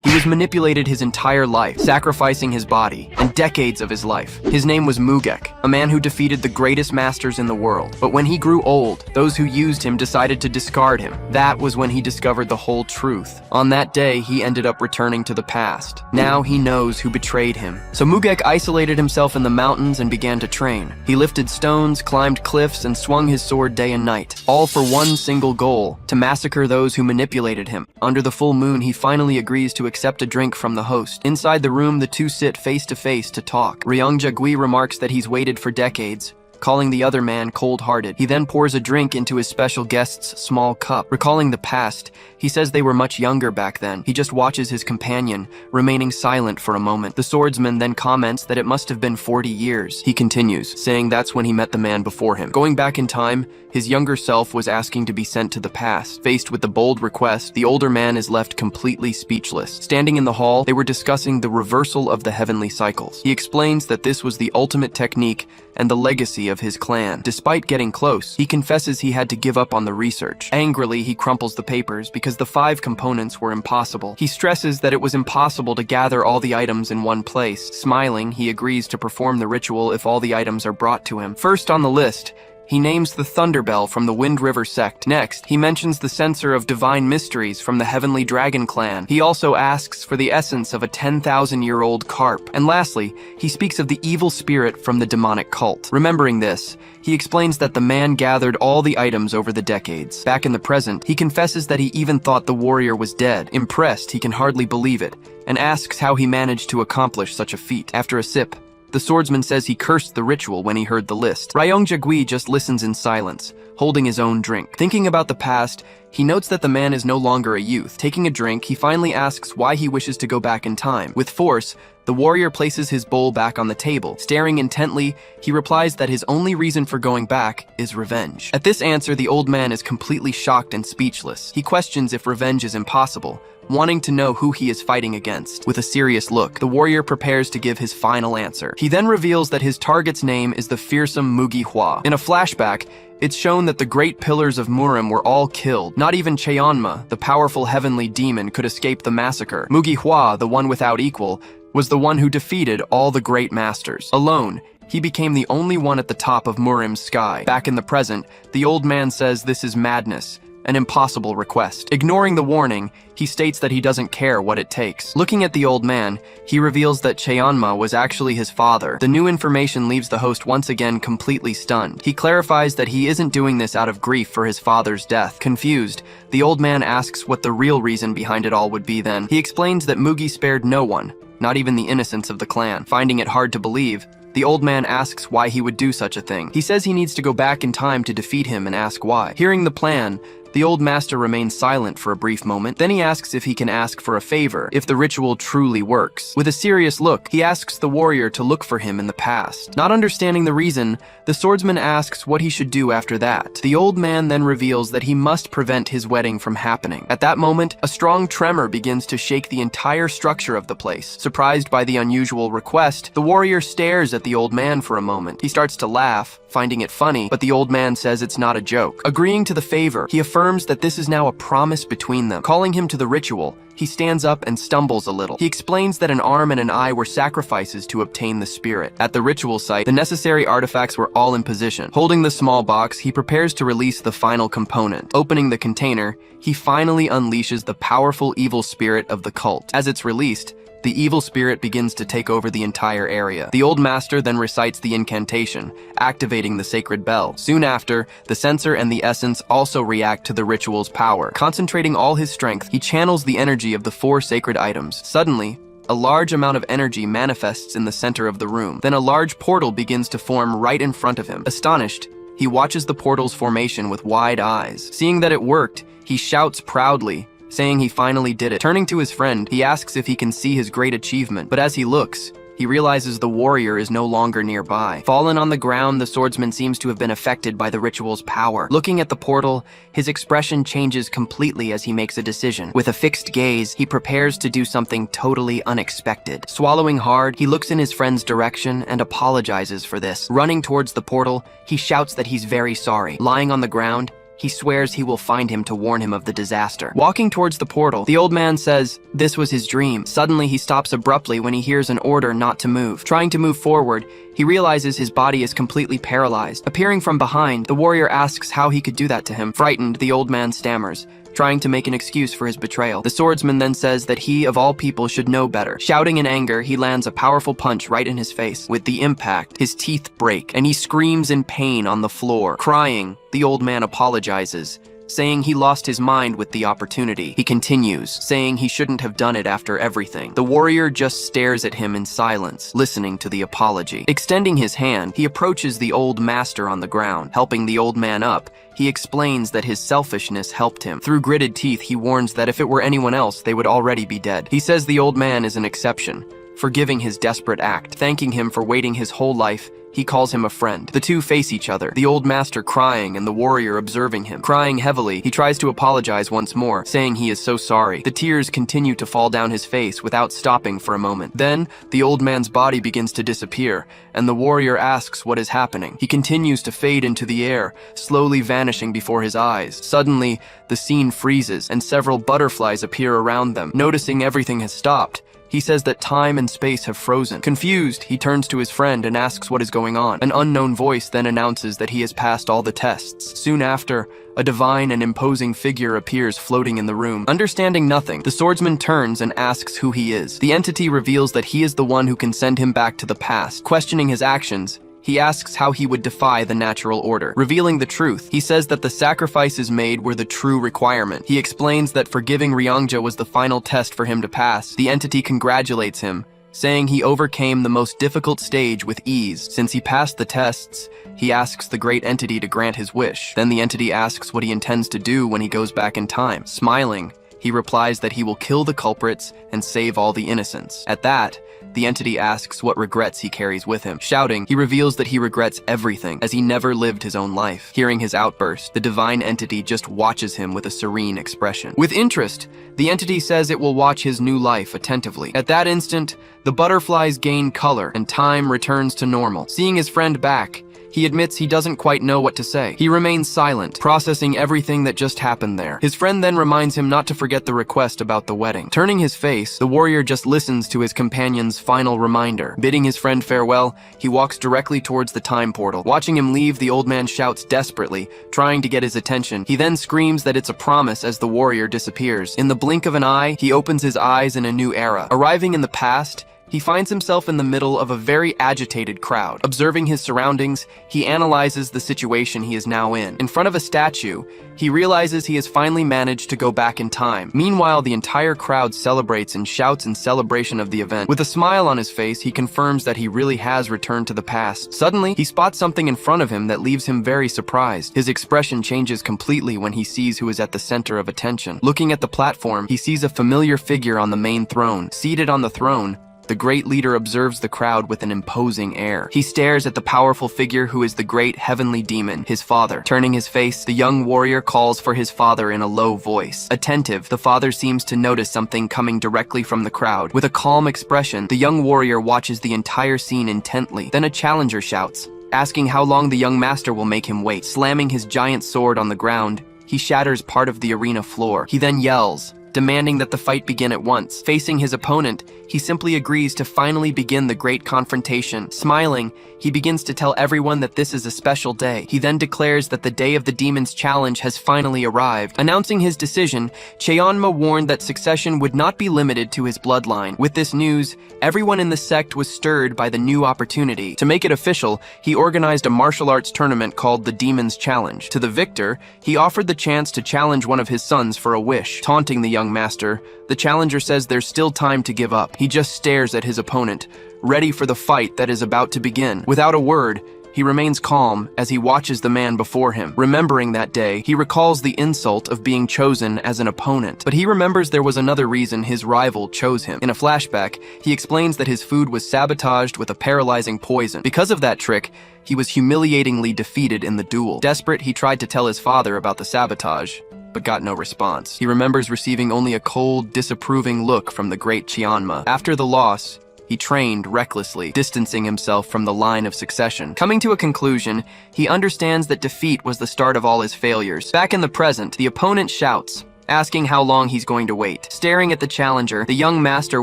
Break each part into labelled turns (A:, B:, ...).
A: He was manipulated his entire life, sacrificing his body and decades of his life. His name was Mugek, a man who defeated the greatest masters in the world. But when he grew old, those who used him decided to discard him. That was when he discovered the whole truth. On that day, he ended up returning to the past. Now he knows who betrayed him. So Mugek isolated himself in the mountains and began to train. He lifted stones, climbed cliffs, and swung his sword day and night, all for one single goal: to massacre those who manipulated him. Under the full moon, he finally agrees to accept a drink from the host. Inside the room, the two sit face to face to talk. Ryungjagui remarks that he's waited for decades, calling the other man cold-hearted. He then pours a drink into his special guest's small cup. Recalling the past, he says they were much younger back then. He just watches his companion, remaining silent for a moment. The swordsman then comments that it must have been 40 years. He continues, saying that's when he met the man before him. Going back in time, his younger self was asking to be sent to the past. Faced with the bold request, the older man is left completely speechless. Standing in the hall, they were discussing the reversal of the heavenly cycles. He explains that this was the ultimate technique and the legacy of his clan. Despite getting close, he confesses he had to give up on the research. Angrily, he crumples the papers because the 5 components were impossible. He stresses that it was impossible to gather all the items in one place. Smiling, he agrees to perform the ritual if all the items are brought to him. First on the list, he names the Thunderbell from the Wind River sect. Next, he mentions the Censer of Divine Mysteries from the Heavenly Dragon clan. He also asks for the essence of a 10,000-year-old carp. And lastly, he speaks of the evil spirit from the demonic cult. Remembering this, he explains that the man gathered all the items over the decades. Back in the present, he confesses that he even thought the warrior was dead. Impressed, he can hardly believe it, and asks how he managed to accomplish such a feat. After a sip, the swordsman says he cursed the ritual when he heard the list. Ryungjagui just listens in silence, holding his own drink. Thinking about the past, he notes that the man is no longer a youth. Taking a drink, he finally asks why he wishes to go back in time. With force, the warrior places his bowl back on the table. Staring intently, he replies that his only reason for going back is revenge. At this answer, the old man is completely shocked and speechless. He questions if revenge is impossible, wanting to know who he is fighting against. With a serious look, the warrior prepares to give his final answer. He then reveals that his target's name is the fearsome Mugi-hwa. In a flashback, it's shown that the great pillars of Murim were all killed. Not even Cheonma, the powerful heavenly demon, could escape the massacre. Mugi-hwa, the one without equal, was the one who defeated all the great masters. Alone, he became the only one at the top of Murim's sky. Back in the present, the old man says this is madness, an impossible request. Ignoring the warning, he states that he doesn't care what it takes. Looking at the old man, he reveals that Cheonma was actually his father. The new information leaves the host once again completely stunned. He clarifies that he isn't doing this out of grief for his father's death. Confused, the old man asks what the real reason behind it all would be then. He explains that Mugi spared no one, not even the innocents of the clan. Finding it hard to believe, the old man asks why he would do such a thing. He says he needs to go back in time to defeat him and ask why. Hearing the plan, the old master remains silent for a brief moment. Then he asks if he can ask for a favor, if the ritual truly works. With a serious look, he asks the warrior to look for him in the past. Not understanding the reason, the swordsman asks what he should do after that. The old man then reveals that he must prevent his wedding from happening. At that moment, a strong tremor begins to shake the entire structure of the place. Surprised by the unusual request, the warrior stares at the old man for a moment. He starts to laugh, finding it funny, but the old man says it's not a joke. Agreeing to the favor, he affirms that this is now a promise between them. Calling him to the ritual, he stands up and stumbles a little. He explains that an arm and an eye were sacrifices to obtain the spirit. At the ritual site, the necessary artifacts were all in position. Holding the small box, he prepares to release the final component. Opening the container, he finally unleashes the powerful evil spirit of the cult. As it's released, the evil spirit begins to take over the entire area. The old master then recites the incantation, activating the sacred bell. Soon after, the censer and the essence also react to the ritual's power. Concentrating all his strength, he channels the energy of the 4 sacred items. Suddenly, a large amount of energy manifests in the center of the room. Then a large portal begins to form right in front of him. Astonished, he watches the portal's formation with wide eyes. Seeing that it worked, he shouts proudly, saying he finally did it. Turning to his friend, he asks if he can see his great achievement, but as he looks, he realizes the warrior is no longer nearby. Fallen on the ground, the swordsman seems to have been affected by the ritual's power. Looking at the portal, his expression changes completely as he makes a decision. With a fixed gaze, he prepares to do something totally unexpected. Swallowing hard, he looks in his friend's direction and apologizes for this. Running towards the portal, he shouts that he's very sorry. Lying on the ground, He swears he will find him to warn him of the disaster. Walking towards the portal, the old man says this was his dream. Suddenly, he stops abruptly when he hears an order not to move. Trying to move forward, he realizes his body is completely paralyzed. Appearing from behind, the warrior asks how he could do that to him. Frightened, the old man stammers, trying to make an excuse for his betrayal. The swordsman then says that he, of all people, should know better. Shouting in anger, he lands a powerful punch right in his face. With the impact, his teeth break, and he screams in pain on the floor. Crying, the old man apologizes, saying he lost his mind with the opportunity. He continues, saying he shouldn't have done it after everything. The warrior just stares at him in silence, listening to the apology. Extending his hand, he approaches the old master on the ground. Helping the old man up, he explains that his selfishness helped him. Through gritted teeth, he warns that if it were anyone else, they would already be dead. He says the old man is an exception, forgiving his desperate act. Thanking him for waiting his whole life, he calls him a friend. The two face each other, the old master crying and the warrior observing him. Crying heavily, he tries to apologize once more, saying he is so sorry. The tears continue to fall down his face without stopping for a moment. Then, the old man's body begins to disappear, and the warrior asks what is happening. He continues to fade into the air, slowly vanishing before his eyes. Suddenly, the scene freezes, and several butterflies appear around them. Noticing everything has stopped, he says that time and space have frozen. Confused, he turns to his friend and asks what is going on. An unknown voice then announces that he has passed all the tests. Soon after, a divine and imposing figure appears floating in the room. Understanding nothing, the swordsman turns and asks who he is. The entity reveals that he is the one who can send him back to the past. Questioning his actions, he asks how he would defy the natural order. Revealing the truth, he says that the sacrifices made were the true requirement. He explains that forgiving Ryangja was the final test for him to pass. The entity congratulates him, saying he overcame the most difficult stage with ease. Since he passed the tests, he asks the great entity to grant his wish. Then the entity asks what he intends to do when he goes back in time. Smiling, he replies that he will kill the culprits and save all the innocents. At that, the entity asks what regrets he carries with him. Shouting, he reveals that he regrets everything, as he never lived his own life. Hearing his outburst, the divine entity just watches him with a serene expression. With interest, the entity says it will watch his new life attentively. At that instant, the butterflies gain color, and time returns to normal. Seeing his friend back, he admits he doesn't quite know what to say. He remains silent, processing everything that just happened there. His friend then reminds him not to forget the request about the wedding. Turning his face, the warrior just listens to his companion's final reminder. Bidding his friend farewell, he walks directly towards the time portal. Watching him leave, the old man shouts desperately, trying to get his attention. He then screams that it's a promise as the warrior disappears. In the blink of an eye, he opens his eyes in a new era. Arriving in the past, he finds himself in the middle of a very agitated crowd. Observing his surroundings, he analyzes the situation he is now in. In front of a statue, he realizes he has finally managed to go back in time. Meanwhile, the entire crowd celebrates and shouts in celebration of the event. With a smile on his face, he confirms that he really has returned to the past. Suddenly, he spots something in front of him that leaves him very surprised. His expression changes completely when he sees who is at the center of attention. Looking at the platform, he sees a familiar figure on the main throne. Seated on the throne, the great leader observes the crowd with an imposing air. He stares at the powerful figure who is the great heavenly demon, his father. Turning his face, the young warrior calls for his father in a low voice. Attentive, the father seems to notice something coming directly from the crowd. With a calm expression, the young warrior watches the entire scene intently. Then a challenger shouts, asking how long the young master will make him wait. Slamming his giant sword on the ground, he shatters part of the arena floor. He then yells, demanding that the fight begin at once. Facing his opponent, he simply agrees to finally begin the great confrontation. Smiling, he begins to tell everyone that this is a special day. He then declares that the day of the demon's challenge has finally arrived. Announcing his decision, Cheonma warned that succession would not be limited to his bloodline. With this news, everyone in the sect was stirred by the new opportunity. To make it official, he organized a martial arts tournament called the Demon's Challenge. To the victor, he offered the chance to challenge one of his sons for a wish. Taunting the young master, the challenger says there's still time to give up. He just stares at his opponent, ready for the fight that is about to begin. Without a word, he remains calm as he watches the man before him. Remembering that day, he recalls the insult of being chosen as an opponent. But he remembers there was another reason his rival chose him. In a flashback, he explains that his food was sabotaged with a paralyzing poison. Because of that trick, he was humiliatingly defeated in the duel. Desperate, he tried to tell his father about the sabotage, but got no response. He remembers receiving only a cold, disapproving look from the great Cheonma. After the loss, he trained recklessly, distancing himself from the line of succession. Coming to a conclusion, he understands that defeat was the start of all his failures. Back in the present, the opponent shouts, asking how long he's going to wait. Staring at the challenger, the young master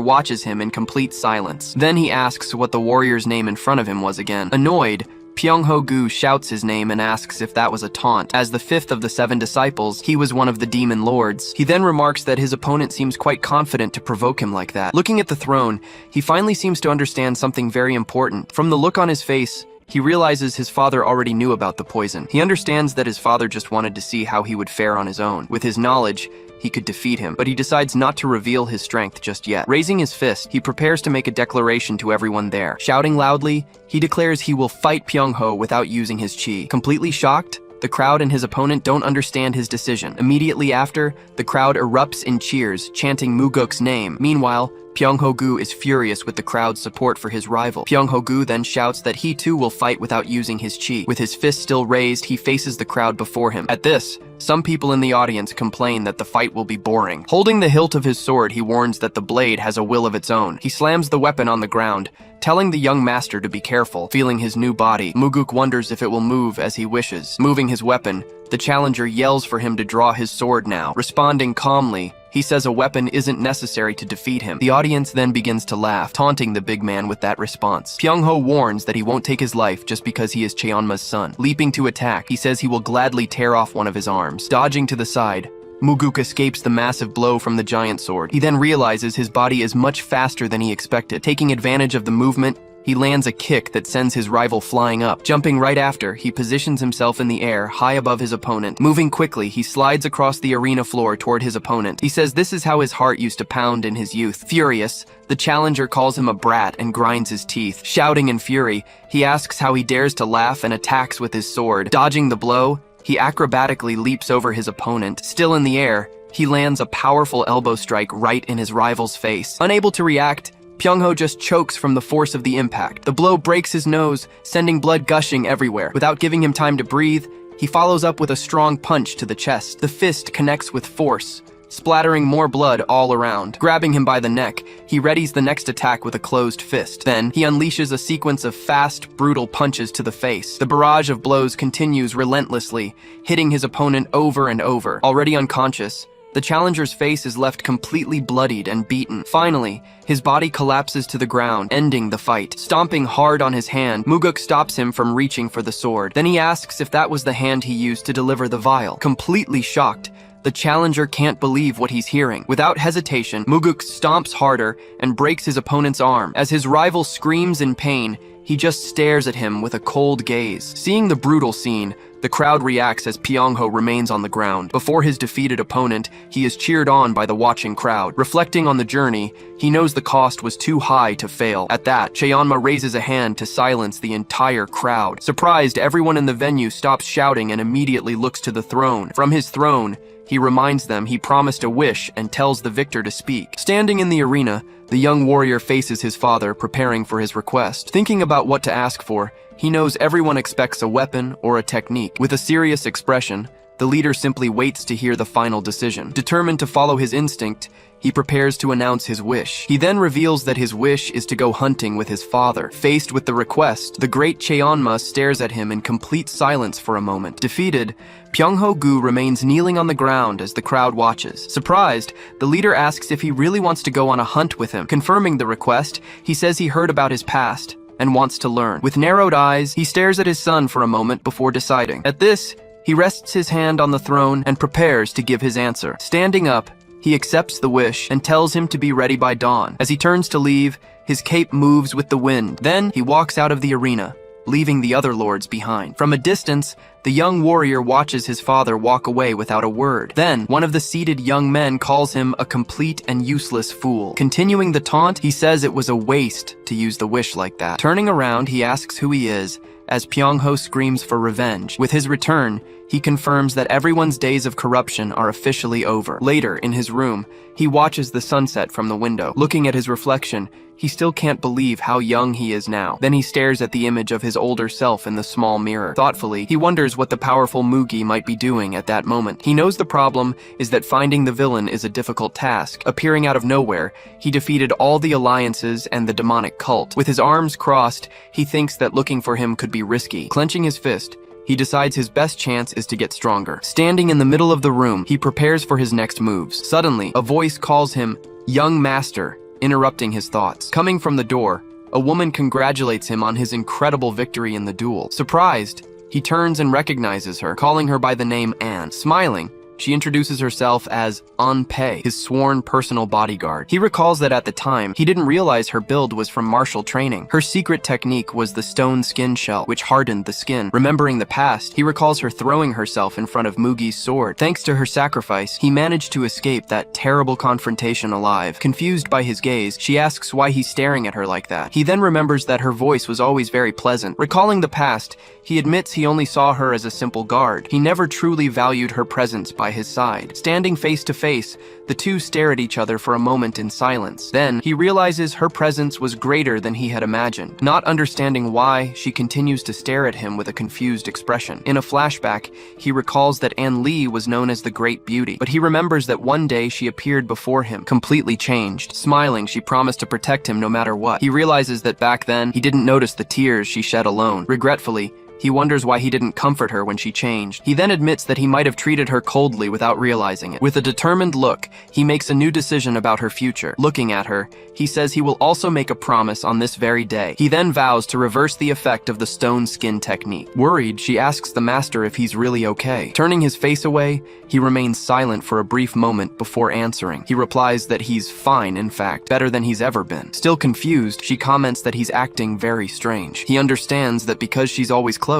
A: watches him in complete silence. Then he asks what the warrior's name in front of him was again. Annoyed, Pyong-ho-gu shouts his name and asks if that was a taunt. As the fifth of the 7 disciples, he was one of the demon lords. He then remarks that his opponent seems quite confident to provoke him like that. Looking at the throne, he finally seems to understand something very important. From the look on his face, he realizes his father already knew about the poison. He understands that his father just wanted to see how he would fare on his own. With his knowledge, he could defeat him, but he decides not to reveal his strength just yet. Raising his fist, he prepares to make a declaration to everyone there. Shouting loudly, he declares he will fight Pyong-ho without using his chi. Completely shocked, the crowd and his opponent don't understand his decision. Immediately after, the crowd erupts in cheers, chanting Muguk's name. Meanwhile, Pyong-ho-gu is furious with the crowd's support for his rival. Pyong-ho-gu then shouts that he too will fight without using his chi. With his fist still raised, he faces the crowd before him. At this, some people in the audience complain that the fight will be boring. Holding the hilt of his sword, he warns that the blade has a will of its own. He slams the weapon on the ground, telling the young master to be careful. Feeling his new body, Muguk wonders if it will move as he wishes. Moving his weapon, the challenger yells for him to draw his sword now. Responding calmly, he says a weapon isn't necessary to defeat him. The audience then begins to laugh, taunting the big man with that response. Pyong-ho warns that he won't take his life just because he is Cheonma's son. Leaping to attack, he says he will gladly tear off one of his arms. Dodging to the side, Muguk escapes the massive blow from the giant sword. He then realizes his body is much faster than he expected. Taking advantage of the movement, he lands a kick that sends his rival flying up. Jumping right after, he positions himself in the air, high above his opponent. Moving quickly, he slides across the arena floor toward his opponent. He says this is how his heart used to pound in his youth. Furious, the challenger calls him a brat and grinds his teeth. Shouting in fury, he asks how he dares to laugh and attacks with his sword. Dodging the blow, he acrobatically leaps over his opponent. Still in the air, he lands a powerful elbow strike right in his rival's face. Unable to react, Pyong-ho just chokes from the force of the impact. The blow breaks his nose, sending blood gushing everywhere. Without giving him time to breathe, he follows up with a strong punch to the chest. The fist connects with force, splattering more blood all around. Grabbing him by the neck, he readies the next attack with a closed fist. Then, he unleashes a sequence of fast, brutal punches to the face. The barrage of blows continues relentlessly, hitting his opponent over and over. Already unconscious, the challenger's face is left completely bloodied and beaten. Finally, his body collapses to the ground, ending the fight. Stomping hard on his hand, Muguk stops him from reaching for the sword. Then he asks if that was the hand he used to deliver the vial. Completely shocked, the challenger can't believe what he's hearing. Without hesitation, Muguk stomps harder and breaks his opponent's arm. As his rival screams in pain, he just stares at him with a cold gaze. Seeing the brutal scene, the crowd reacts as Pyong-ho remains on the ground. Before his defeated opponent, he is cheered on by the watching crowd. Reflecting on the journey, he knows the cost was too high to fail. At that, Cheonma raises a hand to silence the entire crowd. Surprised, everyone in the venue stops shouting and immediately looks to the throne. From his throne, he reminds them he promised a wish and tells the victor to speak. Standing in the arena, the young warrior faces his father, preparing for his request. Thinking about what to ask for, he knows everyone expects a weapon or a technique. With a serious expression, the leader simply waits to hear the final decision. Determined to follow his instinct, he prepares to announce his wish. He then reveals that his wish is to go hunting with his father. Faced with the request, the great Cheonma stares at him in complete silence for a moment. Defeated, Pyong-ho-gu remains kneeling on the ground as the crowd watches. Surprised, the leader asks if he really wants to go on a hunt with him. Confirming the request, he says he heard about his past and wants to learn. With narrowed eyes, he stares at his son for a moment before deciding. At this, he rests his hand on the throne and prepares to give his answer. Standing up, he accepts the wish and tells him to be ready by dawn. As he turns to leave, his cape moves with the wind. Then, he walks out of the arena, leaving the other lords behind. From a distance, the young warrior watches his father walk away without a word. Then, one of the seated young men calls him a complete and useless fool. Continuing the taunt, he says it was a waste to use the wish like that. Turning around, he asks who he is, as Pyong-ho screams for revenge. With his return, he confirms that everyone's days of corruption are officially over. Later, in his room, he watches the sunset from the window. Looking at his reflection, he still can't believe how young he is now. Then he stares at the image of his older self in the small mirror. Thoughtfully, he wonders what the powerful Mugi might be doing at that moment. He knows the problem is that finding the villain is a difficult task. Appearing out of nowhere, he defeated all the alliances and the demonic cult. With his arms crossed, he thinks that looking for him could be risky. Clenching his fist, he decides his best chance is to get stronger. Standing in the middle of the room, he prepares for his next moves. Suddenly, a voice calls him, "Young Master," interrupting his thoughts. Coming from the door, a woman congratulates him on his incredible victory in the duel. Surprised, he turns and recognizes her, calling her by the name Anne. Smiling, she introduces herself as Anpei, his sworn personal bodyguard. He recalls that at the time, he didn't realize her build was from martial training. Her secret technique was the stone skin shell, which hardened the skin. Remembering the past, he recalls her throwing herself in front of Mugi's sword. Thanks to her sacrifice, he managed to escape that terrible confrontation alive. Confused by his gaze, she asks why he's staring at her like that. He then remembers that her voice was always very pleasant. Recalling the past, he admits he only saw her as a simple guard. He never truly valued her presence by his side. Standing face to face, the two stare at each other for a moment in silence. Then, he realizes her presence was greater than he had imagined. Not understanding why, she continues to stare at him with a confused expression. In a flashback, he recalls that Anne Lee was known as the Great Beauty, but he remembers that one day she appeared before him, completely changed. Smiling, she promised to protect him no matter what. He realizes that back then, he didn't notice the tears she shed alone. Regretfully, he wonders why he didn't comfort her when she changed. He then admits that he might have treated her coldly without realizing it. With a determined look, he makes a new decision about her future. Looking at her, he says he will also make a promise on this very day. He then vows to reverse the effect of the stone skin technique. Worried, she asks the master if he's really okay. Turning his face away, he remains silent for a brief moment before answering. He replies that he's fine, in fact, better than he's ever been. Still confused, she comments that he's acting very strange. He understands that because she's always close,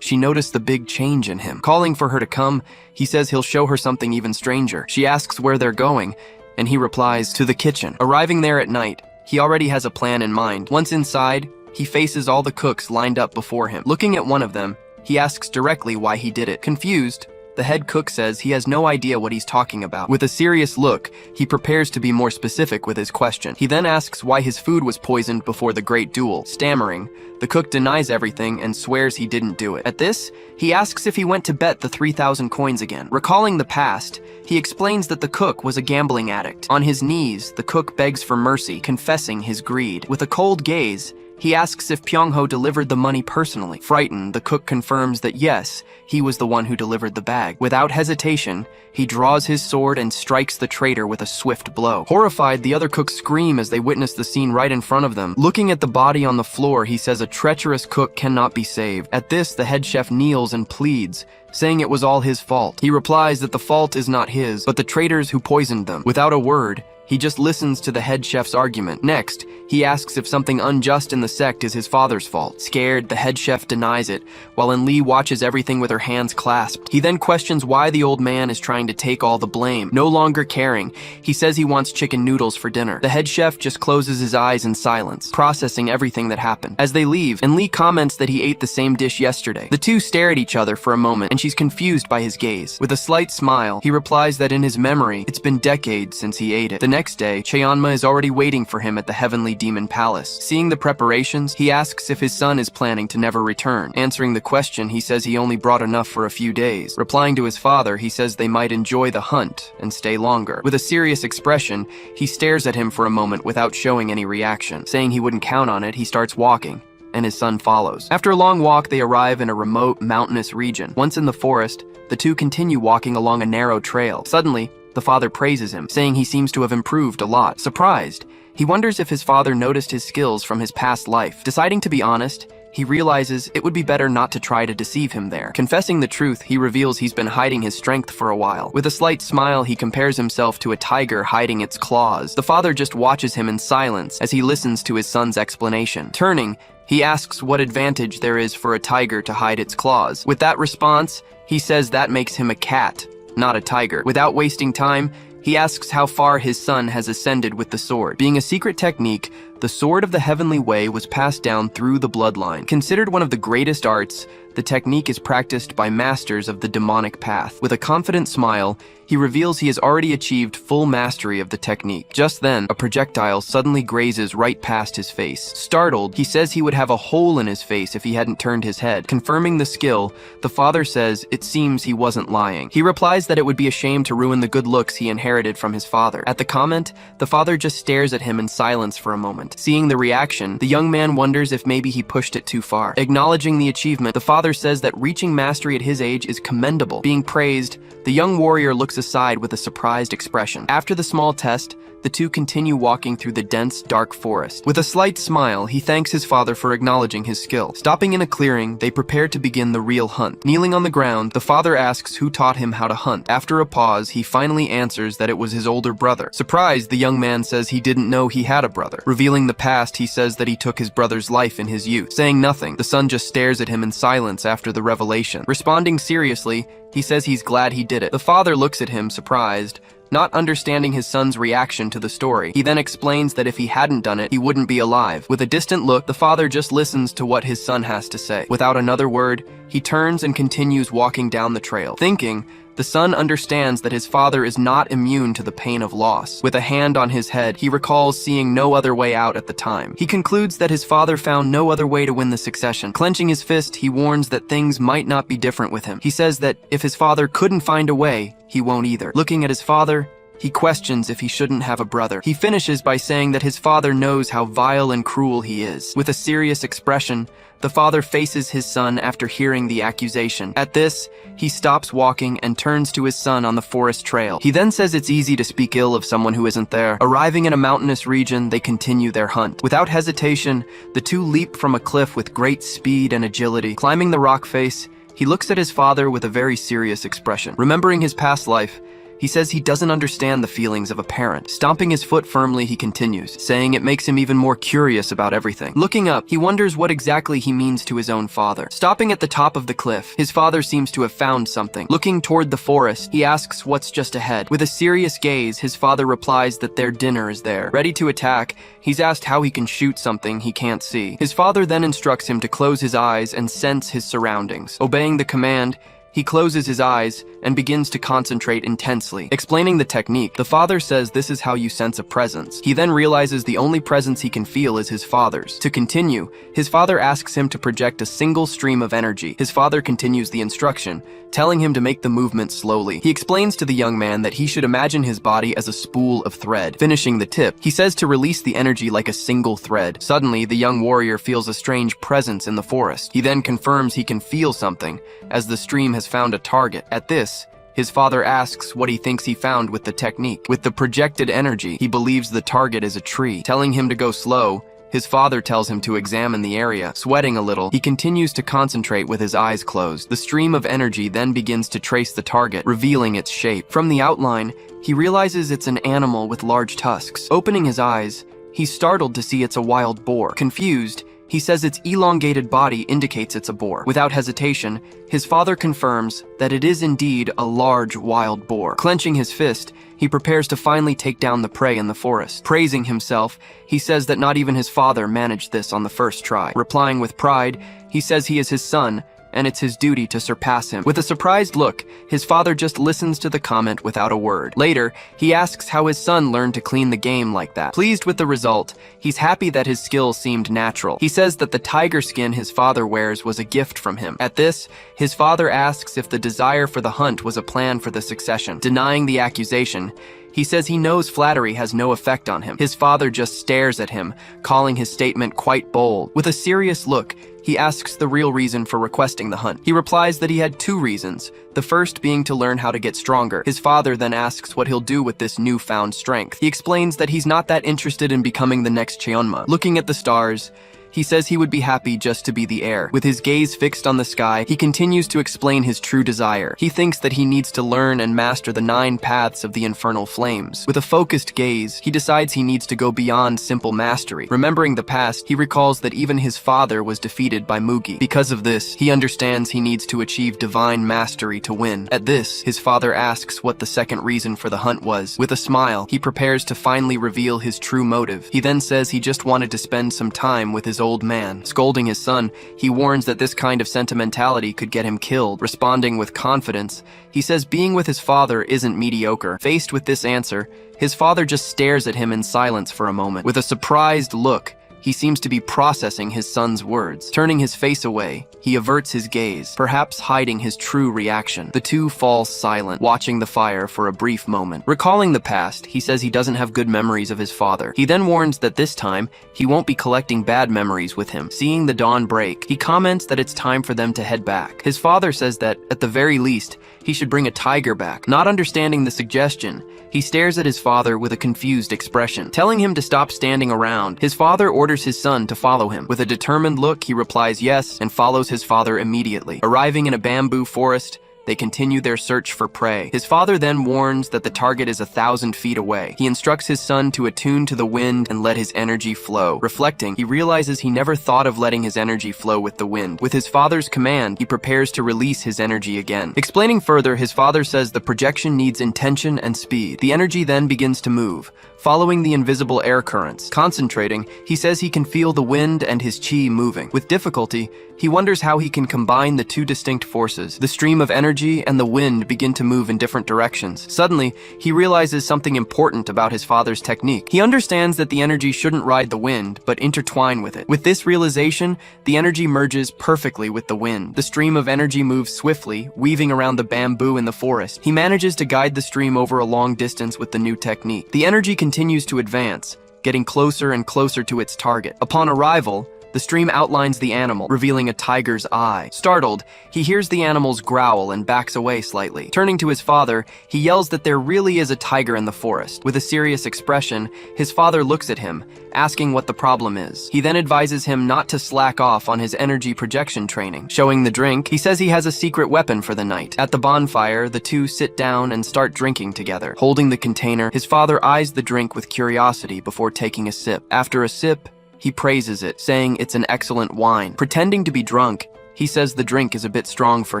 A: she noticed the big change in him. Calling for her to come, he says he'll show her something even stranger. She asks where they're going, and he replies, to the kitchen. Arriving there at night, he already has a plan in mind. Once inside, he faces all the cooks lined up before him. Looking at one of them, he asks directly why he did it. Confused, the head cook says he has no idea what he's talking about. With a serious look, he prepares to be more specific with his question. He then asks why his food was poisoned before the great duel. Stammering, the cook denies everything and swears he didn't do it. At this, he asks if he went to bet the 3,000 coins again. Recalling the past, he explains that the cook was a gambling addict. On his knees, the cook begs for mercy, confessing his greed. With a cold gaze, he asks if Pyongho delivered the money personally. Frightened, the cook confirms that yes, he was the one who delivered the bag. Without hesitation, he draws his sword and strikes the traitor with a swift blow. Horrified, the other cooks scream as they witness the scene right in front of them. Looking at the body on the floor, he says a treacherous cook cannot be saved. At this, the head chef kneels and pleads, saying it was all his fault. He replies that the fault is not his, but the traitors who poisoned them. Without a word, he just listens to the head chef's argument. Next, he asks if something unjust in the sect is his father's fault. Scared, the head chef denies it, while Lee watches everything with her hands clasped. He then questions why the old man is trying to take all the blame. No longer caring, he says he wants chicken noodles for dinner. The head chef just closes his eyes in silence, processing everything that happened. As they leave, Lee comments that he ate the same dish yesterday. The two stare at each other for a moment, and she's confused by his gaze. With a slight smile, he replies that in his memory, it's been decades since he ate it. The next day, Cheonma is already waiting for him at the Heavenly Demon Palace. Seeing the preparations, he asks if his son is planning to never return. Answering the question, he says he only brought enough for a few days. Replying to his father, he says they might enjoy the hunt and stay longer. With a serious expression, he stares at him for a moment without showing any reaction. Saying he wouldn't count on it, he starts walking, and his son follows. After a long walk, they arrive in a remote, mountainous region. Once in the forest, the two continue walking along a narrow trail. Suddenly, the father praises him, saying he seems to have improved a lot. Surprised, he wonders if his father noticed his skills from his past life. Deciding to be honest, he realizes it would be better not to try to deceive him there. Confessing the truth, he reveals he's been hiding his strength for a while. With a slight smile, he compares himself to a tiger hiding its claws. The father just watches him in silence as he listens to his son's explanation. Turning, he asks what advantage there is for a tiger to hide its claws. With that response, he says that makes him a cat, not a tiger. Without wasting time, he asks how far his son has ascended with the sword. Being a secret technique, the Sword of the Heavenly Way was passed down through the bloodline. Considered one of the greatest arts, the technique is practiced by masters of the demonic path. With a confident smile, he reveals he has already achieved full mastery of the technique. Just then, a projectile suddenly grazes right past his face. Startled, he says he would have a hole in his face if he hadn't turned his head. Confirming the skill, the father says it seems he wasn't lying. He replies that it would be a shame to ruin the good looks he inherited from his father. At the comment, the father just stares at him in silence for a moment. Seeing the reaction, the young man wonders if maybe he pushed it too far. Acknowledging the achievement, the father says that reaching mastery at his age is commendable. Being praised, the young warrior looks aside with a surprised expression. After the small test, the two continue walking through the dense, dark forest. With a slight smile, he thanks his father for acknowledging his skill. Stopping in a clearing, they prepare to begin the real hunt. Kneeling on the ground, the father asks who taught him how to hunt. After a pause, he finally answers that it was his older brother. Surprised, the young man says he didn't know he had a brother. Revealing the past, he says that he took his brother's life in his youth. Saying nothing, the son just stares at him in silence after the revelation. Responding seriously, he says he's glad he did it. The father looks at him, surprised, not understanding his son's reaction to the story. He then explains that if he hadn't done it, he wouldn't be alive. With a distant look, the father just listens to what his son has to say. Without another word, he turns and continues walking down the trail. Thinking, the son understands that his father is not immune to the pain of loss. With a hand on his head, he recalls seeing no other way out at the time. He concludes that his father found no other way to win the succession. Clenching his fist, he warns that things might not be different with him. He says that if his father couldn't find a way, he won't either. Looking at his father, he questions if he shouldn't have a brother. He finishes by saying that his father knows how vile and cruel he is. With a serious expression, the father faces his son after hearing the accusation. At this, he stops walking and turns to his son on the forest trail. He then says it's easy to speak ill of someone who isn't there. Arriving in a mountainous region, they continue their hunt. Without hesitation, the two leap from a cliff with great speed and agility. Climbing the rock face, he looks at his father with a very serious expression. Remembering his past life, he says he doesn't understand the feelings of a parent. Stomping his foot firmly, he continues, saying it makes him even more curious about everything. Looking up, he wonders what exactly he means to his own father. Stopping at the top of the cliff, his father seems to have found something. Looking toward the forest, he asks what's just ahead. With a serious gaze, his father replies that their dinner is there. Ready to attack, he's asked how he can shoot something he can't see. His father then instructs him to close his eyes and sense his surroundings. Obeying the command, he closes his eyes and begins to concentrate intensely. Explaining the technique, the father says this is how you sense a presence. He then realizes the only presence he can feel is his father's. To continue, his father asks him to project a single stream of energy. His father continues the instruction, telling him to make the movement slowly. He explains to the young man that he should imagine his body as a spool of thread. Finishing the tip, he says to release the energy like a single thread. Suddenly, the young warrior feels a strange presence in the forest. He then confirms he can feel something, as the stream has found a target. At this, his father asks what he thinks he found with the technique. With the projected energy, he believes the target is a tree. Telling him to go slow, his father tells him to examine the area. Sweating a little, he continues to concentrate with his eyes closed. The stream of energy then begins to trace the target, revealing its shape. From the outline, he realizes it's an animal with large tusks. Opening his eyes, he's startled to see it's a wild boar. Confused, he says its elongated body indicates it's a boar. Without hesitation, his father confirms that it is indeed a large wild boar. Clenching his fist, he prepares to finally take down the prey in the forest. Praising himself, he says that not even his father managed this on the first try. Replying with pride, he says he is his son, and it's his duty to surpass him. With a surprised look, his father just listens to the comment without a word. Later, he asks how his son learned to clean the game like that. Pleased with the result, he's happy that his skill seemed natural. He says that the tiger skin his father wears was a gift from him. At this, his father asks if the desire for the hunt was a plan for the succession. Denying the accusation, he says he knows flattery has no effect on him. His father just stares at him, calling his statement quite bold. With a serious look, he asks the real reason for requesting the hunt. He replies that he had two reasons, the first being to learn how to get stronger. His father then asks what he'll do with this newfound strength. He explains that he's not that interested in becoming the next Cheonma. Looking at the stars, he says he would be happy just to be the heir. With his gaze fixed on the sky, he continues to explain his true desire. He thinks that he needs to learn and master the 9 paths of the infernal flames. With a focused gaze, he decides he needs to go beyond simple mastery. Remembering the past, he recalls that even his father was defeated by Mugi. Because of this, he understands he needs to achieve divine mastery to win. At this, his father asks what the second reason for the hunt was. With a smile, he prepares to finally reveal his true motive. He then says he just wanted to spend some time with his wise old man. Scolding his son, he warns that this kind of sentimentality could get him killed. Responding with confidence, he says being with his father isn't mediocre. Faced with this answer, his father just stares at him in silence for a moment. With a surprised look, he seems to be processing his son's words. Turning his face away, he averts his gaze, perhaps hiding his true reaction. The two fall silent, watching the fire for a brief moment. Recalling the past, he says he doesn't have good memories of his father. He then warns that this time, he won't be collecting bad memories with him. Seeing the dawn break, he comments that it's time for them to head back. His father says that, at the very least, he should bring a tiger back. Not understanding the suggestion, he stares at his father with a confused expression. Telling him to stop standing around, his father orders his son to follow him. With a determined look, he replies yes and follows his father immediately. Arriving in a bamboo forest, they continue their search for prey. His father then warns that the target is 1,000 feet away. He instructs his son to attune to the wind and let his energy flow. Reflecting, he realizes he never thought of letting his energy flow with the wind. With his father's command, he prepares to release his energy again. Explaining further, his father says the projection needs intention and speed. The energy then begins to move, following the invisible air currents. Concentrating, he says he can feel the wind and his chi moving. With difficulty, he wonders how he can combine the two distinct forces. The stream of energy and the wind begin to move in different directions. Suddenly, he realizes something important about his father's technique. He understands that the energy shouldn't ride the wind, but intertwine with it. With this realization, the energy merges perfectly with the wind. The stream of energy moves swiftly, weaving around the bamboo in the forest. He manages to guide the stream over a long distance with the new technique. The energy continues to advance, getting closer and closer to its target. Upon arrival, the stream outlines the animal, revealing a tiger's eye. Startled, he hears the animal's growl and backs away slightly. Turning to his father, he yells that there really is a tiger in the forest. With a serious expression, his father looks at him, asking what the problem is. He then advises him not to slack off on his energy projection training. Showing the drink, he says he has a secret weapon for the night. At the bonfire, the two sit down and start drinking together. Holding the container, his father eyes the drink with curiosity before taking a sip. After a sip, he praises it, saying it's an excellent wine. Pretending to be drunk, he says the drink is a bit strong for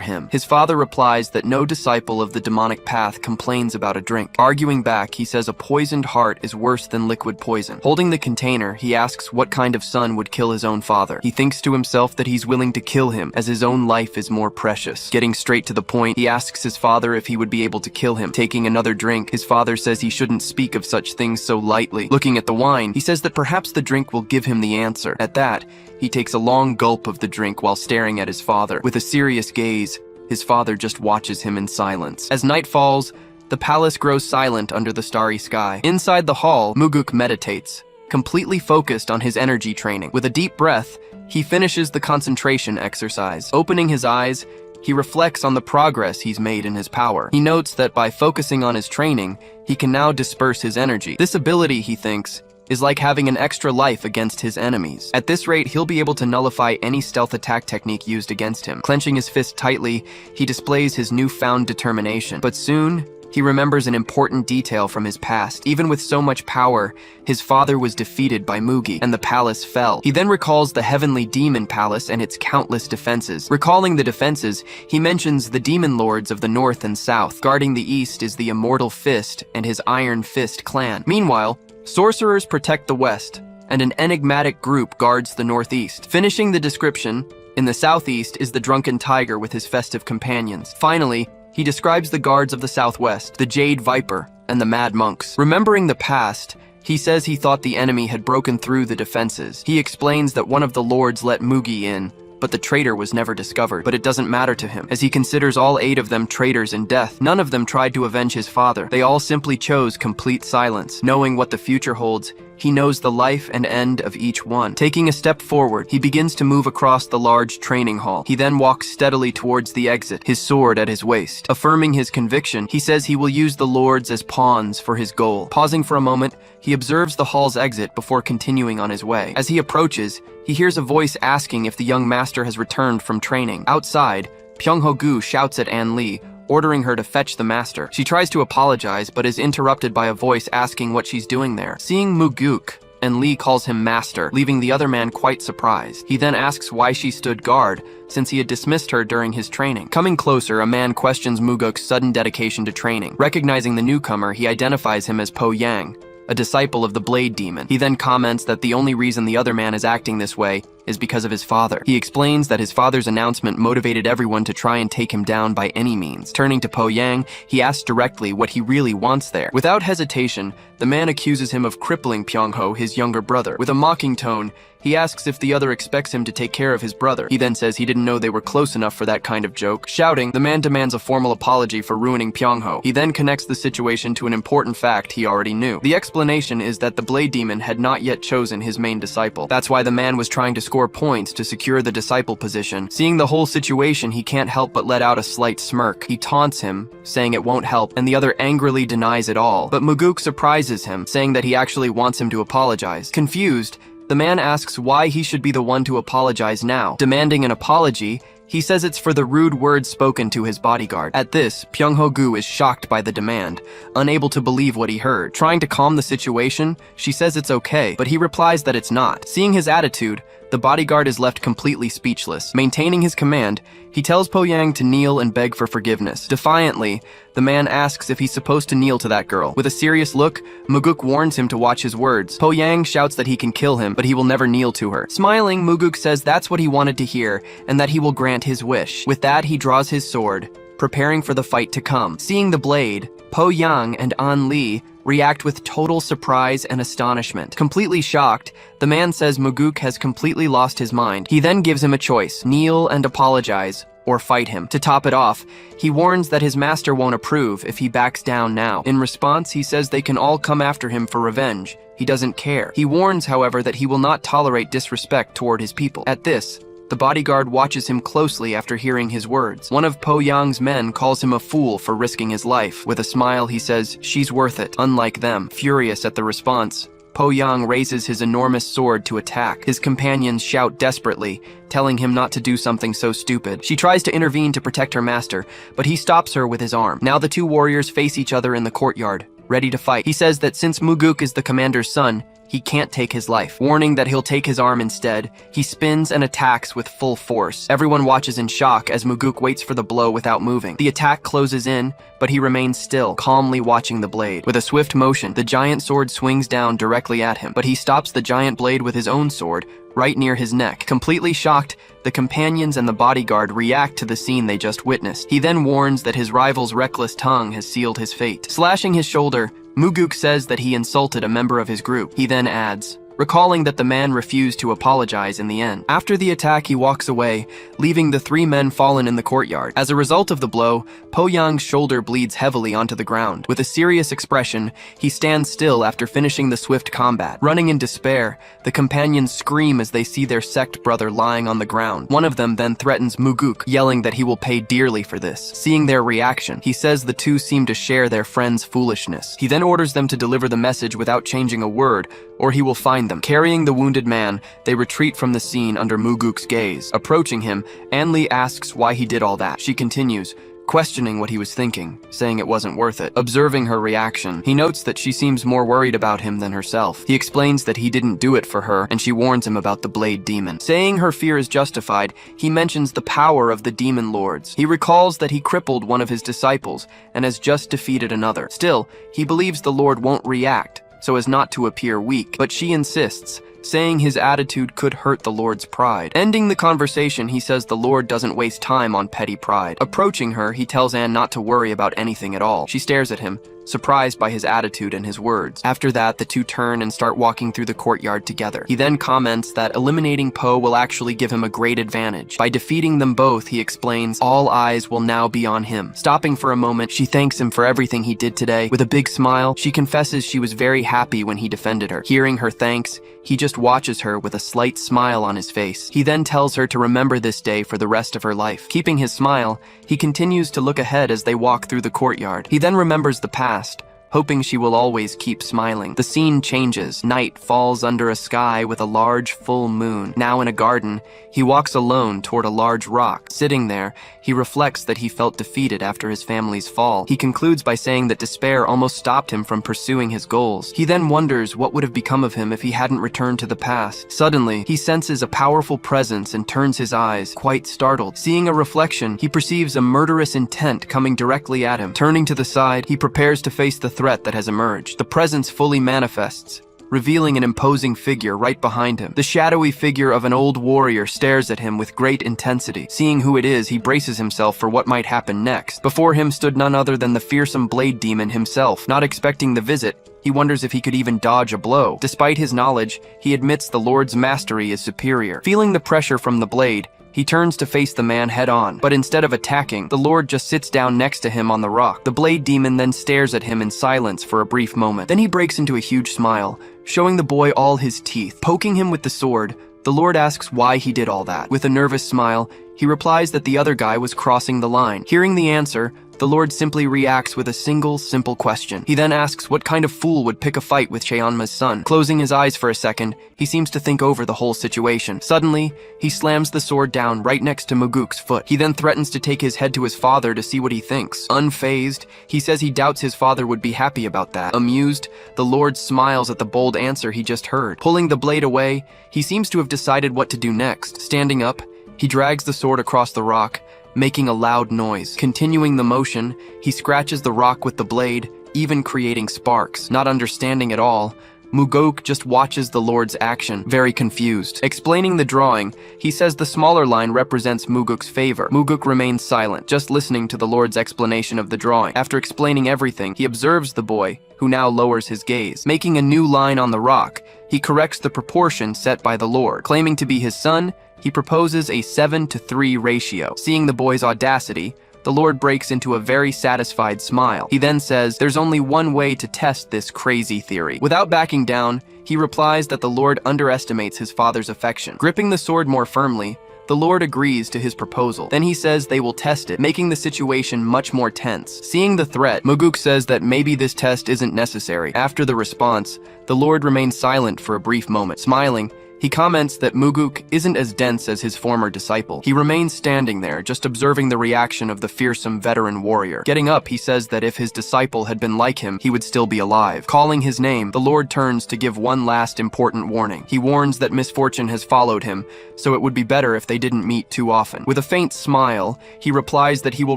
A: him. His father replies that no disciple of the demonic path complains about a drink. Arguing back, he says a poisoned heart is worse than liquid poison. Holding the container, he asks what kind of son would kill his own father. He thinks to himself that he's willing to kill him, as his own life is more precious. Getting straight to the point, he asks his father if he would be able to kill him. Taking another drink, his father says he shouldn't speak of such things so lightly. Looking at the wine, he says that perhaps the drink will give him the answer. At that, he takes a long gulp of the drink while staring at his father. With a serious gaze, his father just watches him in silence. As night falls, the palace grows silent under the starry sky. Inside the hall, Muguk meditates, completely focused on his energy training. With a deep breath, he finishes the concentration exercise. Opening his eyes, he reflects on the progress he's made in his power. He notes that by focusing on his training, he can now disperse his energy. This ability, he thinks, is like having an extra life against his enemies. At this rate, he'll be able to nullify any stealth attack technique used against him. Clenching his fist tightly, he displays his newfound determination. But soon, he remembers an important detail from his past. Even with so much power, his father was defeated by Mugi, and the palace fell. He then recalls the heavenly demon palace and its countless defenses. Recalling the defenses, he mentions the demon lords of the north and south. Guarding the east is the Immortal Fist and his Iron Fist clan. Meanwhile, sorcerers protect the west, and an enigmatic group guards the northeast. Finishing the description, in the southeast is the drunken tiger with his festive companions. Finally, he describes the guards of the southwest, the Jade Viper, and the Mad Monks. Remembering the past, he says he thought the enemy had broken through the defenses. He explains that one of the lords let Mugi in, but the traitor was never discovered. But it doesn't matter to him, as he considers all 8 of them traitors in death. None of them tried to avenge his father. They all simply chose complete silence. Knowing what the future holds, he knows the life and end of each one. Taking a step forward, he begins to move across the large training hall. He then walks steadily towards the exit, his sword at his waist. Affirming his conviction, he says he will use the lords as pawns for his goal. Pausing for a moment, he observes the hall's exit before continuing on his way. As he approaches, he hears a voice asking if the young master has returned from training. Outside, Pyongho-gu shouts at An Li, ordering her to fetch the master. She tries to apologize, but is interrupted by a voice asking what she's doing there. Seeing Muguk, An Li calls him master, leaving the other man quite surprised. He then asks why she stood guard, since he had dismissed her during his training. Coming closer, a man questions Muguk's sudden dedication to training. Recognizing the newcomer, he identifies him as Po Yang, a disciple of the Blade Demon. He then comments that the only reason the other man is acting this way is because of his father. He explains that his father's announcement motivated everyone to try and take him down by any means. Turning to Po Yang, he asks directly what he really wants there. Without hesitation, the man accuses him of crippling Pyongho, his younger brother. With a mocking tone, he asks if the other expects him to take care of his brother. He then says he didn't know they were close enough for that kind of joke. Shouting, the man demands a formal apology for ruining Pyongho. He then connects the situation to an important fact he already knew. The explanation is that the Blade Demon had not yet chosen his main disciple. That's why the man was trying to score points to secure the disciple position. Seeing the whole situation, he can't help but let out a slight smirk. He taunts him, saying it won't help, and the other angrily denies it all. But Muguk surprises him, saying that he actually wants him to apologize. Confused, the man asks why he should be the one to apologize now. Demanding an apology, he says it's for the rude words spoken to his bodyguard. At this, Pyongho-gu is shocked by the demand, unable to believe what he heard. Trying to calm the situation, she says it's okay, but he replies that it's not. Seeing his attitude, the bodyguard is left completely speechless. Maintaining his command, he tells Po Yang to kneel and beg for forgiveness. Defiantly, the man asks if he's supposed to kneel to that girl. With a serious look, Muguk warns him to watch his words. Po Yang shouts that he can kill him, but he will never kneel to her. Smiling, Muguk says that's what he wanted to hear, and that he will grant his wish. With that, he draws his sword, preparing for the fight to come. Seeing the blade, Po Yang and An Li react with total surprise and astonishment. Completely shocked, the man says Muguk has completely lost his mind. He then gives him a choice: kneel and apologize, or fight him. To top it off, he warns that his master won't approve if he backs down now. In response, he says they can all come after him for revenge. He doesn't care. He warns, however, that he will not tolerate disrespect toward his people. At this, the bodyguard watches him closely after hearing his words. One of Po Yang's men calls him a fool for risking his life. With a smile, he says, she's worth it, unlike them. Furious at the response, Po Yang raises his enormous sword to attack. His companions shout desperately, telling him not to do something so stupid. She tries to intervene to protect her master, but he stops her with his arm. Now the two warriors face each other in the courtyard, ready to fight. He says that since Muguk is the commander's son, he can't take his life. Warning that he'll take his arm instead, he spins and attacks with full force. Everyone watches in shock as Muguk waits for the blow without moving. The attack closes in, but he remains still, calmly watching the blade. With a swift motion, the giant sword swings down directly at him, but he stops the giant blade with his own sword, right near his neck. Completely shocked, the companions and the bodyguard react to the scene they just witnessed. He then warns that his rival's reckless tongue has sealed his fate. Slashing his shoulder, Muguk says that he insulted a member of his group. He then adds, recalling that the man refused to apologize in the end. After the attack, he walks away, leaving the three men fallen in the courtyard. As a result of the blow, Po Yang's shoulder bleeds heavily onto the ground. With a serious expression, he stands still after finishing the swift combat. Running in despair, the companions scream as they see their sect brother lying on the ground. One of them then threatens Muguk, yelling that he will pay dearly for this. Seeing their reaction, he says the two seem to share their friend's foolishness. He then orders them to deliver the message without changing a word, or he will find them. Carrying the wounded man, they retreat from the scene under Muguk's gaze. Approaching him, An Li asks why he did all that. She continues, questioning what he was thinking, saying it wasn't worth it. Observing her reaction, he notes that she seems more worried about him than herself. He explains that he didn't do it for her, and she warns him about the Blade Demon. Saying her fear is justified, he mentions the power of the demon lords. He recalls that he crippled one of his disciples, and has just defeated another. Still, he believes the Lord won't react, so as not to appear weak, but she insists, saying his attitude could hurt the Lord's pride. Ending the conversation, he says the Lord doesn't waste time on petty pride. Approaching her, he tells Anne not to worry about anything at all. She stares at him, surprised by his attitude and his words. After that, the two turn and start walking through the courtyard together. He then comments that eliminating Po will actually give him a great advantage. By defeating them both, he explains, all eyes will now be on him. Stopping for a moment, she thanks him for everything he did today. With a big smile, she confesses she was very happy when he defended her. Hearing her thanks, he just watches her with a slight smile on his face. He then tells her to remember this day for the rest of her life. Keeping his smile, he continues to look ahead as they walk through the courtyard. He then remembers the past, hoping she will always keep smiling. The scene changes. Night falls under a sky with a large full moon. Now in a garden, he walks alone toward a large rock. Sitting there, he reflects that he felt defeated after his family's fall. He concludes by saying that despair almost stopped him from pursuing his goals. He then wonders what would have become of him if he hadn't returned to the past. Suddenly, he senses a powerful presence and turns his eyes, quite startled. Seeing a reflection, he perceives a murderous intent coming directly at him. Turning to the side, he prepares to face the threat that has emerged. The presence fully manifests, revealing an imposing figure right behind him. The shadowy figure of an old warrior stares at him with great intensity. Seeing who it is, he braces himself for what might happen next. Before him stood none other than the fearsome blade demon himself. Not expecting the visit, he wonders if he could even dodge a blow. Despite his knowledge, he admits the Lord's mastery is superior. Feeling the pressure from the blade, he turns to face the man head-on, but instead of attacking, the Lord just sits down next to him on the rock. The blade demon then stares at him in silence for a brief moment. Then he breaks into a huge smile, showing the boy all his teeth. Poking him with the sword, the Lord asks why he did all that. With a nervous smile, he replies that the other guy was crossing the line. Hearing the answer, the Lord simply reacts with a single, simple question. He then asks what kind of fool would pick a fight with Cheonma's son. Closing his eyes for a second, he seems to think over the whole situation. Suddenly, he slams the sword down right next to Muguk's foot. He then threatens to take his head to his father to see what he thinks. Unfazed, he says he doubts his father would be happy about that. Amused, the Lord smiles at the bold answer he just heard. Pulling the blade away, he seems to have decided what to do next. Standing up, he drags the sword across the rock, making a loud noise. Continuing the motion, he scratches the rock with the blade, even creating sparks. Not understanding at all, Mugok just watches the Lord's action, very confused. Explaining the drawing, he says the smaller line represents Muguk's favor. Muguk remains silent, just listening to the Lord's explanation of the drawing. After explaining everything, he observes the boy, who now lowers his gaze. Making a new line on the rock, he corrects the proportion set by the Lord. Claiming to be his son, he proposes a 7-to-3 ratio. Seeing the boy's audacity, the Lord breaks into a very satisfied smile. He then says, there's only one way to test this crazy theory. Without backing down, he replies that the Lord underestimates his father's affection. Gripping the sword more firmly, the Lord agrees to his proposal. Then he says they will test it, making the situation much more tense. Seeing the threat, Muguk says that maybe this test isn't necessary. After the response, the Lord remains silent for a brief moment. Smiling, he comments that Muguk isn't as dense as his former disciple. He remains standing there, just observing the reaction of the fearsome veteran warrior. Getting up, he says that if his disciple had been like him, he would still be alive. Calling his name, the Lord turns to give one last important warning. He warns that misfortune has followed him, so it would be better if they didn't meet too often. With a faint smile, he replies that he will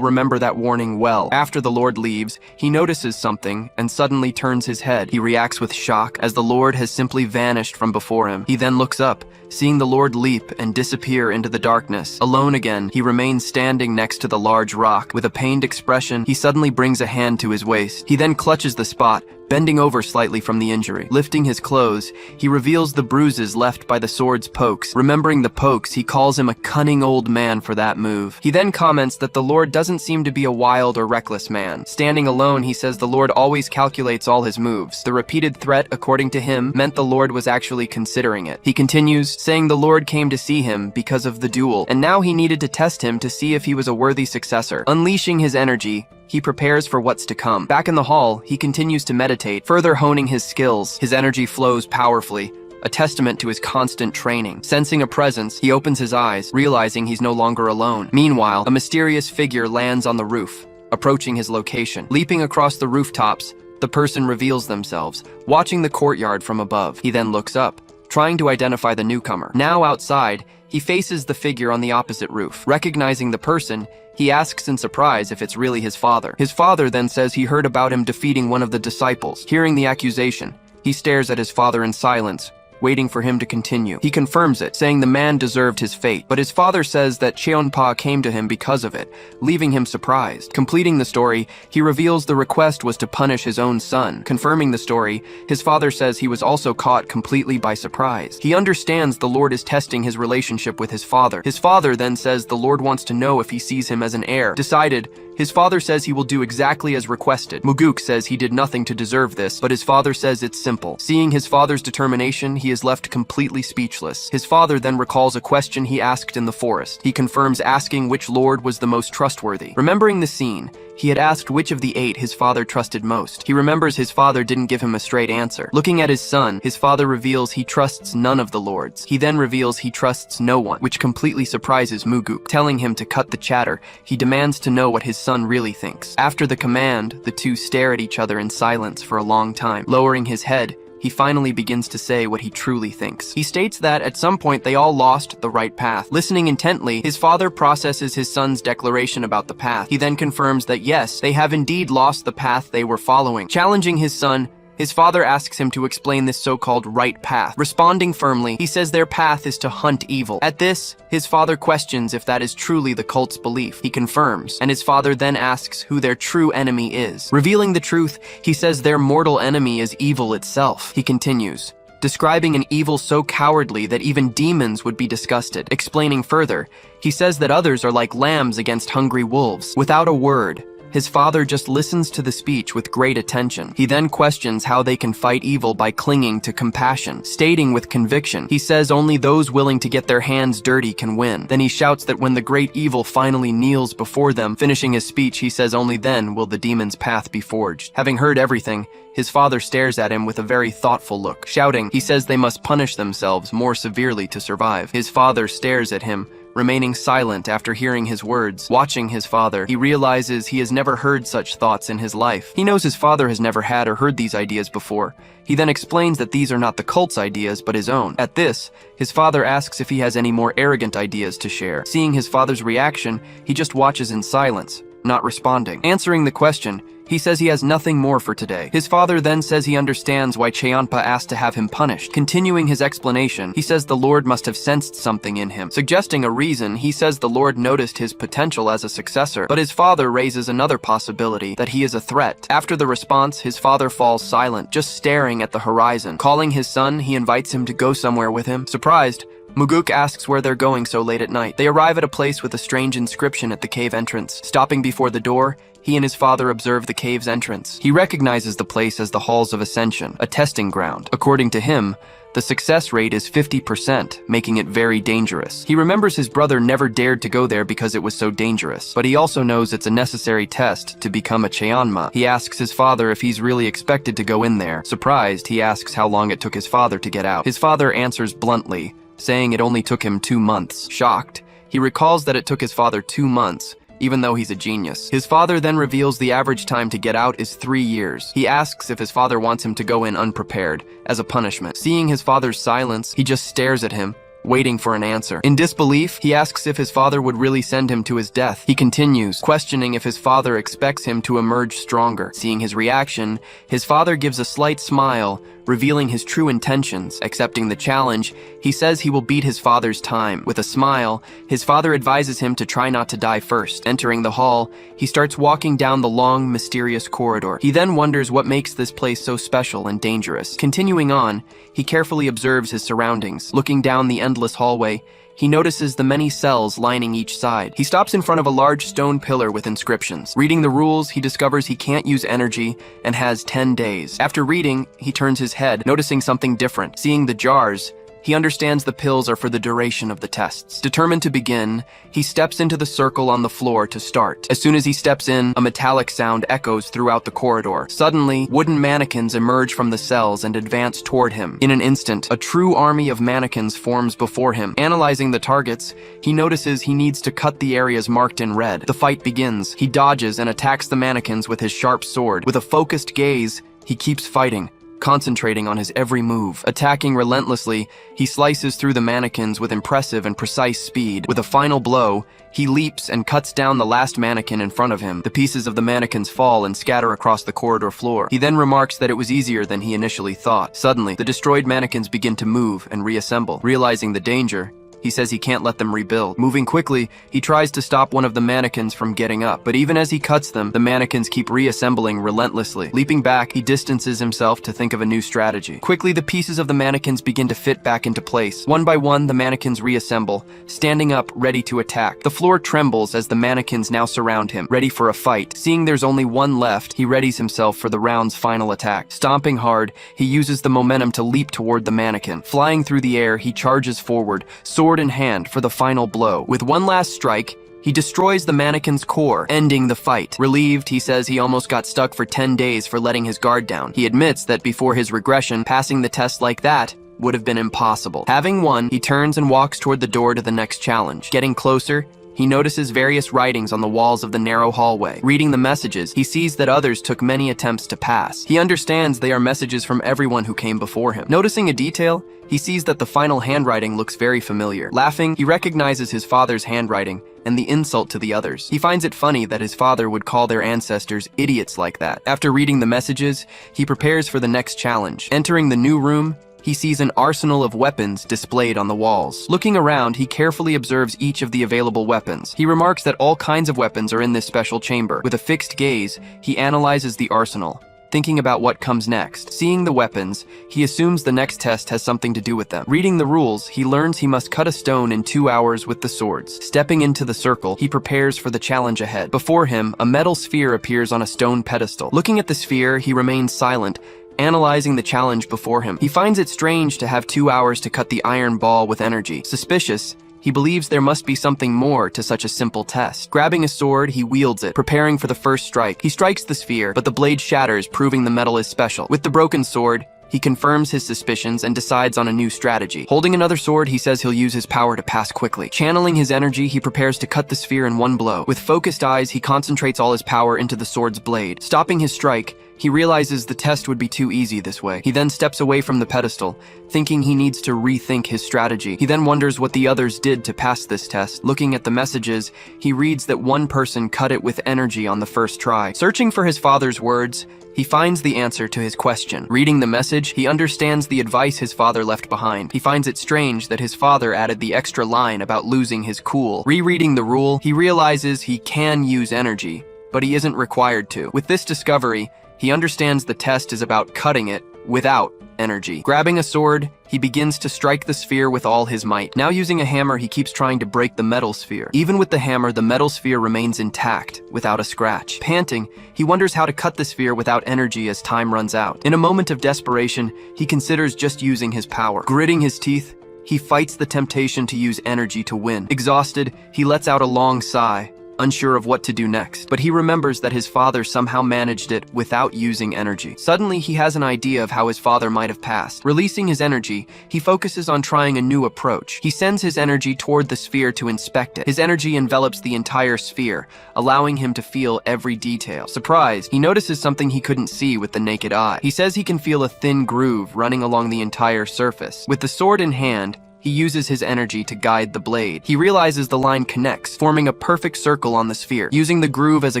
A: remember that warning well. After the Lord leaves, he notices something and suddenly turns his head. He reacts with shock as the Lord has simply vanished from before him. He then looks up, seeing the Lord leap and disappear into the darkness. Alone again, he remains standing next to the large rock. With a pained expression, he suddenly brings a hand to his waist. He then clutches the spot, bending over slightly from the injury. Lifting his clothes, he reveals the bruises left by the sword's pokes. Remembering the pokes, he calls him a cunning old man for that move. He then comments that the Lord doesn't seem to be a wild or reckless man. Standing alone, he says the Lord always calculates all his moves. The repeated threat, according to him, meant the Lord was actually considering it. He continues, saying the Lord came to see him because of the duel, and now he needed to test him to see if he was a worthy successor. Unleashing his energy, he prepares for what's to come. Back in the hall, he continues to meditate, further honing his skills. His energy flows powerfully, a testament to his constant training. Sensing a presence, he opens his eyes, realizing he's no longer alone. Meanwhile, a mysterious figure lands on the roof, approaching his location. Leaping across the rooftops, the person reveals themselves, watching the courtyard from above. He then looks up, trying to identify the newcomer. Now outside, he faces the figure on the opposite roof. Recognizing the person, he asks in surprise if it's really his father. His father then says he heard about him defeating one of the disciples. Hearing the accusation, he stares at his father in silence, waiting for him to continue. He confirms it, saying the man deserved his fate, but his father says that Cheonpa came to him because of it, leaving him surprised. Completing the story, he reveals the request was to punish his own son. Confirming the story, his father says he was also caught completely by surprise. He understands the Lord is testing his relationship with his father. His father then says the Lord wants to know if he sees him as an heir. Decided, his father says he will do exactly as requested. Muguk says he did nothing to deserve this, but his father says it's simple. Seeing his father's determination, he is left completely speechless. His father then recalls a question he asked in the forest. He confirms asking which lord was the most trustworthy. Remembering the scene, he had asked which of the 8 his father trusted most. He remembers his father didn't give him a straight answer. Looking at his son, his father reveals he trusts none of the lords. He then reveals he trusts no one, which completely surprises Muguk. Telling him to cut the chatter, he demands to know what his son really thinks. After the command, the two stare at each other in silence for a long time. Lowering his head, he finally begins to say what he truly thinks. He states that at some point they all lost the right path. Listening intently, his father processes his son's declaration about the path. He then confirms that yes, they have indeed lost the path they were following. Challenging his son, his father asks him to explain this so-called right path. Responding firmly, he says their path is to hunt evil. At this, his father questions if that is truly the cult's belief. He confirms, and his father then asks who their true enemy is. Revealing the truth, he says their mortal enemy is evil itself. He continues, describing an evil so cowardly that even demons would be disgusted. Explaining further, he says that others are like lambs against hungry wolves. Without a word, his father just listens to the speech with great attention. He then questions how they can fight evil by clinging to compassion. Stating with conviction, he says only those willing to get their hands dirty can win. Then he shouts that when the great evil finally kneels before them, finishing his speech, he says only then will the demon's path be forged. Having heard everything, his father stares at him with a very thoughtful look. Shouting, he says they must punish themselves more severely to survive. His father stares at him, remaining silent after hearing his words. Watching his father, he realizes he has never heard such thoughts in his life. He knows his father has never had or heard these ideas before. He then explains that these are not the cult's ideas, but his own. At this, his father asks if he has any more arrogant ideas to share. Seeing his father's reaction, he just watches in silence, not responding. Answering the question, he says he has nothing more for today. His father then says he understands why Cheonpa asked to have him punished. Continuing his explanation, he says the Lord must have sensed something in him. Suggesting a reason, he says the Lord noticed his potential as a successor, but his father raises another possibility, that he is a threat. After the response, his father falls silent, just staring at the horizon. Calling his son, he invites him to go somewhere with him. Surprised, Muguk asks where they're going so late at night. They arrive at a place with a strange inscription at the cave entrance. Stopping before the door, he and his father observe the cave's entrance. He recognizes the place as the Halls of Ascension, a testing ground. According to him, the success rate is 50%, making it very dangerous. He remembers his brother never dared to go there because it was so dangerous, but he also knows it's a necessary test to become a Cheonma. He asks his father if he's really expected to go in there. Surprised, he asks how long it took his father to get out. His father answers bluntly, saying it only took him 2 months. Shocked, he recalls that it took his father 2 months, even though he's a genius. His father then reveals the average time to get out is 3 years. He asks if his father wants him to go in unprepared, as a punishment. Seeing his father's silence, he just stares at him, waiting for an answer. In disbelief, he asks if his father would really send him to his death. He continues, questioning if his father expects him to emerge stronger. Seeing his reaction, his father gives a slight smile, revealing his true intentions. Accepting the challenge, he says he will beat his father's time. With a smile, his father advises him to try not to die first. Entering the hall, he starts walking down the long, mysterious corridor. He then wonders what makes this place so special and dangerous. Continuing on, he carefully observes his surroundings. Looking down the endless hallway, he notices the many cells lining each side. He stops in front of a large stone pillar with inscriptions. Reading the rules, he discovers he can't use energy and has 10 days. After reading, he turns his head, noticing something different. Seeing the jars, he understands the pills are for the duration of the tests. Determined to begin, he steps into the circle on the floor to start. As soon as he steps in, a metallic sound echoes throughout the corridor. Suddenly, wooden mannequins emerge from the cells and advance toward him. In an instant, a true army of mannequins forms before him. Analyzing the targets, he notices he needs to cut the areas marked in red. The fight begins. He dodges and attacks the mannequins with his sharp sword. With a focused gaze, he keeps fighting, concentrating on his every move. Attacking relentlessly, he slices through the mannequins with impressive and precise speed. With a final blow, he leaps and cuts down the last mannequin in front of him. The pieces of the mannequins fall and scatter across the corridor floor. He then remarks that it was easier than he initially thought. Suddenly, the destroyed mannequins begin to move and reassemble. Realizing the danger, he says he can't let them rebuild. Moving quickly, he tries to stop one of the mannequins from getting up, but even as he cuts them, the mannequins keep reassembling relentlessly. Leaping back, he distances himself to think of a new strategy. Quickly, the pieces of the mannequins begin to fit back into place. One by one, the mannequins reassemble, standing up, ready to attack. The floor trembles as the mannequins now surround him, ready for a fight. Seeing there's only one left, he readies himself for the round's final attack. Stomping hard, he uses the momentum to leap toward the mannequin. Flying through the air, he charges forward, sword in hand, for the final blow. With one last strike, he destroys the mannequin's core, ending the fight. Relieved, he says he almost got stuck for 10 days for letting his guard down. He admits that before his regression, passing the test like that would have been impossible. Having won, he turns and walks toward the door to the next challenge. Getting closer, he notices various writings on the walls of the narrow hallway. Reading the messages, he sees that others took many attempts to pass. He understands they are messages from everyone who came before him. Noticing a detail, he sees that the final handwriting looks very familiar. Laughing, he recognizes his father's handwriting and the insult to the others. He finds it funny that his father would call their ancestors idiots like that. After reading the messages, he prepares for the next challenge. Entering the new room, he sees an arsenal of weapons displayed on the walls. Looking around, he carefully observes each of the available weapons. He remarks that all kinds of weapons are in this special chamber. With a fixed gaze, he analyzes the arsenal, thinking about what comes next. Seeing the weapons, he assumes the next test has something to do with them. Reading the rules, he learns he must cut a stone in 2 hours with the swords. Stepping into the circle, he prepares for the challenge ahead. Before him, a metal sphere appears on a stone pedestal. Looking at the sphere, he remains silent, analyzing the challenge before him. He finds it strange to have 2 hours to cut the iron ball with energy. Suspicious, he believes there must be something more to such a simple test. Grabbing a sword, he wields it, preparing for the first strike. He strikes the sphere, but the blade shatters, proving the metal is special. With the broken sword, he confirms his suspicions and decides on a new strategy. Holding another sword, he says he'll use his power to pass quickly. Channeling his energy, he prepares to cut the sphere in one blow. With focused eyes, he concentrates all his power into the sword's blade. Stopping his strike, he realizes the test would be too easy this way. He then steps away from the pedestal, thinking he needs to rethink his strategy. He then wonders what the others did to pass this test. Looking at the messages, he reads that one person cut it with energy on the first try. Searching for his father's words, he finds the answer to his question. Reading the message, he understands the advice his father left behind. He finds it strange that his father added the extra line about losing his cool. Rereading the rule, he realizes he can use energy, but he isn't required to. With this discovery, he understands the test is about cutting it without energy. Grabbing a sword, he begins to strike the sphere with all his might. Now using a hammer, he keeps trying to break the metal sphere. Even with the hammer, the metal sphere remains intact, without a scratch. Panting, he wonders how to cut the sphere without energy as time runs out. In a moment of desperation, he considers just using his power. Gritting his teeth, he fights the temptation to use energy to win. Exhausted, he lets out a long sigh, unsure of what to do next. But he remembers that his father somehow managed it without using energy. Suddenly, he has an idea of how his father might have passed. Releasing his energy, he focuses on trying a new approach. He sends his energy toward the sphere to inspect it. His energy envelops the entire sphere, allowing him to feel every detail. Surprised, he notices something he couldn't see with the naked eye. He says he can feel a thin groove running along the entire surface. With the sword in hand, he uses his energy to guide the blade. He realizes the line connects, forming a perfect circle on the sphere. Using the groove as a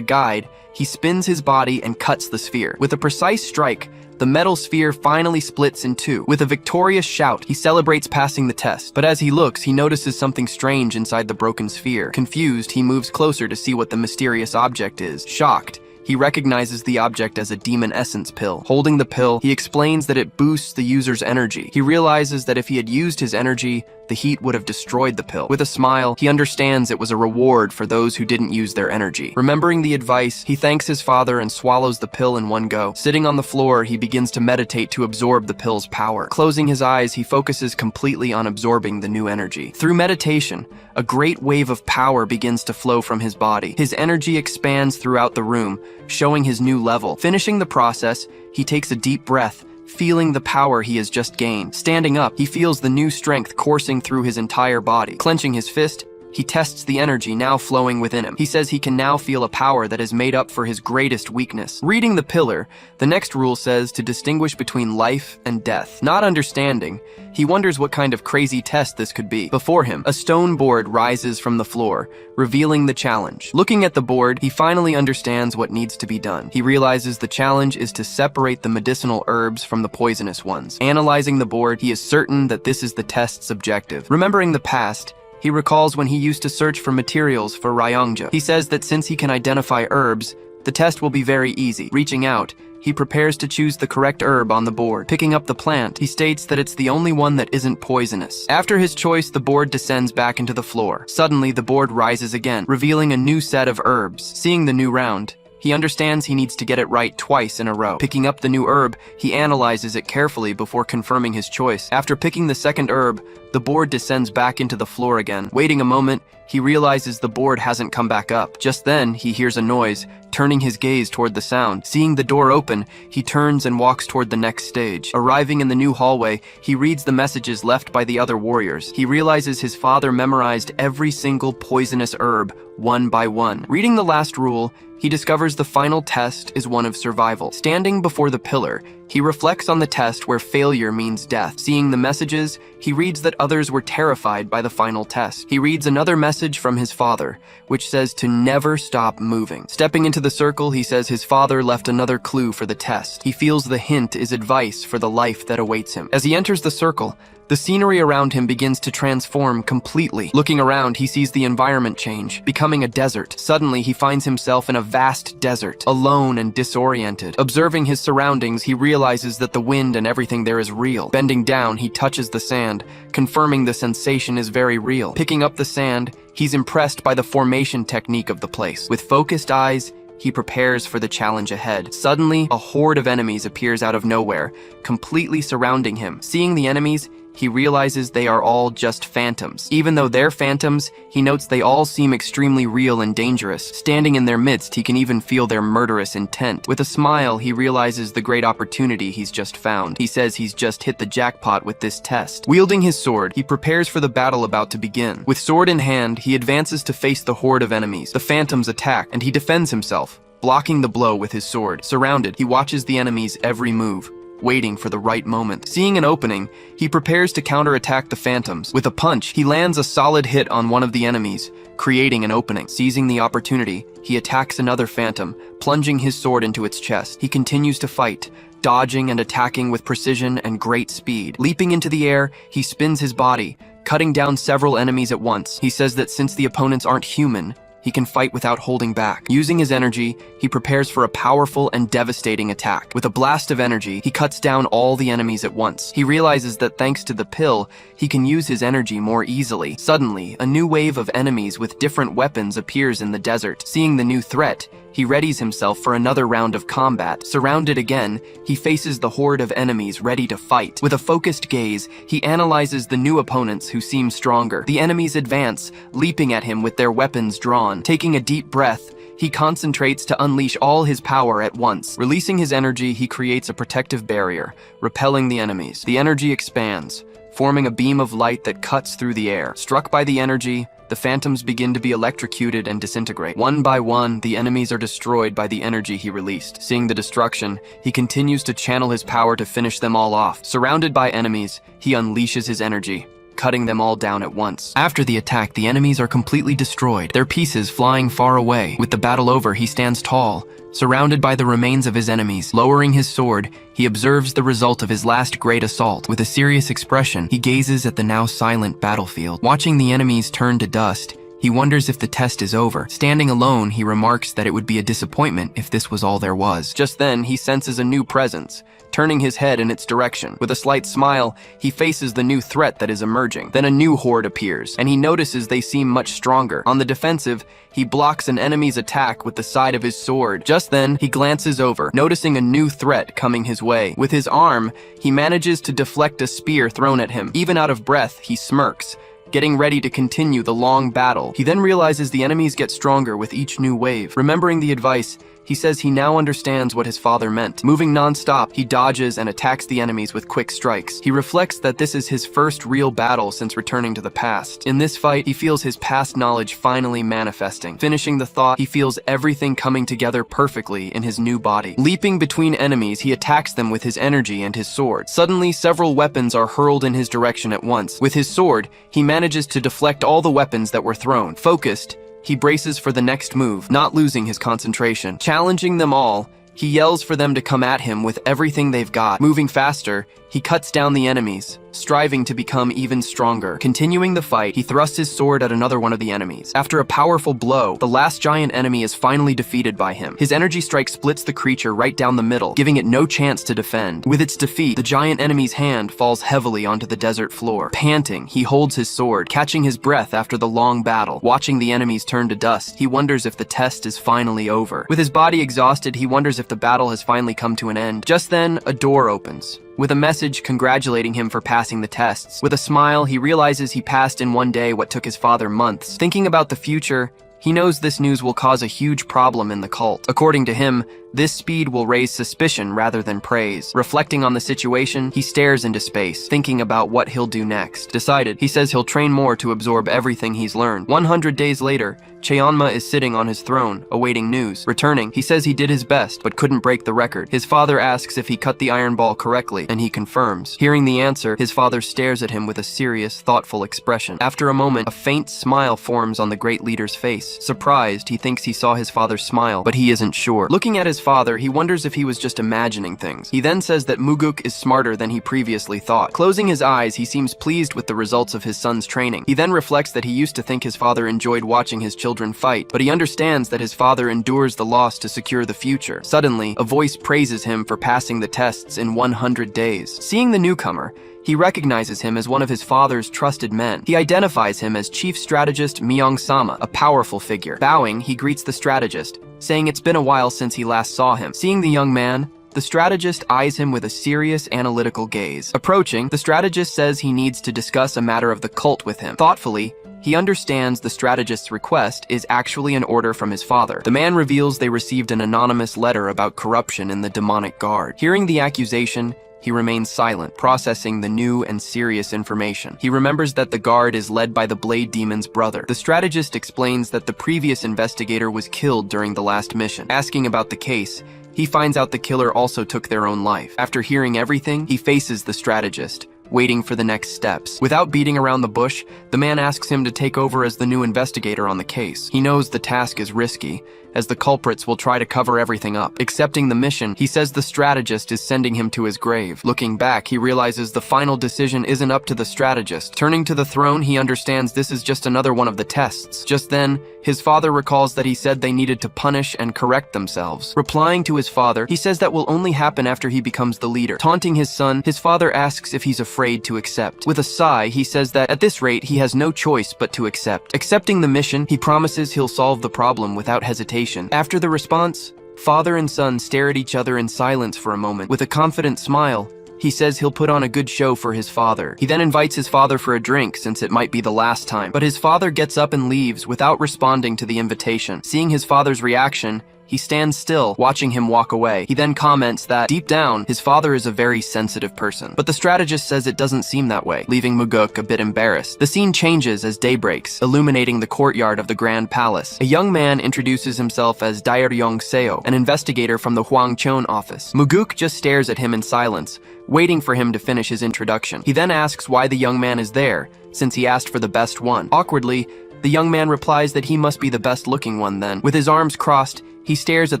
A: guide, he spins his body and cuts the sphere. With a precise strike, the metal sphere finally splits in two. With a victorious shout, he celebrates passing the test. But as he looks, he notices something strange inside the broken sphere. Confused, he moves closer to see what the mysterious object is. Shocked, he recognizes the object as a demon essence pill. Holding the pill, he explains that it boosts the user's energy. He realizes that if he had used his energy, the heat would have destroyed the pill. With a smile, he understands it was a reward for those who didn't use their energy. Remembering the advice, he thanks his father and swallows the pill in one go. Sitting on the floor, he begins to meditate to absorb the pill's power. Closing his eyes, he focuses completely on absorbing the new energy. Through meditation, a great wave of power begins to flow from his body. His energy expands throughout the room, showing his new level. Finishing the process, he takes a deep breath, feeling the power he has just gained. Standing up, he feels the new strength coursing through his entire body. Clenching his fist, he tests the energy now flowing within him. He says he can now feel a power that is made up for his greatest weakness. Reading the pillar, the next rule says to distinguish between life and death. Not understanding, he wonders what kind of crazy test this could be. Before him, a stone board rises from the floor, revealing the challenge. Looking at the board, he finally understands what needs to be done. He realizes the challenge is to separate the medicinal herbs from the poisonous ones. Analyzing the board, he is certain that this is the test's objective. Remembering the past, he recalls when he used to search for materials for Ryongja. He says that since he can identify herbs, the test will be very easy. Reaching out, he prepares to choose the correct herb on the board. Picking up the plant, he states that it's the only one that isn't poisonous. After his choice, the board descends back into the floor. Suddenly, the board rises again, revealing a new set of herbs. Seeing the new round, He understands he needs to get it right twice in a row. Picking up the new herb, he analyzes it carefully before confirming his choice. After picking the second herb, the board descends back into the floor again. Waiting a moment, he realizes the board hasn't come back up. Just then, he hears a noise, turning his gaze toward the sound. Seeing the door open, he turns and walks toward the next stage. Arriving in the new hallway, he reads the messages left by the other warriors. He realizes his father memorized every single poisonous herb, one by one. Reading the last rule, he discovers the final test is one of survival. Standing before the pillar, he reflects on the test where failure means death. Seeing the messages, he reads that others were terrified by the final test. He reads another message from his father, which says to never stop moving. Stepping into the circle, he says his father left another clue for the test. He feels the hint is advice for the life that awaits him. As he enters the circle, the scenery around him begins to transform completely. Looking around, he sees the environment change, becoming a desert. Suddenly, he finds himself in a vast desert, alone and disoriented. Observing his surroundings, he realizes that the wind and everything there is real. Bending down, he touches the sand, confirming the sensation is very real. Picking up the sand, he's impressed by the formation technique of the place. With focused eyes, he prepares for the challenge ahead. Suddenly, a horde of enemies appears out of nowhere, completely surrounding him. Seeing the enemies, he realizes they are all just phantoms. Even though they're phantoms, he notes they all seem extremely real and dangerous. Standing in their midst, he can even feel their murderous intent. With a smile, he realizes the great opportunity he's just found. He says he's just hit the jackpot with this test. Wielding his sword, he prepares for the battle about to begin. With sword in hand, he advances to face the horde of enemies. The phantoms attack, and he defends himself, blocking the blow with his sword. Surrounded, he watches the enemy's every move, waiting for the right moment. Seeing an opening, he prepares to counterattack the phantoms. With a punch, he lands a solid hit on one of the enemies, creating an opening. Seizing the opportunity, he attacks another phantom, plunging his sword into its chest. He continues to fight, dodging and attacking with precision and great speed. Leaping into the air, he spins his body, cutting down several enemies at once. He says that since the opponents aren't human, he can fight without holding back. Using his energy, he prepares for a powerful and devastating attack. With a blast of energy, he cuts down all the enemies at once. He realizes that thanks to the pill, he can use his energy more easily. Suddenly, a new wave of enemies with different weapons appears in the desert. Seeing the new threat, he readies himself for another round of combat. Surrounded again, he faces the horde of enemies ready to fight. With a focused gaze, he analyzes the new opponents who seem stronger. The enemies advance, leaping at him with their weapons drawn. Taking a deep breath, he concentrates to unleash all his power at once. Releasing his energy, he creates a protective barrier, repelling the enemies. The energy expands, forming a beam of light that cuts through the air. Struck by the energy, the phantoms begin to be electrocuted and disintegrate. One by one, the enemies are destroyed by the energy he released. Seeing the destruction, he continues to channel his power to finish them all off. Surrounded by enemies, he unleashes his energy, cutting them all down at once. After the attack, the enemies are completely destroyed, their pieces flying far away. With the battle over, he stands tall, surrounded by the remains of his enemies. Lowering his sword, he observes the result of his last great assault. With a serious expression, he gazes at the now silent battlefield. Watching the enemies turn to dust, he wonders if the test is over. Standing alone, he remarks that it would be a disappointment if this was all there was. Just then, he senses a new presence, turning his head in its direction. With a slight smile, he faces the new threat that is emerging. Then a new horde appears, and he notices they seem much stronger. On the defensive, he blocks an enemy's attack with the side of his sword. Just then, he glances over, noticing a new threat coming his way. With his arm, he manages to deflect a spear thrown at him. Even out of breath, he smirks, getting ready to continue the long battle. He then realizes the enemies get stronger with each new wave. Remembering the advice, he says he now understands what his father meant. Moving non-stop, he dodges and attacks the enemies with quick strikes. He reflects that this is his first real battle since returning to the past. In this fight, he feels his past knowledge finally manifesting. Finishing the thought, he feels everything coming together perfectly in his new body. Leaping between enemies, he attacks them with his energy and his sword. Suddenly, several weapons are hurled in his direction at once. With his sword, he manages to deflect all the weapons that were thrown. Focused, he braces for the next move, not losing his concentration. Challenging them all, he yells for them to come at him with everything they've got. Moving faster, He cuts down the enemies, striving to become even stronger. Continuing the fight, he thrusts his sword at another one of the enemies. After a powerful blow, the last giant enemy is finally defeated by him. His energy strike splits the creature right down the middle, giving it no chance to defend. With its defeat, the giant enemy's hand falls heavily onto the desert floor. Panting, he holds his sword, catching his breath after the long battle. Watching the enemies turn to dust, he wonders if the test is finally over. With his body exhausted, he wonders if the battle has finally come to an end. Just then, a door opens, with a message congratulating him for passing the tests. With a smile, he realizes he passed in one day what took his father months. Thinking about the future, he knows this news will cause a huge problem in the cult. According to him, this speed will raise suspicion rather than praise. Reflecting on the situation, he stares into space, thinking about what he'll do next. Decided, he says he'll train more to absorb everything he's learned. 100 days later, Cheonma is sitting on his throne, awaiting news. Returning, he says he did his best, but couldn't break the record. His father asks if he cut the iron ball correctly, and he confirms. Hearing the answer, his father stares at him with a serious, thoughtful expression. After a moment, a faint smile forms on the great leader's face. Surprised, he thinks he saw his father smile, but he isn't sure. Looking at his father, he wonders if he was just imagining things. He then says that Muguk is smarter than he previously thought. Closing his eyes, he seems pleased with the results of his son's training. He then reflects that he used to think his father enjoyed watching his children fight, but he understands that his father endures the loss to secure the future. Suddenly, a voice praises him for passing the tests in 100 days. Seeing the newcomer, he recognizes him as one of his father's trusted men. He identifies him as Chief Strategist Myung-sama, a powerful figure. Bowing, he greets the strategist, saying it's been a while since he last saw him. Seeing the young man, the strategist eyes him with a serious, analytical gaze. Approaching, the strategist says he needs to discuss a matter of the cult with him. Thoughtfully, he understands the strategist's request is actually an order from his father. The man reveals they received an anonymous letter about corruption in the demonic guard. Hearing the accusation, he remains silent, processing the new and serious information. He remembers that the guard is led by the Blade Demon's brother. The strategist explains that the previous investigator was killed during the last mission. Asking about the case, he finds out the killer also took their own life. After hearing everything, he faces the strategist, waiting for the next steps. Without beating around the bush, the man asks him to take over as the new investigator on the case. He knows the task is risky, as the culprits will try to cover everything up. Accepting the mission, he says the strategist is sending him to his grave. Looking back, he realizes the final decision isn't up to the strategist. Turning to the throne, he understands this is just another one of the tests. Just then, his father recalls that he said they needed to punish and correct themselves. Replying to his father, he says that will only happen after he becomes the leader. Taunting his son, his father asks if he's afraid to accept. With a sigh, he says that at this rate, he has no choice but to accept. Accepting the mission, he promises he'll solve the problem without hesitation. After the response, father and son stare at each other in silence for a moment. With a confident smile, he says he'll put on a good show for his father. He then invites his father for a drink since it might be the last time. But his father gets up and leaves without responding to the invitation. Seeing his father's reaction, he stands still, watching him walk away. He then comments that, deep down, his father is a very sensitive person. But the strategist says it doesn't seem that way, leaving Muguk a bit embarrassed. The scene changes as day breaks, illuminating the courtyard of the Grand Palace. A young man introduces himself as Daeryong Seo, an investigator from the Hwangchon office. Muguk just stares at him in silence, waiting for him to finish his introduction. He then asks why the young man is there, since he asked for the best one. Awkwardly, the young man replies that he must be the best-looking one then. With his arms crossed, he stares at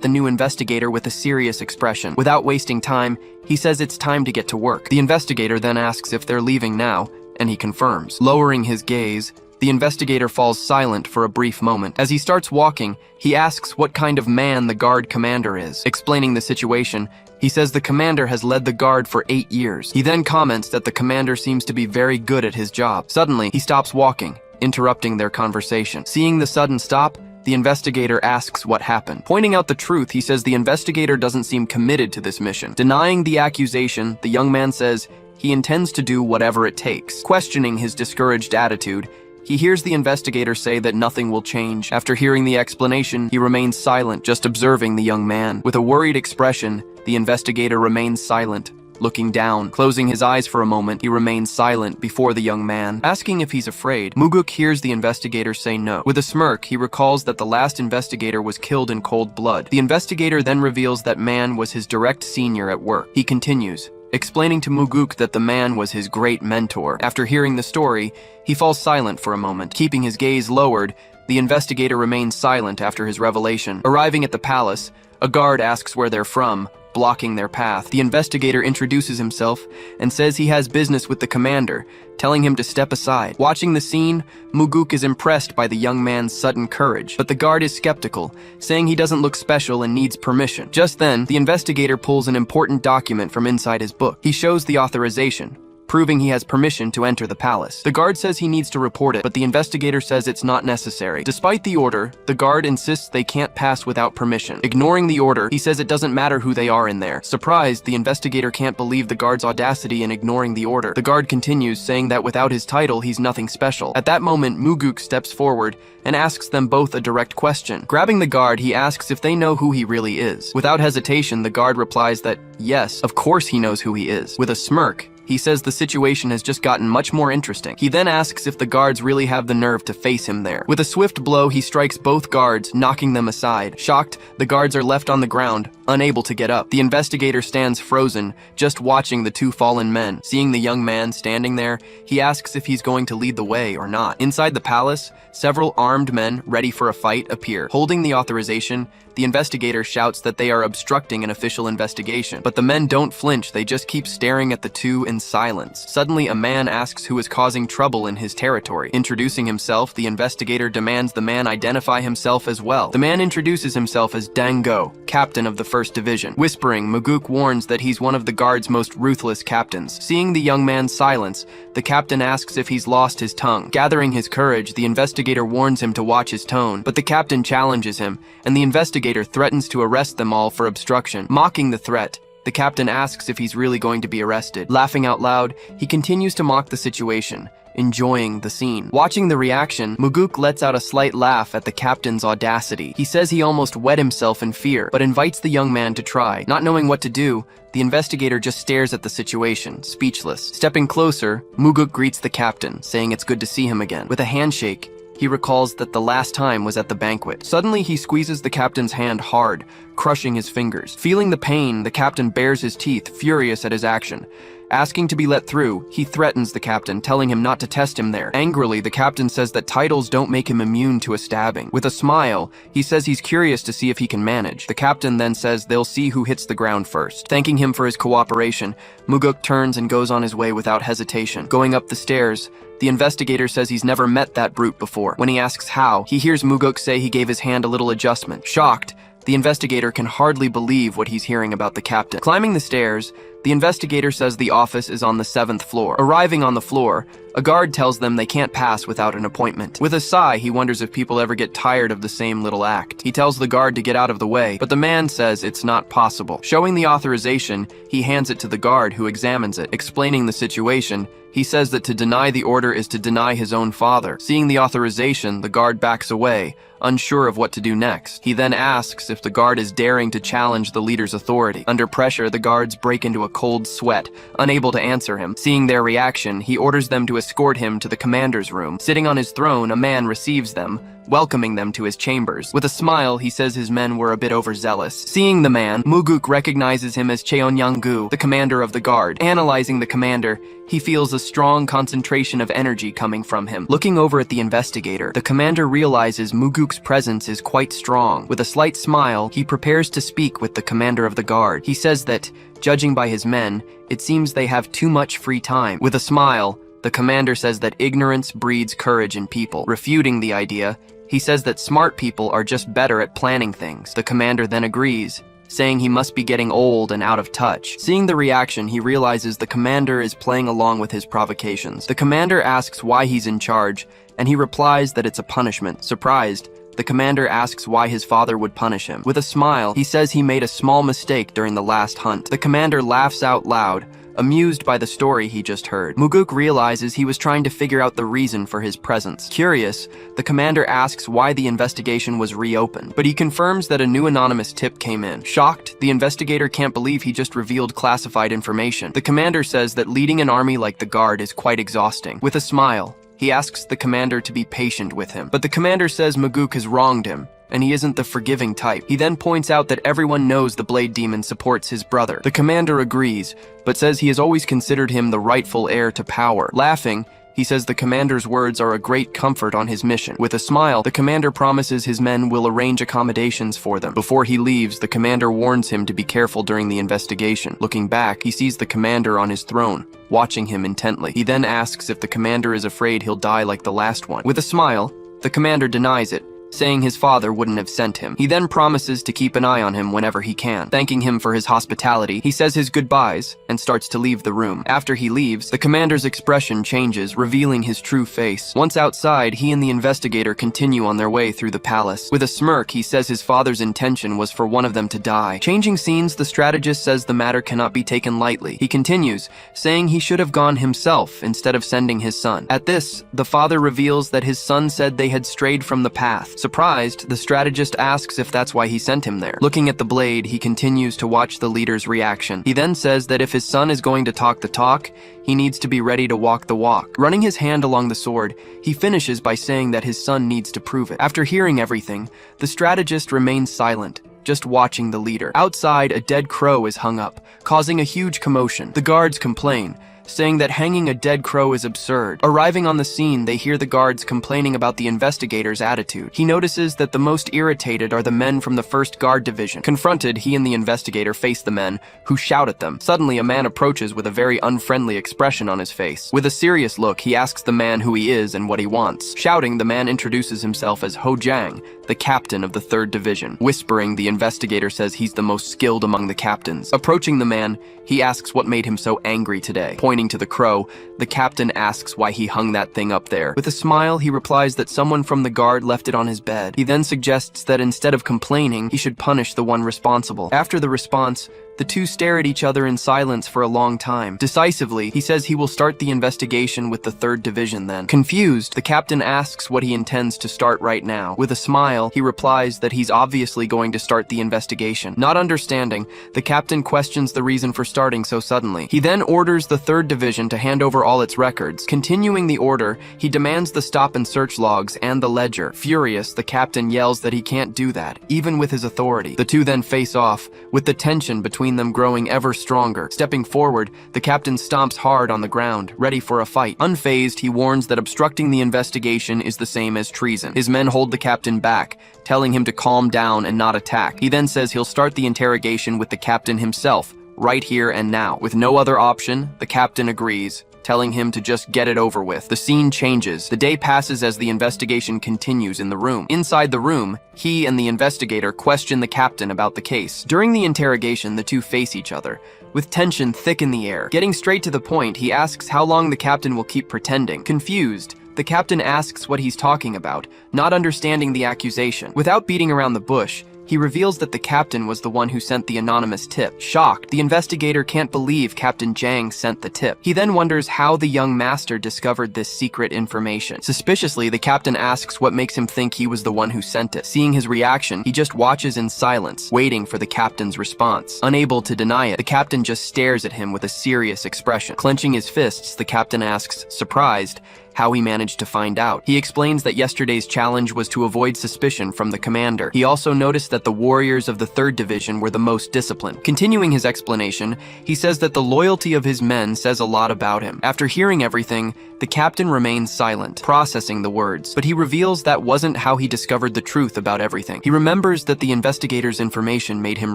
A: the new investigator with a serious expression. Without wasting time, he says it's time to get to work. The investigator then asks if they're leaving now, and he confirms. Lowering his gaze, the investigator falls silent for a brief moment. As he starts walking, he asks what kind of man the guard commander is. Explaining the situation, he says the commander has led the guard for 8 years. He then comments that the commander seems to be very good at his job. Suddenly, he stops walking, interrupting their conversation. Seeing the sudden stop, the investigator asks what happened. Pointing out the truth, he says the investigator doesn't seem committed to this mission. Denying the accusation, the young man says he intends to do whatever it takes. Questioning his discouraged attitude, he hears the investigator say that nothing will change. After hearing the explanation, he remains silent, just observing the young man. With a worried expression, the investigator remains silent, looking down. Closing his eyes for a moment, he remains silent before the young man. Asking if he's afraid, Muguk hears the investigator say no. With a smirk, he recalls that the last investigator was killed in cold blood. The investigator then reveals that man was his direct senior at work. He continues, explaining to Muguk that the man was his great mentor. After hearing the story, he falls silent for a moment. Keeping his gaze lowered, the investigator remains silent after his revelation. Arriving at the palace, a guard asks where they're from, blocking their path. The investigator introduces himself and says he has business with the commander, telling him to step aside. Watching the scene, Muguk is impressed by the young man's sudden courage, but the guard is skeptical, saying he doesn't look special and needs permission. Just then, the investigator pulls an important document from inside his book. He shows the authorization, proving he has permission to enter the palace. The guard says he needs to report it, but the investigator says it's not necessary. Despite the order, the guard insists they can't pass without permission. Ignoring the order, he says it doesn't matter who they are in there. Surprised, the investigator can't believe the guard's audacity in ignoring the order. The guard continues, saying that without his title, he's nothing special. At that moment, Muguk steps forward and asks them both a direct question. Grabbing the guard, he asks if they know who he really is. Without hesitation, the guard replies that, yes, of course he knows who he is. With a smirk, he says the situation has just gotten much more interesting. He then asks if the guards really have the nerve to face him there. With a swift blow, he strikes both guards, knocking them aside. Shocked, the guards are left on the ground, unable to get up. The investigator stands frozen, just watching the two fallen men. Seeing the young man standing there, he asks if he's going to lead the way or not. Inside the palace, several armed men ready for a fight appear. Holding the authorization, the investigator shouts that they are obstructing an official investigation. But the men don't flinch, they just keep staring at the two in silence. Suddenly, a man asks who is causing trouble in his territory. Introducing himself, the investigator demands the man identify himself as well. The man introduces himself as Dango, captain of the 1st Division. Whispering, Muguk warns that he's one of the guard's most ruthless captains. Seeing the young man's silence, the captain asks if he's lost his tongue. Gathering his courage, the investigator warns him to watch his tone, but the captain challenges him, and the investigator threatens to arrest them all for obstruction. Mocking the threat, the captain asks if he's really going to be arrested. Laughing out loud, he continues to mock the situation, enjoying the scene. Watching the reaction, Muguk lets out a slight laugh at the captain's audacity. He says he almost wet himself in fear, but invites the young man to try. Not knowing what to do, the investigator just stares at the situation, speechless. Stepping closer, Muguk greets the captain, saying it's good to see him again. With a handshake, he recalls that the last time was at the banquet. Suddenly, he squeezes the captain's hand hard, crushing his fingers. Feeling the pain, the captain bares his teeth, furious at his action. Asking to be let through, he threatens the captain, telling him not to test him there. Angrily, the captain says that titles don't make him immune to a stabbing. With a smile, he says he's curious to see if he can manage. The captain then says they'll see who hits the ground first. Thanking him for his cooperation, Muguk turns and goes on his way without hesitation. Going up the stairs, the investigator says he's never met that brute before. When he asks how, he hears Muguk say he gave his hand a little adjustment. Shocked, the investigator can hardly believe what he's hearing about the captain. Climbing the stairs, the investigator says the office is on the 7th floor. Arriving on the floor, a guard tells them they can't pass without an appointment. With a sigh, he wonders if people ever get tired of the same little act. He tells the guard to get out of the way, but the man says it's not possible. Showing the authorization, he hands it to the guard, who examines it. Explaining the situation, he says that to deny the order is to deny his own father. Seeing the authorization, the guard backs away, unsure of what to do next. He then asks if the guard is daring to challenge the leader's authority. Under pressure, the guards break into a cold sweat, unable to answer him. Seeing their reaction, he orders them to escort him to the commander's room. Sitting on his throne, a man receives them, welcoming them to his chambers. With a smile, he says his men were a bit overzealous. Seeing the man, Muguk recognizes him as Cheonyanggu, the commander of the guard. Analyzing the commander, he feels a strong concentration of energy coming from him. Looking over at the investigator, the commander realizes Muguk's presence is quite strong. With a slight smile, he prepares to speak with the commander of the guard. He says that, judging by his men, it seems they have too much free time. With a smile, the commander says that ignorance breeds courage in people. Refuting the idea, he says that smart people are just better at planning things. The commander then agrees, saying he must be getting old and out of touch. Seeing the reaction, he realizes the commander is playing along with his provocations. The commander asks why he's in charge, and he replies that it's a punishment. Surprised, the commander asks why his father would punish him. With a smile, he says he made a small mistake during the last hunt. The commander laughs out loud, amused by the story he just heard. Muguk realizes he was trying to figure out the reason for his presence. Curious, the commander asks why the investigation was reopened, but he confirms that a new anonymous tip came in. Shocked, the investigator can't believe he just revealed classified information. The commander says that leading an army like the Guard is quite exhausting. With a smile, he asks the commander to be patient with him, but the commander says Muguk has wronged him, and he isn't the forgiving type. He then points out that everyone knows the Blade Demon supports his brother. The commander agrees, but says he has always considered him the rightful heir to power. Laughing, He says the commander's words are a great comfort on his mission. With a smile, the commander promises his men will arrange accommodations for them. Before he leaves, the commander warns him to be careful during the investigation. Looking back, he sees the commander on his throne, watching him intently. He then asks if the commander is afraid he'll die like the last one. With a smile, the commander denies it, saying his father wouldn't have sent him. He then promises to keep an eye on him whenever he can. Thanking him for his hospitality, he says his goodbyes and starts to leave the room. After he leaves, the commander's expression changes, revealing his true face. Once outside, he and the investigator continue on their way through the palace. With a smirk, he says his father's intention was for one of them to die. Changing scenes, the strategist says the matter cannot be taken lightly. He continues, saying he should have gone himself instead of sending his son. At this, the father reveals that his son said they had strayed from the path. Surprised, the strategist asks if that's why he sent him there. Looking at the blade, he continues to watch the leader's reaction. He then says that if his son is going to talk the talk, he needs to be ready to walk the walk. Running his hand along the sword, he finishes by saying that his son needs to prove it. After hearing everything, the strategist remains silent, just watching the leader. Outside, a dead crow is hung up, causing a huge commotion. The guards complain, saying that hanging a dead crow is absurd. Arriving on the scene, they hear the guards complaining about the investigator's attitude. He notices that the most irritated are the men from the 1st Guard Division. Confronted, he and the investigator face the men, who shout at them. Suddenly, a man approaches with a very unfriendly expression on his face. With a serious look, he asks the man who he is and what he wants. Shouting, the man introduces himself as Ho Jiang, the captain of the 3rd Division. Whispering, the investigator says he's the most skilled among the captains. Approaching the man, he asks what made him so angry today. Pointing to the crow, the captain asks why he hung that thing up there. With a smile, he replies that someone from the guard left it on his bed. He then suggests that instead of complaining, he should punish the one responsible. After the response, the two stare at each other in silence for a long time. Decisively, he says he will start the investigation with the 3rd Division then. Confused, the captain asks what he intends to start right now. With a smile, he replies that he's obviously going to start the investigation. Not understanding, the captain questions the reason for starting so suddenly. He then orders the 3rd Division to hand over all its records. Continuing the order, he demands the stop and search logs and the ledger. Furious, the captain yells that he can't do that, even with his authority. The two then face off, with the tension between them growing ever stronger. Stepping forward, the captain stomps hard on the ground, ready for a fight. Unfazed, he warns that obstructing the investigation is the same as treason. His men hold the captain back, telling him to calm down and not attack. He then says he'll start the interrogation with the captain himself, right here and now. With no other option, the captain agrees, telling him to just get it over with. The scene changes. The day passes as the investigation continues in the room. Inside the room, he and the investigator question the captain about the case. During the interrogation, the two face each other, with tension thick in the air. Getting straight to the point, he asks how long the captain will keep pretending. Confused, the captain asks what he's talking about, not understanding the accusation. Without beating around the bush, he reveals that the captain was the one who sent the anonymous tip. Shocked, the investigator can't believe Captain Jiang sent the tip. He then wonders how the young master discovered this secret information. Suspiciously, the captain asks what makes him think he was the one who sent it. Seeing his reaction, he just watches in silence, waiting for the captain's response. Unable to deny it, the captain just stares at him with a serious expression. Clenching his fists, the captain asks, surprised, how he managed to find out. He explains that yesterday's challenge was to avoid suspicion from the commander. He also noticed that the warriors of the 3rd Division were the most disciplined. Continuing his explanation, he says that the loyalty of his men says a lot about him. After hearing everything, the captain remains silent, processing the words. But he reveals that wasn't how he discovered the truth about everything. He remembers that the investigator's information made him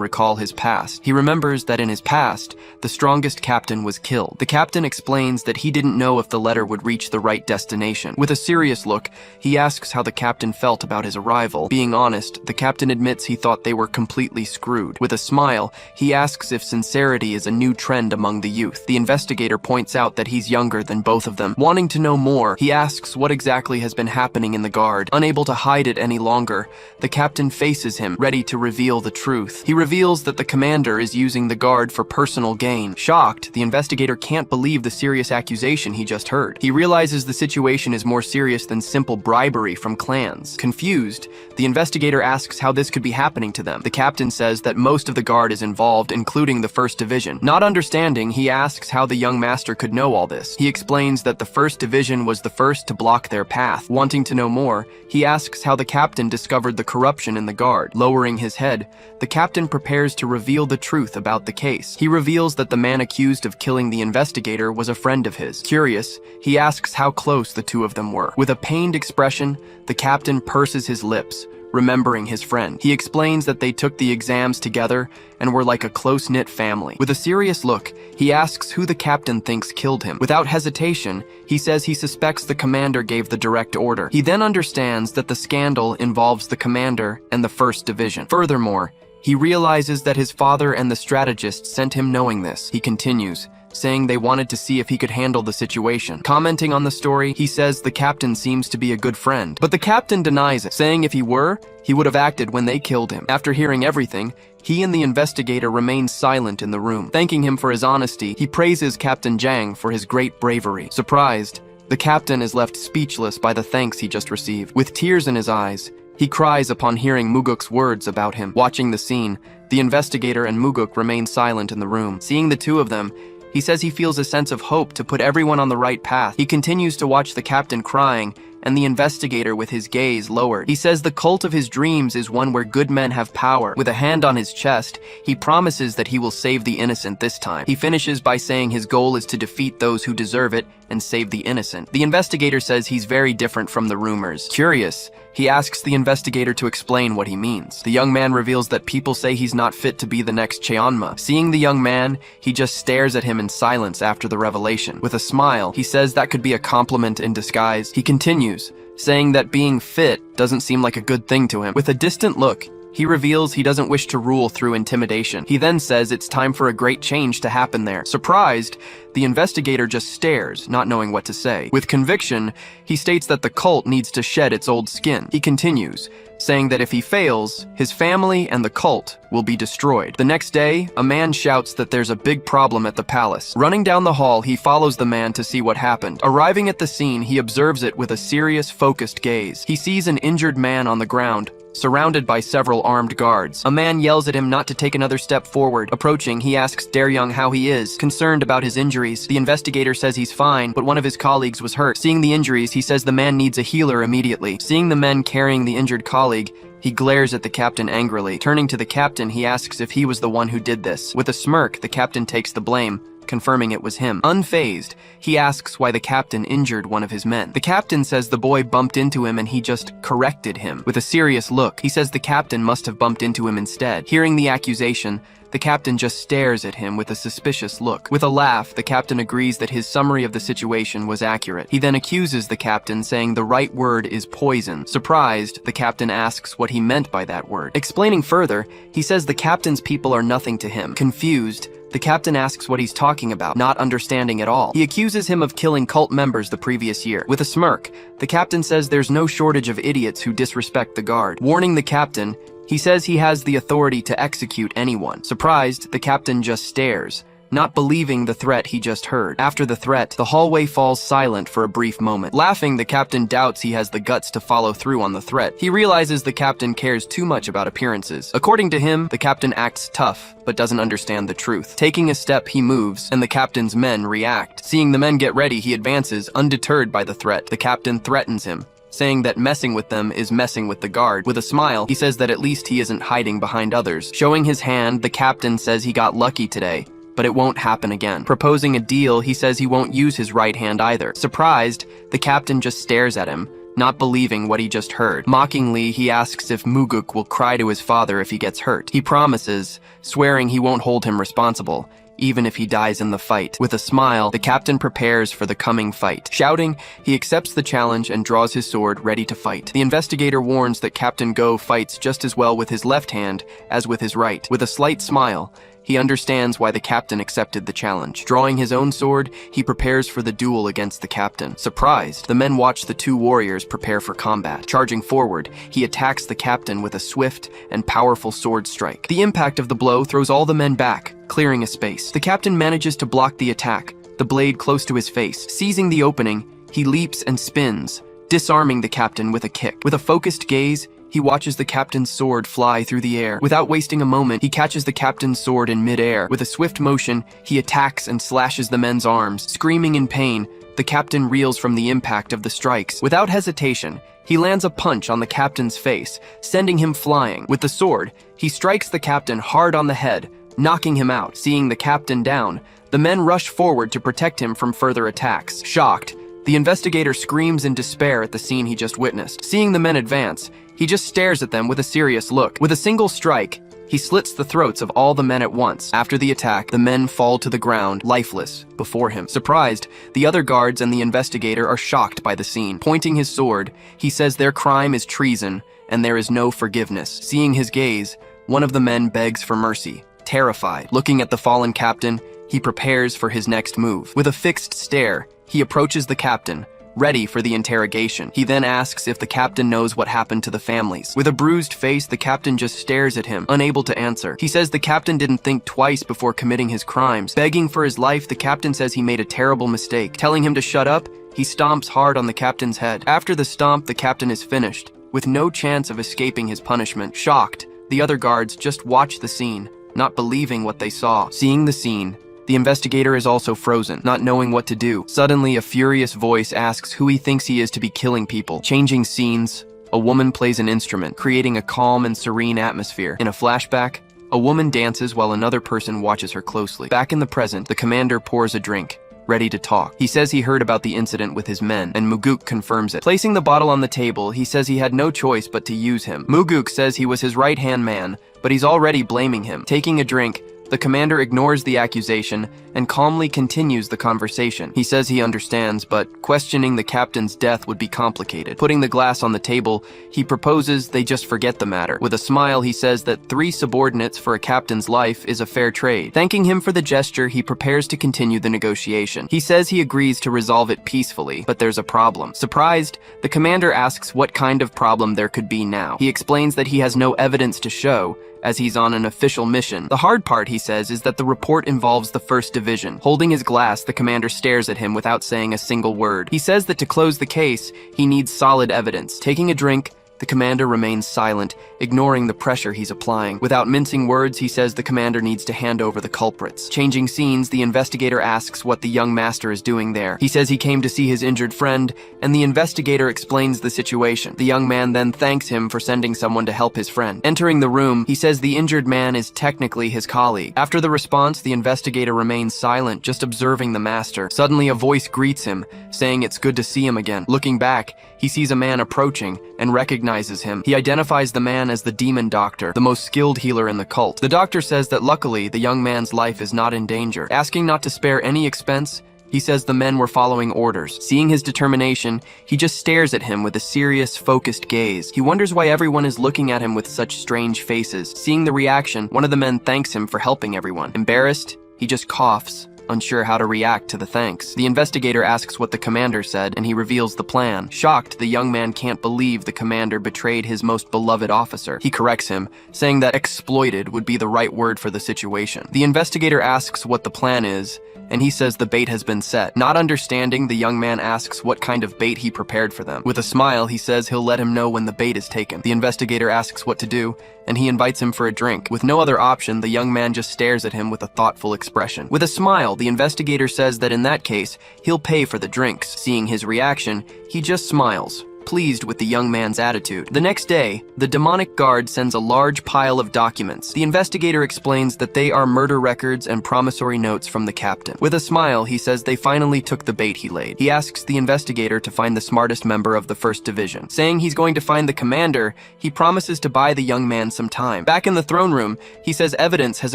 A: recall his past. He remembers that in his past, the strongest captain was killed. The captain explains that he didn't know if the letter would reach the right destination. With a serious look, he asks how the captain felt about his arrival. Being honest, the captain admits he thought they were completely screwed. With a smile, he asks if sincerity is a new trend among the youth. The investigator points out that he's younger than both of them. Wanting to know more, he asks what exactly has been happening in the guard. Unable to hide it any longer, the captain faces him, ready to reveal the truth. He reveals that the commander is using the guard for personal gain. Shocked, the investigator can't believe the serious accusation he just heard. He realizes the situation is more serious than simple bribery from clans. Confused, the investigator asks how this could be happening to them. The captain says that most of the guard is involved, including the 1st Division. Not understanding, he asks how the young master could know all this. He explains that the 1st Division was the first to block their path. Wanting to know more, he asks how the captain discovered the corruption in the guard. Lowering his head, the captain prepares to reveal the truth about the case. He reveals that the man accused of killing the investigator was a friend of his. Curious, he asks how close close the two of them were. With a pained expression, the captain purses his lips, remembering his friend. He explains that they took the exams together and were like a close-knit family. With a serious look, he asks who the captain thinks killed him. Without hesitation, he says he suspects the commander gave the direct order. He then understands that the scandal involves the commander and the 1st Division. Furthermore, he realizes that his father and the strategist sent him knowing this. He continues, saying they wanted to see if he could handle the situation. Commenting on the story, he says the captain seems to be a good friend. But the captain denies it, saying if he were, he would have acted when they killed him. After hearing everything, he and the investigator remain silent in the room. Thanking him for his honesty, he praises Captain Jang for his great bravery. Surprised, the captain is left speechless by the thanks he just received. With tears in his eyes, he cries upon hearing Muguk's words about him. Watching the scene, the investigator and Muguk remain silent in the room. Seeing the two of them, he says he feels a sense of hope to put everyone on the right path. He continues to watch the captain crying and the investigator with his gaze lowered. He says the cult of his dreams is one where good men have power. With a hand on his chest, he promises that he will save the innocent this time. He finishes by saying his goal is to defeat those who deserve it and save the innocent. The investigator says he's very different from the rumors. Curious, he asks the investigator to explain what he means. The young man reveals that people say he's not fit to be the next Cheonma. Seeing the young man, he just stares at him in silence after the revelation. With a smile, he says that could be a compliment in disguise. He continues, saying that being fit doesn't seem like a good thing to him. With a distant look, he reveals he doesn't wish to rule through intimidation. He then says it's time for a great change to happen there. Surprised, the investigator just stares, not knowing what to say. With conviction, he states that the cult needs to shed its old skin. He continues, saying that if he fails, his family and the cult will be destroyed. The next day, a man shouts that there's a big problem at the palace. Running down the hall, he follows the man to see what happened. Arriving at the scene, he observes it with a serious, focused gaze. He sees an injured man on the ground, surrounded by several armed guards. A man yells at him not to take another step forward. Approaching, he asks Daryung how he is. Concerned about his injuries, the investigator says he's fine, but one of his colleagues was hurt. Seeing the injuries, he says the man needs a healer immediately. Seeing the men carrying the injured colleague, he glares at the captain angrily. Turning to the captain, he asks if he was the one who did this. With a smirk, the captain takes the blame, confirming it was him. Unfazed, he asks why the captain injured one of his men. The captain says the boy bumped into him and he just corrected him. With a serious look, he says the captain must have bumped into him instead. Hearing the accusation, the captain just stares at him with a suspicious look. With a laugh, the captain agrees that his summary of the situation was accurate. He then accuses the captain, saying the right word is poison. Surprised, the captain asks what he meant by that word. Explaining further, he says the captain's people are nothing to him. Confused, the captain asks what he's talking about, not understanding at all. He accuses him of killing cult members the previous year. With a smirk, the captain says there's no shortage of idiots who disrespect the guard. Warning the captain, he says he has the authority to execute anyone. Surprised, the captain just stares, not believing the threat he just heard. After the threat, the hallway falls silent for a brief moment. Laughing, the captain doubts he has the guts to follow through on the threat. He realizes the captain cares too much about appearances. According to him, the captain acts tough, but doesn't understand the truth. Taking a step, he moves, and the captain's men react. Seeing the men get ready, he advances, undeterred by the threat. The captain threatens him, saying that messing with them is messing with the guard. With a smile, he says that at least he isn't hiding behind others. Showing his hand, the captain says he got lucky today, but it won't happen again. Proposing a deal, he says he won't use his right hand either. Surprised, the captain just stares at him, not believing what he just heard. Mockingly, he asks if Muguk will cry to his father if he gets hurt. He promises, swearing he won't hold him responsible, even if he dies in the fight. With a smile, the captain prepares for the coming fight. Shouting, he accepts the challenge and draws his sword, ready to fight. The investigator warns that Captain Go fights just as well with his left hand as with his right. With a slight smile, he understands why the captain accepted the challenge. Drawing his own sword, he prepares for the duel against the captain. Surprised, the men watch the two warriors prepare for combat. Charging forward, he attacks the captain with a swift and powerful sword strike. The impact of the blow throws all the men back, clearing a space. The captain manages to block the attack, the blade close to his face. Seizing the opening, he leaps and spins, disarming the captain with a kick. With a focused gaze, he watches the captain's sword fly through the air. Without wasting a moment, he catches the captain's sword in mid-air. With a swift motion, he attacks and slashes the men's arms. Screaming in pain, the captain reels from the impact of the strikes. Without hesitation, he lands a punch on the captain's face, sending him flying. With the sword, he strikes the captain hard on the head, knocking him out. Seeing the captain down, the men rush forward to protect him from further attacks. Shocked, the The investigator screams in despair at the scene he just witnessed. Seeing the men advance, he just stares at them with a serious look. With a single strike, he slits the throats of all the men at once. After the attack, the men fall to the ground, lifeless, before him. Surprised, the other guards and the investigator are shocked by the scene. Pointing his sword, he says their crime is treason, and there is no forgiveness. Seeing his gaze, one of the men begs for mercy. Terrified, looking at the fallen captain, he prepares for his next move. With a fixed stare, he approaches the captain, ready for the interrogation. He then asks if the captain knows what happened to the families. With a bruised face, the captain just stares at him, unable to answer. He says the captain didn't think twice before committing his crimes. Begging for his life, the captain says he made a terrible mistake. Telling him to shut up, he stomps hard on the captain's head. After the stomp, the captain is finished, with no chance of escaping his punishment. Shocked, the other guards just watch the scene, not believing what they saw. Seeing the scene, the investigator is also frozen, not knowing what to do. Suddenly, a furious voice asks who he thinks he is to be killing people. Changing scenes, a woman plays an instrument, creating a calm and serene atmosphere. In a flashback, a woman dances while another person watches her closely. Back in the present, the commander pours a drink, ready to talk. He says he heard about the incident with his men, and Muguk confirms it. Placing the bottle on the table, he says he had no choice but to use him. Muguk says he was his right-hand man, but he's already blaming him. Taking a drink, the commander ignores the accusation and calmly continues the conversation. He says he understands, but questioning the captain's death would be complicated. Putting the glass on the table, he proposes they just forget the matter. With a smile, he says that 3 subordinates for a captain's life is a fair trade. Thanking him for the gesture, he prepares to continue the negotiation. He says he agrees to resolve it peacefully, but there's a problem. Surprised, the commander asks what kind of problem there could be now. He explains that he has no evidence to show, as he's on an official mission. The hard part, he says, is that the report involves the 1st Division. Holding his glass, the commander stares at him without saying a single word. He says that to close the case, he needs solid evidence. Taking a drink, the commander remains silent, ignoring the pressure he's applying. Without mincing words, he says the commander needs to hand over the culprits. Changing scenes, the investigator asks what the young master is doing there. He says he came to see his injured friend, and the investigator explains the situation. The young man then thanks him for sending someone to help his friend. Entering the room, he says the injured man is technically his colleague. After the response, the investigator remains silent, just observing the master. Suddenly, a voice greets him, saying it's good to see him again. Looking back, he sees a man approaching and recognizes him. He identifies the man as the demon doctor, the most skilled healer in the cult. The doctor says that luckily, the young man's life is not in danger. Asking not to spare any expense, he says the men were following orders. Seeing his determination, he just stares at him with a serious, focused gaze. He wonders why everyone is looking at him with such strange faces. Seeing the reaction, one of the men thanks him for helping everyone. Embarrassed, he just coughs, unsure how to react to the thanks. The investigator asks what the commander said, and he reveals the plan. Shocked, the young man can't believe the commander betrayed his most beloved officer. He corrects him, saying that exploited would be the right word for the situation. The investigator asks what the plan is, and he says the bait has been set. Not understanding, the young man asks what kind of bait he prepared for them. With a smile, he says he'll let him know when the bait is taken. The investigator asks what to do, and he invites him for a drink. With no other option, the young man just stares at him with a thoughtful expression. With a smile, the investigator says that in that case, he'll pay for the drinks. Seeing his reaction, he just smiles, pleased with the young man's attitude. The next day, the demonic guard sends a large pile of documents. The investigator explains that they are murder records and promissory notes from the captain. With a smile, he says they finally took the bait he laid. He asks the investigator to find the smartest member of the 1st Division. Saying he's going to find the commander, he promises to buy the young man some time. Back in the throne room, he says evidence has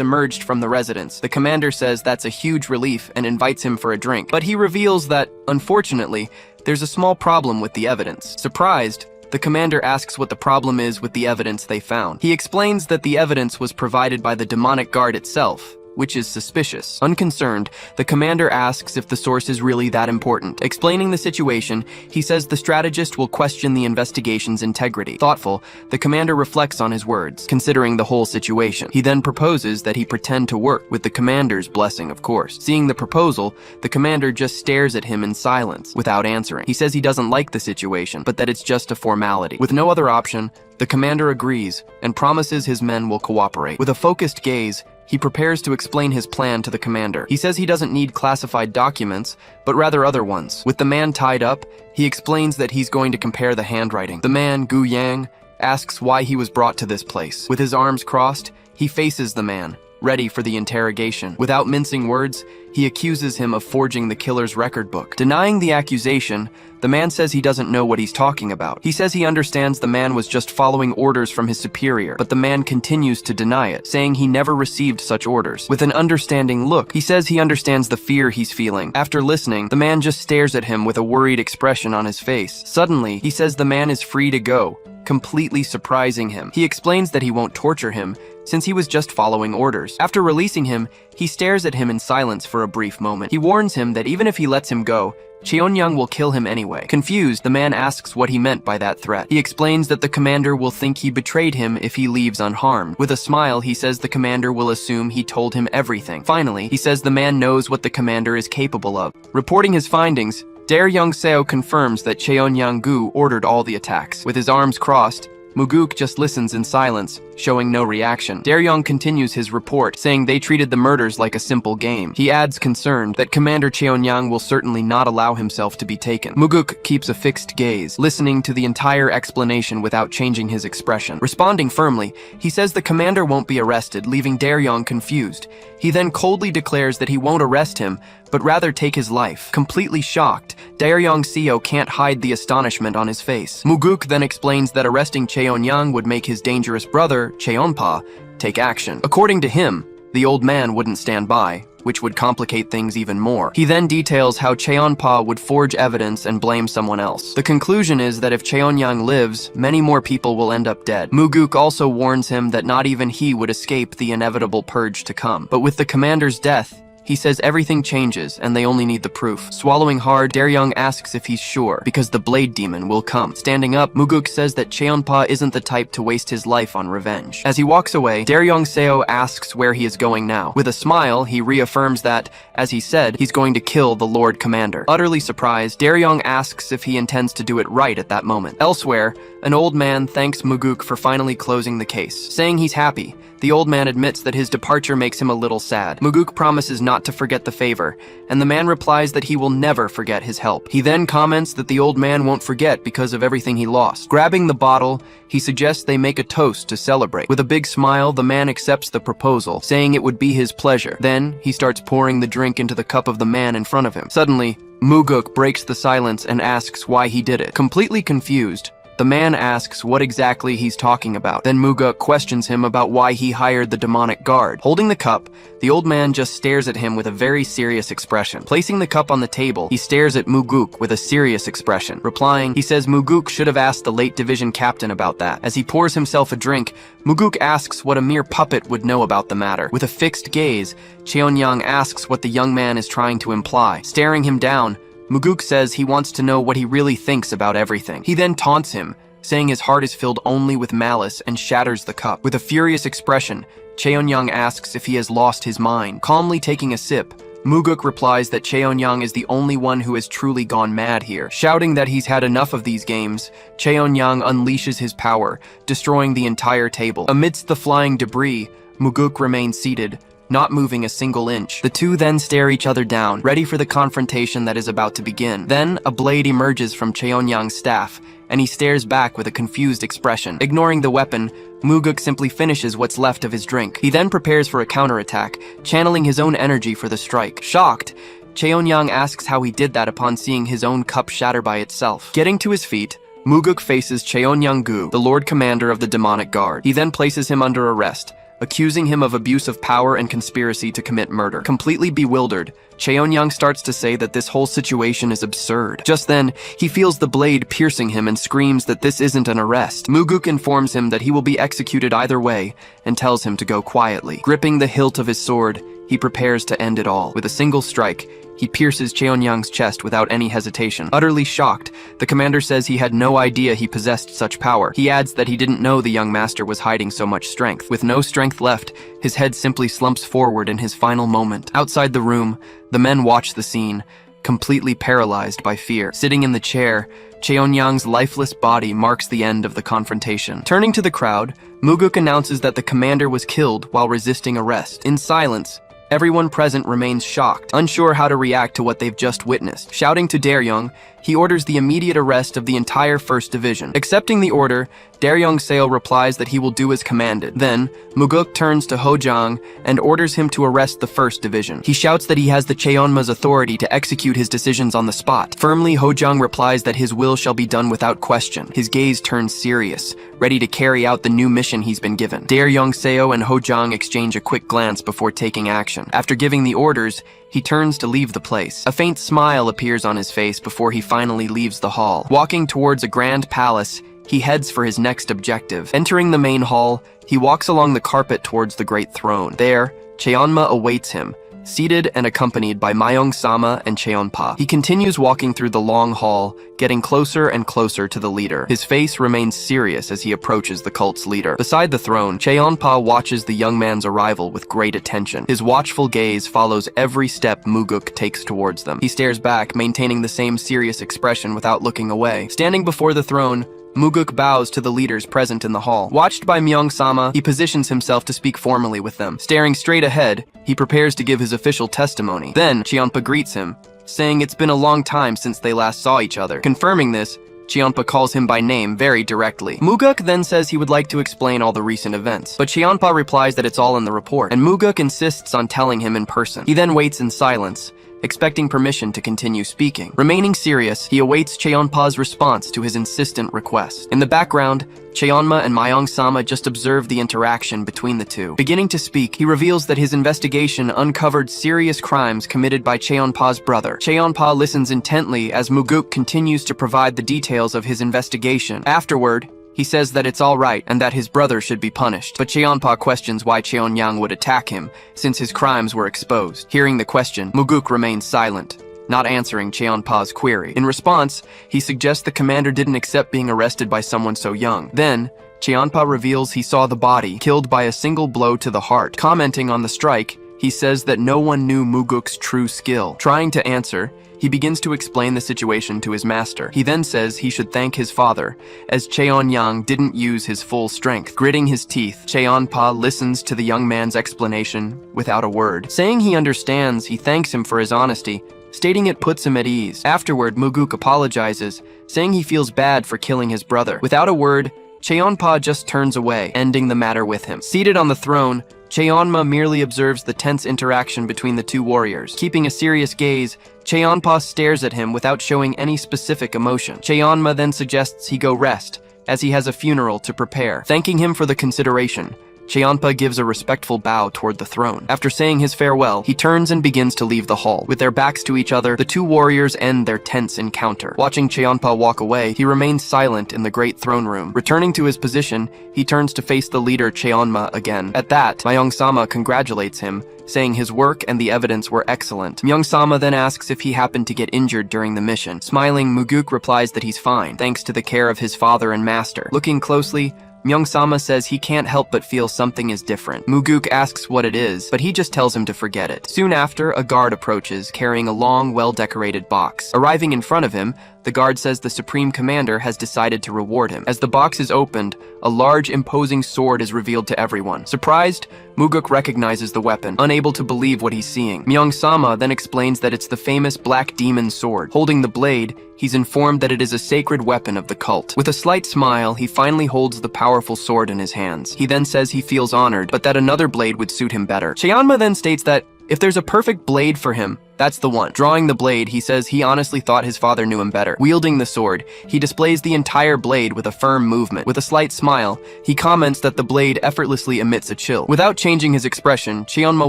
A: emerged from the residence. The commander says that's a huge relief and invites him for a drink. But he reveals that, unfortunately, there's a small problem with the evidence. Surprised, the commander asks what the problem is with the evidence they found. He explains that the evidence was provided by the demonic guard itself, which is suspicious. Unconcerned, the commander asks if the source is really that important. Explaining the situation, he says the strategist will question the investigation's integrity. Thoughtful, the commander reflects on his words, considering the whole situation. He then proposes that he pretend to work, with the commander's blessing, of course. Seeing the proposal, the commander just stares at him in silence, without answering. He says he doesn't like the situation, but that it's just a formality. With no other option, the commander agrees and promises his men will cooperate. With a focused gaze, he prepares to explain his plan to the commander. He says he doesn't need classified documents, but rather other ones. With the man tied up, he explains that he's going to compare the handwriting. The man, Gu Yang, asks why he was brought to this place. With his arms crossed, he faces the man, ready for the interrogation. Without mincing words, he accuses him of forging the killer's record book. Denying the accusation, the man says he doesn't know what he's talking about. He says he understands the man was just following orders from his superior, but the man continues to deny it, saying he never received such orders. With an understanding look, he says he understands the fear he's feeling. After listening, the man just stares at him with a worried expression on his face. Suddenly, he says the man is free to go, completely surprising him. He explains that he won't torture him, since he was just following orders. After releasing him, he stares at him in silence for a brief moment. He warns him that even if he lets him go, Cheon-young will kill him anyway. Confused, the man asks what he meant by that threat. He explains that the commander will think he betrayed him if he leaves unharmed. With a smile, he says the commander will assume he told him everything. Finally, he says the man knows what the commander is capable of. Reporting his findings, Young-seo confirms that Cheon-young-gu ordered all the attacks. With his arms crossed, Muguk just listens in silence, showing no reaction. Young continues his report, saying they treated the murders like a simple game. He adds, concerned, that Commander Cheon-young will certainly not allow himself to be taken. Muguk keeps a fixed gaze, listening to the entire explanation without changing his expression. Responding firmly, he says the commander won't be arrested, leaving Young confused. He then coldly declares that he won't arrest him, but rather take his life. Completely shocked, Young-seo can't hide the astonishment on his face. Muguk then explains that arresting Cheon-young would make his dangerous brother, Cheon-pa, take action. According to him, the old man wouldn't stand by, which would complicate things even more. He then details how Cheon-pa would forge evidence and blame someone else. The conclusion is that if Cheon-young lives, many more people will end up dead. Muguk also warns him that not even he would escape the inevitable purge to come. But with the commander's death, he says everything changes and they only need the proof. Swallowing hard, Young asks if he's sure, because the Blade Demon will come. Standing up, Muguk says that Cheon-pa isn't the type to waste his life on revenge. As he walks away, Young-seo asks where he is going now. With a smile, he reaffirms that, as he said, he's going to kill the Lord Commander. Utterly surprised, Young asks if he intends to do it right at that moment. Elsewhere, an old man thanks Muguk for finally closing the case. Saying he's happy, the old man admits that his departure makes him a little sad. Muguk promises not to forget the favor, and the man replies that he will never forget his help. He then comments that the old man won't forget because of everything he lost. Grabbing the bottle, he suggests they make a toast to celebrate. With a big smile, the man accepts the proposal, saying it would be his pleasure. Then, he starts pouring the drink into the cup of the man in front of him. Suddenly, Muguk breaks the silence and asks why he did it. Completely confused, the man asks what exactly he's talking about. Then Muguk questions him about why he hired the demonic guard. Holding the cup, the old man just stares at him with a very serious expression. Placing the cup on the table, he stares at Muguk with a serious expression. Replying, he says Muguk should have asked the late division captain about that. As he pours himself a drink, Muguk asks what a mere puppet would know about the matter. With a fixed gaze, Cheon-young asks what the young man is trying to imply. Staring him down, Muguk says he wants to know what he really thinks about everything. He then taunts him, saying his heart is filled only with malice, and shatters the cup. With a furious expression, Cheon-young asks if he has lost his mind. Calmly taking a sip, Muguk replies that Cheon-young is the only one who has truly gone mad here. Shouting that he's had enough of these games, Cheon-young unleashes his power, destroying the entire table. Amidst the flying debris, Muguk remains seated, not moving a single inch. The two then stare each other down, ready for the confrontation that is about to begin. Then, a blade emerges from Cheon-young's staff, and he stares back with a confused expression. Ignoring the weapon, Muguk simply finishes what's left of his drink. He then prepares for a counterattack, channeling his own energy for the strike. Shocked, Cheon-young asks how he did that upon seeing his own cup shatter by itself. Getting to his feet, Muguk faces Cheon-young-gu, the Lord Commander of the Demonic Guard. He then places him under arrest, accusing him of abuse of power and conspiracy to commit murder. Completely bewildered, Cheon-young starts to say that this whole situation is absurd. Just then, he feels the blade piercing him and screams that this isn't an arrest. Muguk informs him that he will be executed either way and tells him to go quietly. Gripping the hilt of his sword, he prepares to end it all. With a single strike, he pierces Cheon-young's chest without any hesitation. Utterly shocked, the commander says he had no idea he possessed such power. He adds that he didn't know the young master was hiding so much strength. With no strength left, his head simply slumps forward in his final moment. Outside the room, the men watch the scene, completely paralyzed by fear. Sitting in the chair, Cheon-young's lifeless body marks the end of the confrontation. Turning to the crowd, Muguk announces that the commander was killed while resisting arrest. In silence, everyone present remains shocked, unsure how to react to what they've just witnessed. Shouting to Young, he orders the immediate arrest of the entire 1st Division. Accepting the order, Daryong-seo replies that he will do as commanded. Then, Muguk turns to Hojang and orders him to arrest the 1st Division. He shouts that he has the Cheonma's authority to execute his decisions on the spot. Firmly, Hojang replies that his will shall be done without question. His gaze turns serious, ready to carry out the new mission he's been given. Daryong-seo and Hojang exchange a quick glance before taking action. After giving the orders, he turns to leave the place. A faint smile appears on his face before he finally leaves the hall. Walking towards a grand palace, he heads for his next objective. Entering the main hall, he walks along the carpet towards the great throne. There, Cheonma awaits him, seated and accompanied by Myung-sama and Cheonpa. He continues walking through the long hall, getting closer and closer to the leader. His face remains serious as he approaches the cult's leader. Beside the throne, Cheonpa watches the young man's arrival with great attention. His watchful gaze follows every step Muguk takes towards them. He stares back, maintaining the same serious expression without looking away. Standing before the throne, Muguk bows to the leaders present in the hall. Watched by Myung-sama, he positions himself to speak formally with them. Staring straight ahead, he prepares to give his official testimony. Then, Cheonpa greets him, saying it's been a long time since they last saw each other. Confirming this, Cheonpa calls him by name very directly. Muguk then says he would like to explain all the recent events, but Cheonpa replies that it's all in the report, and Muguk insists on telling him in person. He then waits in silence, expecting permission to continue speaking. Remaining serious, he awaits Cheonpa's response to his insistent request. In the background, Cheonma and Myung-sama just observe the interaction between the two. Beginning to speak, he reveals that his investigation uncovered serious crimes committed by Cheonpa's brother. Cheonpa listens intently as Muguk continues to provide the details of his investigation. Afterward, he says that it's all right and that his brother should be punished, but Cheonpa questions why Cheonyang would attack him, since his crimes were exposed. Hearing the question, Muguk remains silent, not answering Cheonpa's query. In response, he suggests the commander didn't accept being arrested by someone so young. Then, Cheonpa reveals he saw the body, killed by a single blow to the heart. Commenting on the strike, he says that no one knew Muguk's true skill. Trying to answer, he begins to explain the situation to his master. He then says he should thank his father, as Cheonyang didn't use his full strength. Gritting his teeth, Cheonpa listens to the young man's explanation without a word. Saying he understands, he thanks him for his honesty, stating it puts him at ease. Afterward, Muguk apologizes, saying he feels bad for killing his brother. Without a word, Cheonpa just turns away, ending the matter with him. Seated on the throne, Cheonma merely observes the tense interaction between the two warriors. Keeping a serious gaze, Cheonpa stares at him without showing any specific emotion. Cheonma then suggests he go rest, as he has a funeral to prepare. Thanking him for the consideration, Cheonpa gives a respectful bow toward the throne. After saying his farewell, he turns and begins to leave the hall. With their backs to each other, the two warriors end their tense encounter. Watching Cheonpa walk away, he remains silent in the great throne room. Returning to his position, he turns to face the leader Cheonma again. At that, Myung-sama congratulates him, saying his work and the evidence were excellent. Myung-sama then asks if he happened to get injured during the mission. Smiling, Muguk replies that he's fine, thanks to the care of his father and master. Looking closely, Myung-sama says he can't help but feel something is different. Muguk asks what it is, but he just tells him to forget it. Soon after, a guard approaches, carrying a long, well-decorated box. Arriving in front of him, the guard says the Supreme Commander has decided to reward him. As the box is opened, a large, imposing sword is revealed to everyone. Surprised, Muguk recognizes the weapon, unable to believe what he's seeing. Myung-sama then explains that it's the famous Black Demon sword. Holding the blade, he's informed that it is a sacred weapon of the cult. With a slight smile, he finally holds the powerful sword in his hands. He then says he feels honored, but that another blade would suit him better. Cheonma then states that if there's a perfect blade for him, that's the one. Drawing the blade, he says he honestly thought his father knew him better. Wielding the sword, he displays the entire blade with a firm movement. With a slight smile, he comments that the blade effortlessly emits a chill. Without changing his expression, Cheonma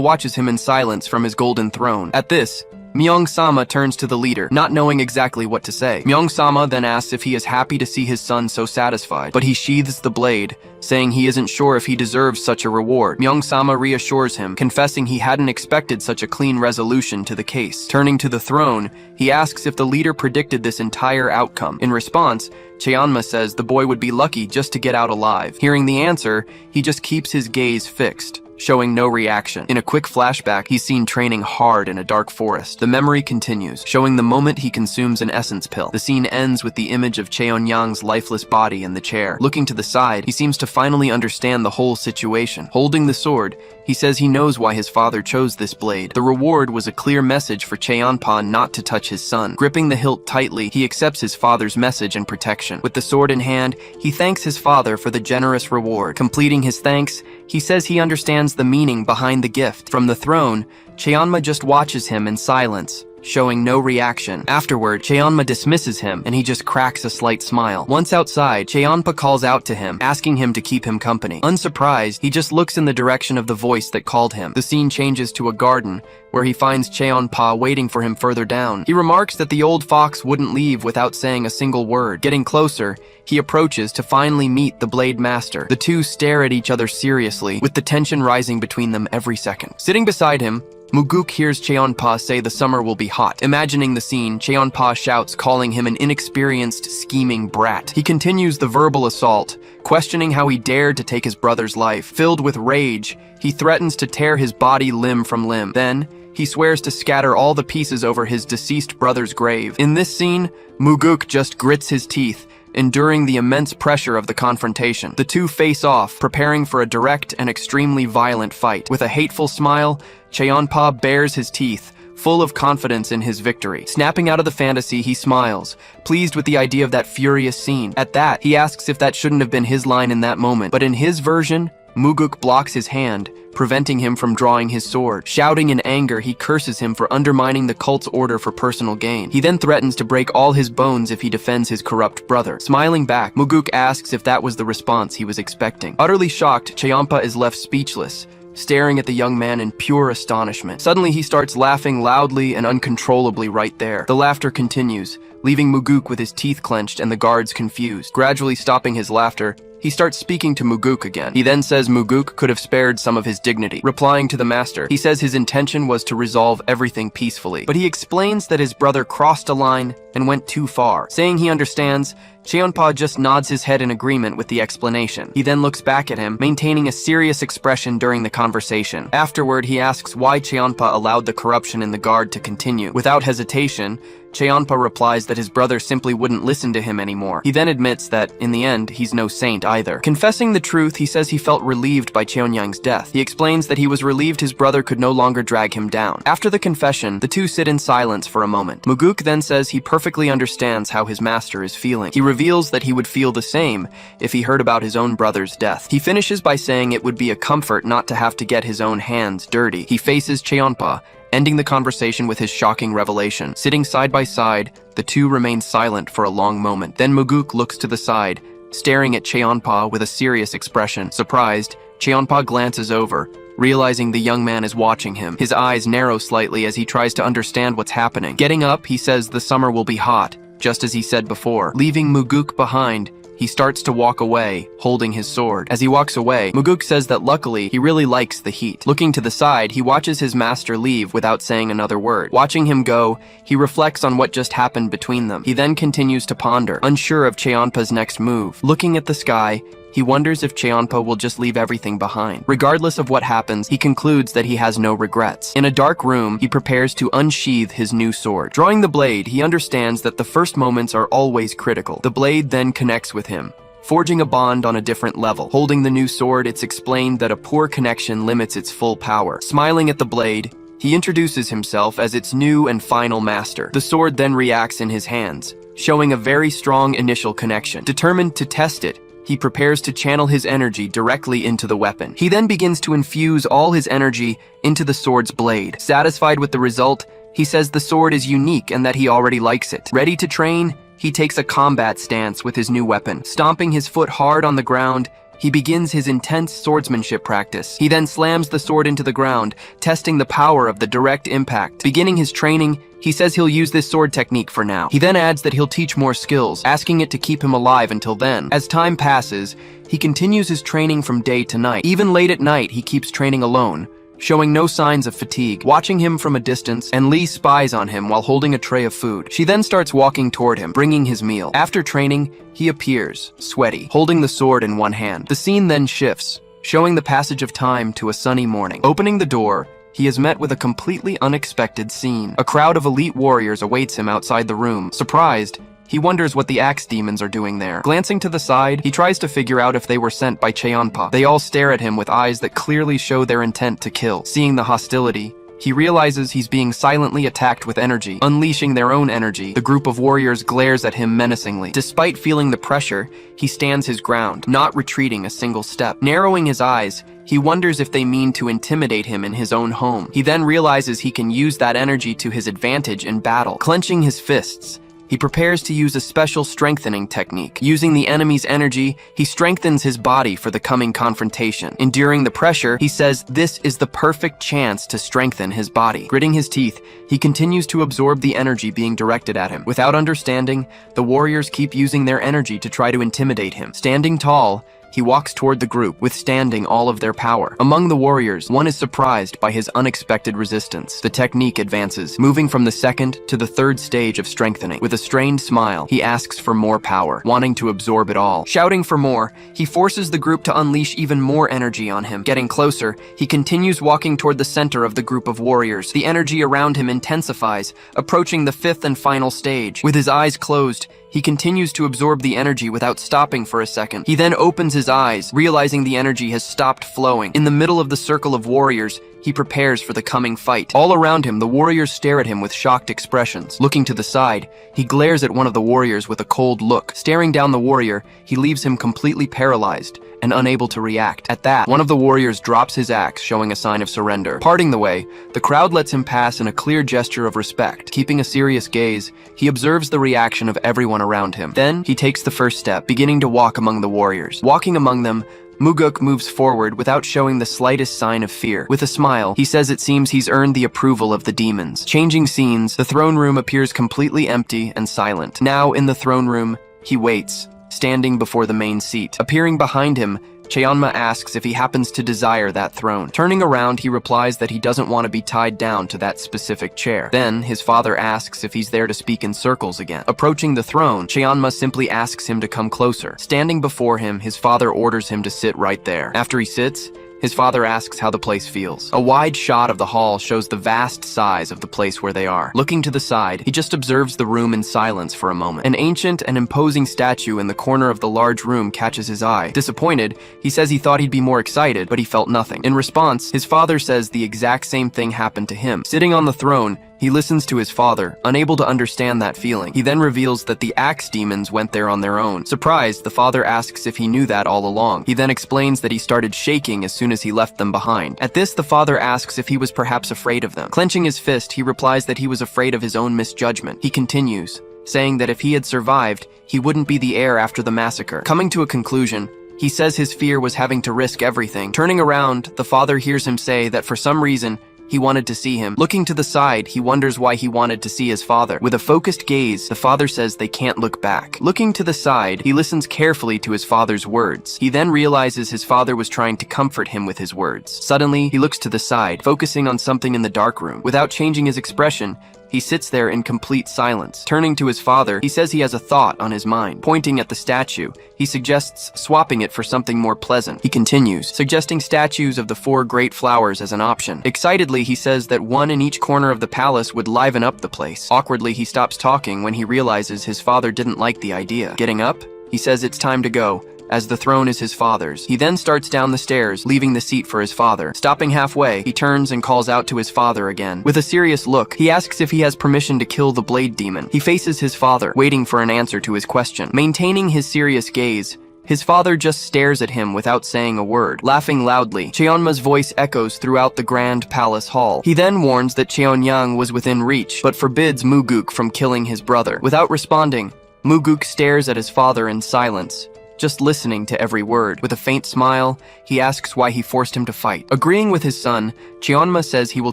A: watches him in silence from his golden throne. At this, Myung-sama turns to the leader, not knowing exactly what to say. Myung-sama then asks if he is happy to see his son so satisfied, but he sheathes the blade, saying he isn't sure if he deserves such a reward. Myung-sama reassures him, confessing he hadn't expected such a clean resolution to the case. Turning to the throne, he asks if the leader predicted this entire outcome. In response, Cheonma says the boy would be lucky just to get out alive. Hearing the answer, he just keeps his gaze fixed, showing no reaction. In a quick flashback, he's seen training hard in a dark forest. The memory continues, showing the moment he consumes an essence pill. The scene ends with the image of Cheon-yang's lifeless body in the chair. Looking to the side, he seems to finally understand the whole situation. Holding the sword, he says he knows why his father chose this blade. The reward was a clear message for Cheon-pa not to touch his son. Gripping the hilt tightly, he accepts his father's message and protection. With the sword in hand, he thanks his father for the generous reward. Completing his thanks, he says he understands the meaning behind the gift. From the throne, Cheonma just watches him in silence, showing no reaction. Afterward, Cheonma dismisses him, and he just cracks a slight smile. Once outside, Cheonpa calls out to him, asking him to keep him company. Unsurprised, he just looks in the direction of the voice that called him. The scene changes to a garden, where he finds Cheonpa waiting for him further down. He remarks that the old fox wouldn't leave without saying a single word. Getting closer, he approaches to finally meet the Blade Master. The two stare at each other seriously, with the tension rising between them every second. Sitting beside him, Muguk hears Cheonpa say the summer will be hot. Imagining the scene, Cheonpa shouts, calling him an inexperienced, scheming brat. He continues the verbal assault, questioning how he dared to take his brother's life. Filled with rage, he threatens to tear his body limb from limb. Then, he swears to scatter all the pieces over his deceased brother's grave. In this scene, Muguk just grits his teeth, enduring the immense pressure of the confrontation. The two face off, preparing for a direct and extremely violent fight. With a hateful smile, Cheonpa bares his teeth, full of confidence in his victory. Snapping out of the fantasy, he smiles, pleased with the idea of that furious scene. At that, he asks if that shouldn't have been his line in that moment. But in his version, Muguk blocks his hand, preventing him from drawing his sword. Shouting in anger, he curses him for undermining the cult's order for personal gain. He then threatens to break all his bones if he defends his corrupt brother. Smiling back, Muguk asks if that was the response he was expecting. Utterly shocked, Cheonpa is left speechless, staring at the young man in pure astonishment. Suddenly, he starts laughing loudly and uncontrollably right there. The laughter continues, leaving Muguk with his teeth clenched and the guards confused. Gradually stopping his laughter, he starts speaking to Muguk again. He then says Muguk could have spared some of his dignity. Replying to the master, he says his intention was to resolve everything peacefully. But he explains that his brother crossed a line and went too far. Saying he understands, Cheonpa just nods his head in agreement with the explanation. He then looks back at him, maintaining a serious expression during the conversation. Afterward, he asks why Cheonpa allowed the corruption in the guard to continue. Without hesitation, Cheonpa replies that his brother simply wouldn't listen to him anymore. He then admits that, in the end, he's no saint either. Confessing the truth, he says he felt relieved by Cheon-yang's death. He explains that he was relieved his brother could no longer drag him down. After the confession, the two sit in silence for a moment. Muguk then says he perfectly understands how his master is feeling. He reveals that he would feel the same if he heard about his own brother's death. He finishes by saying it would be a comfort not to have to get his own hands dirty. He faces Cheonpa, ending the conversation with his shocking revelation. Sitting side by side, the two remain silent for a long moment. Then Muguk looks to the side, staring at Cheonpa with a serious expression. Surprised, Cheonpa glances over, realizing the young man is watching him. His eyes narrow slightly as he tries to understand what's happening. Getting up, he says the summer will be hot, just as he said before. Leaving Muguk behind, he starts to walk away, holding his sword. As he walks away, Muguk says that luckily, he really likes the heat. Looking to the side, he watches his master leave without saying another word. Watching him go, he reflects on what just happened between them. He then continues to ponder, unsure of Cheonpa's next move. Looking at the sky, he wonders if Cheonpa will just leave everything behind. Regardless of what happens, he concludes that he has no regrets. In a dark room, he prepares to unsheath his new sword. Drawing the blade, he understands that the first moments are always critical. The blade then connects with him, forging a bond on a different level. Holding the new sword, it's explained that a poor connection limits its full power. Smiling at the blade, he introduces himself as its new and final master. The sword then reacts in his hands, showing a very strong initial connection. Determined to test it, he prepares to channel his energy directly into the weapon. He then begins to infuse all his energy into the sword's blade. Satisfied with the result, he says the sword is unique and that he already likes it. Ready to train, he takes a combat stance with his new weapon. Stomping his foot hard on the ground, he begins his intense swordsmanship practice. He then slams the sword into the ground, testing the power of the direct impact. Beginning his training, he says he'll use this sword technique for now. He then adds that he'll teach more skills, asking it to keep him alive until then. As time passes, he continues his training from day to night. Even late at night, he keeps training alone, showing no signs of fatigue. Watching him from a distance, and Lee spies on him while holding a tray of food. She then starts walking toward him, bringing his meal. After training, he appears, sweaty, holding the sword in one hand. The scene then shifts, showing the passage of time to a sunny morning. Opening the door, he is met with a completely unexpected scene. A crowd of elite warriors awaits him outside the room. Surprised, he wonders what the axe demons are doing there. Glancing to the side, he tries to figure out if they were sent by Cheonpa. They all stare at him with eyes that clearly show their intent to kill. Seeing the hostility, he realizes he's being silently attacked with energy. Unleashing their own energy, the group of warriors glares at him menacingly. Despite feeling the pressure, he stands his ground, not retreating a single step. Narrowing his eyes, he wonders if they mean to intimidate him in his own home. He then realizes he can use that energy to his advantage in battle. Clenching his fists, he prepares to use a special strengthening technique. Using the enemy's energy, he strengthens his body for the coming confrontation. Enduring the pressure, he says this is the perfect chance to strengthen his body. Gritting his teeth, he continues to absorb the energy being directed at him. Without understanding, the warriors keep using their energy to try to intimidate him. Standing tall, he walks toward the group, withstanding all of their power. Among the warriors, one is surprised by his unexpected resistance. The technique advances, moving from the second to the third stage of strengthening. With a strained smile, he asks for more power, wanting to absorb it all. Shouting for more, he forces the group to unleash even more energy on him. Getting closer, he continues walking toward the center of the group of warriors. The energy around him intensifies, approaching the fifth and final stage. With his eyes closed, he continues to absorb the energy without stopping for a second. He then opens his eyes, realizing the energy has stopped flowing. In the middle of the circle of warriors, he prepares for the coming fight. All around him, the warriors stare at him with shocked expressions. Looking to the side, he glares at one of the warriors with a cold look. Staring down the warrior, he leaves him completely paralyzed and unable to react. At that, one of the warriors drops his axe, showing a sign of surrender. Parting the way, the crowd lets him pass in a clear gesture of respect. Keeping a serious gaze, he observes the reaction of everyone around him. Then, he takes the first step, beginning to walk among the warriors. Walking among them, Muguk moves forward without showing the slightest sign of fear. With a smile, he says it seems he's earned the approval of the demons. Changing scenes, the throne room appears completely empty and silent. Now, in the throne room, he waits, standing before the main seat. Appearing behind him, Cheonma asks if he happens to desire that throne. Turning around, he replies that he doesn't want to be tied down to that specific chair. Then, his father asks if he's there to speak in circles again. Approaching the throne, Cheonma simply asks him to come closer. Standing before him, his father orders him to sit right there. After he sits, his father asks how the place feels. A wide shot of the hall shows the vast size of the place where they are. Looking to the side, he just observes the room in silence for a moment. An ancient and imposing statue in the corner of the large room catches his eye. Disappointed, he says he thought he'd be more excited, but he felt nothing. In response, his father says the exact same thing happened to him. Sitting on the throne, he listens to his father, unable to understand that feeling. He then reveals that the axe demons went there on their own. Surprised, the father asks if he knew that all along. He then explains that he started shaking as soon as he left them behind. At this, the father asks if he was perhaps afraid of them. Clenching his fist, he replies that he was afraid of his own misjudgment. He continues, saying that if he had survived, he wouldn't be the heir after the massacre. Coming to a conclusion, he says his fear was having to risk everything. Turning around, the father hears him say that for some reason, he wanted to see him. Looking to the side, he wonders why he wanted to see his father. With a focused gaze, the father says they can't look back. Looking to the side, he listens carefully to his father's words. He then realizes his father was trying to comfort him with his words. Suddenly, he looks to the side, focusing on something in the dark room. Without changing his expression, he sits there in complete silence. Turning to his father, he says he has a thought on his mind. Pointing at the statue, he suggests swapping it for something more pleasant. He continues, suggesting statues of the 4 great flowers as an option. Excitedly, he says that one in each corner of the palace would liven up the place. Awkwardly, he stops talking when he realizes his father didn't like the idea. Getting up, he says it's time to go, as the throne is his father's. He then starts down the stairs, leaving the seat for his father. Stopping halfway, he turns and calls out to his father again. With a serious look, he asks if he has permission to kill the blade demon. He faces his father, waiting for an answer to his question. Maintaining his serious gaze, his father just stares at him without saying a word. Laughing loudly, Cheonma's voice echoes throughout the grand palace hall. He then warns that Cheonyang was within reach, but forbids Muguk from killing his brother. Without responding, Muguk stares at his father in silence, just listening to every word. With a faint smile, he asks why he forced him to fight. Agreeing with his son, Cheonma says he will